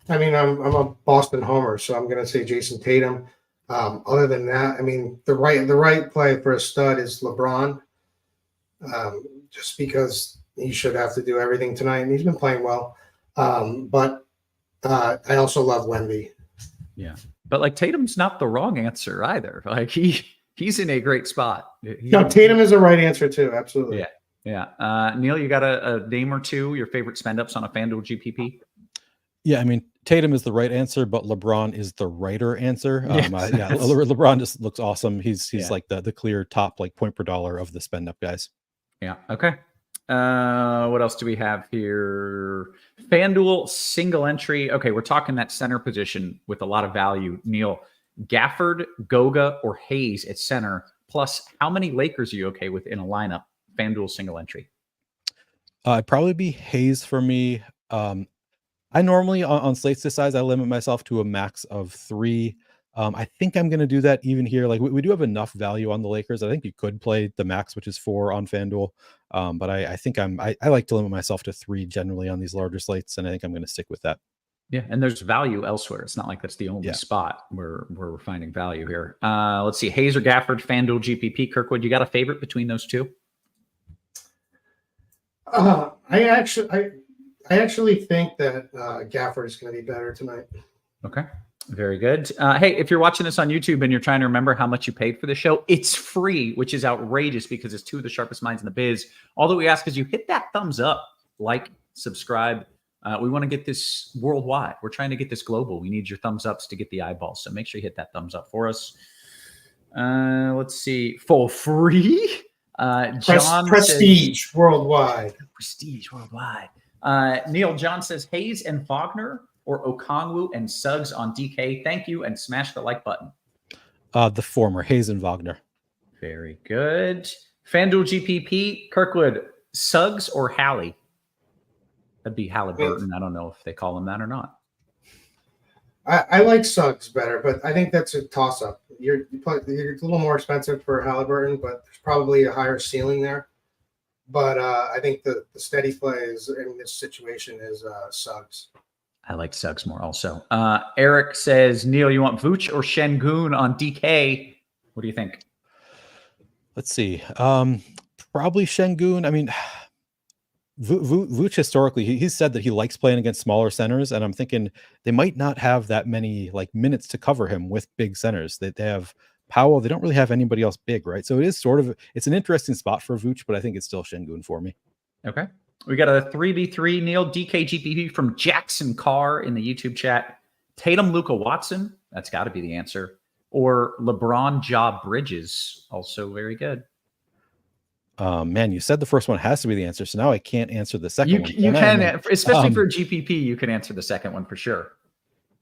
I mean, I'm a Boston homer, so I'm going to say Jason Tatum. Other than that, I mean, the right play for a stud is LeBron, just because he should have to do everything tonight, and he's been playing well. But I also love Wemby. Yeah, but Tatum's not the wrong answer either. He's in a great spot. Tatum is the right answer too. Absolutely. Yeah. Neil, you got a name or two, your favorite spend ups on a FanDuel GPP? Yeah, I mean, Tatum is the right answer, but LeBron is the righter answer. Yes. LeBron just looks awesome. He's like the clear top point per dollar of the spend up guys. Yeah. Okay. What else do we have here? FanDuel single entry. Okay, we're talking that center position with a lot of value. Neil, Gafford, Goga, or Hayes at center. Plus, how many Lakers are you okay with in a lineup? FanDuel single entry. It'd probably be Hayes for me. I normally on slates this size, I limit myself to a max of 3. I think I'm going to do that even here. We do have enough value on the Lakers. I think you could play the max, which is 4 on FanDuel. But I think I like to limit myself to 3 generally on these larger slates, and I think I'm going to stick with that. Yeah, and there's value elsewhere. It's not like that's the only spot where we're finding value here. Let's see, Hayes or Gafford, FanDuel GPP. Kirkwood, you got a favorite between those two? I actually think that Gafford is going to be better tonight. Okay. Very good. Hey, if you're watching this on YouTube and you're trying to remember how much you paid for the show, it's free, which is outrageous because it's 2 of the sharpest minds in the biz. All that we ask is you hit that thumbs up, subscribe. We want to get this worldwide. We're trying to get this global. We need your thumbs ups to get the eyeballs. So make sure you hit that thumbs up for us. Let's see. For free? John Prestige says, worldwide. Prestige worldwide. Neil, John says Hayes and Wagner or Okongwu and Suggs on DK. Thank you, and smash the like button. The former, Hayes and Wagner. Very good. FanDuel GPP, Kirkwood, Suggs or Hallie? That'd be Halliburton. I don't know if they call him that or not. I like Suggs better, but I think that's a toss-up. You're a little more expensive for Halliburton, but there's probably a higher ceiling there. But I think the steady play is in this situation is Suggs. I like Suggs more also. Eric says, Neil, you want Vooch or Şengün on DK? What do you think? Let's see. Probably Şengün. I mean, Vooch historically, he's said that he likes playing against smaller centers, and I'm thinking they might not have that many minutes to cover him with big centers. They have Powell. They don't really have anybody else big, right? So it is it's an interesting spot for Vooch, but I think it's still Şengün for me. Okay. We got a 3v3, Neil, DK GPP from Jackson Carr in the YouTube chat. Tatum, Luka Watson, that's got to be the answer. Or LeBron, Ja Bridges, also very good. Man, you said the first one has to be the answer, so now I can't answer the second You one. you I? can, especially for GPP, you can answer the second one for sure.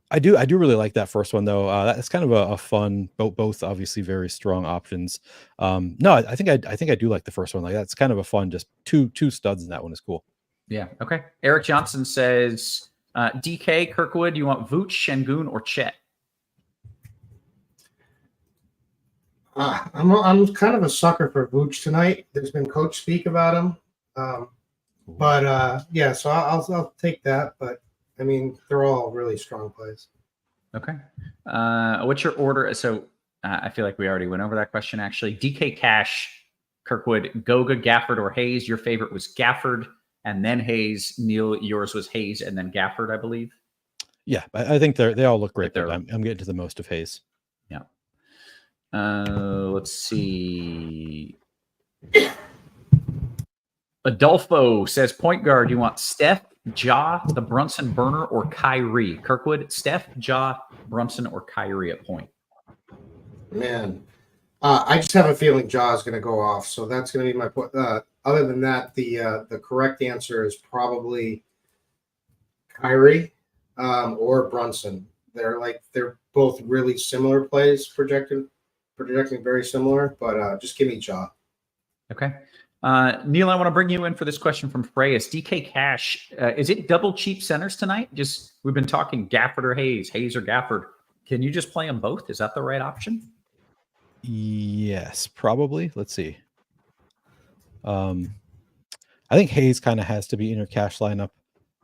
I do really like that first one though. That's kind of a fun, both obviously very strong options. No, I think I do like the first one. Like that's kind of a fun, just two studs in that one is cool. Yeah. Okay. Eric Johnson says, DK Kirkwood, you want Vooch, Şengün, or Chet? I'm kind of a sucker for Vooch tonight. There's been coach speak about him, yeah. So I'll take that. But I mean, they're all really strong plays. Okay. What's your order? So I feel like we already went over that question. Actually, DK Cash, Kirkwood, Goga, Gafford, or Hayes. Your favorite was Gafford, and then Hayes. Neil, yours was Hayes, and then Gafford, I believe. Yeah, I think they all look great. But I'm getting to the most of Hayes. Yeah. Let's see. Adolfo says, point guard, you want Steph, Ja, the Brunson burner, or Kyrie? Kirkwood, Steph, Ja, Brunson, or Kyrie at point? Man, I just have a feeling Ja is going to go off, so that's going to be my point. Other than that, the correct answer is probably Kyrie or Brunson. They're both really similar plays, projecting very similar, but just give me Ja. Okay. Neil, I want to bring you in for this question from Freyas. DK Cash, is it double cheap centers tonight? We've been talking Gafford or Hayes or Gafford. Can you just play them both? Is that the right option? Yes, probably. Let's see. I think Hayes kind of has to be in your cash lineup.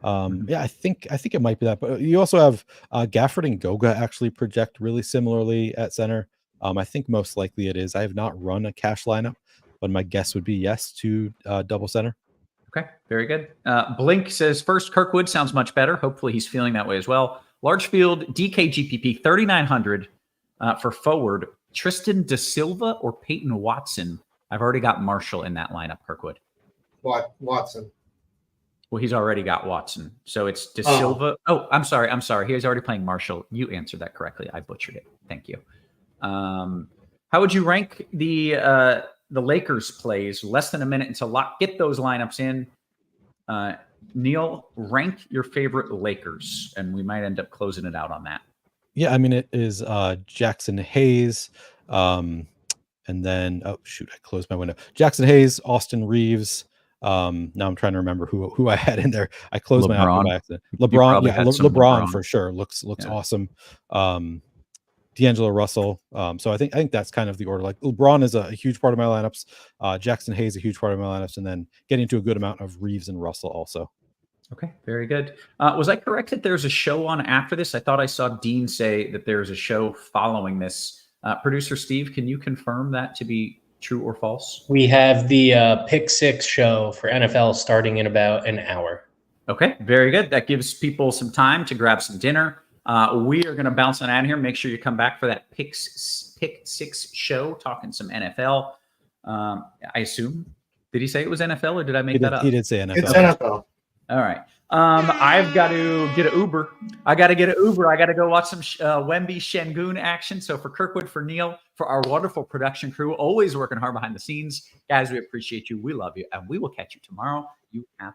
Yeah, I think it might be that. But you also have Gafford and Goga actually project really similarly at center. I think most likely it is. I have not run a cash lineup, but my guess would be yes to double center. Okay, very good. Blink says, first, Kirkwood sounds much better. Hopefully he's feeling that way as well. Large field, DK GPP, 3,900 for forward. Tristan Da Silva or Peyton Watson? I've already got Marshall in that lineup, Kirkwood. Watson. Well, he's already got Watson. So it's Da Silva. Oh, I'm sorry. He was already playing Marshall. You answered that correctly. I butchered it. Thank you. How would you rank the Lakers plays? Less than a minute until lock. Get those lineups in. Neil, rank your favorite Lakers, and we might end up closing it out on that. Yeah, I mean it is Jackson Hayes, and then I closed my window. Jackson Hayes, Austin Reeves. Now I'm trying to remember who I had in there. I closed my app by accident. LeBron, yeah, LeBron for sure looks awesome. D'Angelo Russell. So I think that's kind of the order. Like LeBron is a huge part of my lineups. Jackson Hayes a huge part of my lineups, and then getting to a good amount of Reeves and Russell also. Okay, very good. Was I correct that there's a show on after this? I thought I saw Dean say that there's a show following this. Producer Steve, can you confirm that to be true or false? We have the Pick 6 show for NFL starting in about an hour. Okay, very good. That gives people some time to grab some dinner. We are going to bounce on out of here. Make sure you come back for that Pick 6 show, talking some NFL. I assume. Did he say it was NFL or did I make that up? He did say NFL. It's NFL. All right. I've got to get an Uber. I got to go watch some Wemby Şengün action. So for Kirkwood, for Neil, for our wonderful production crew, always working hard behind the scenes. Guys, we appreciate you. We love you. And we will catch you tomorrow. You have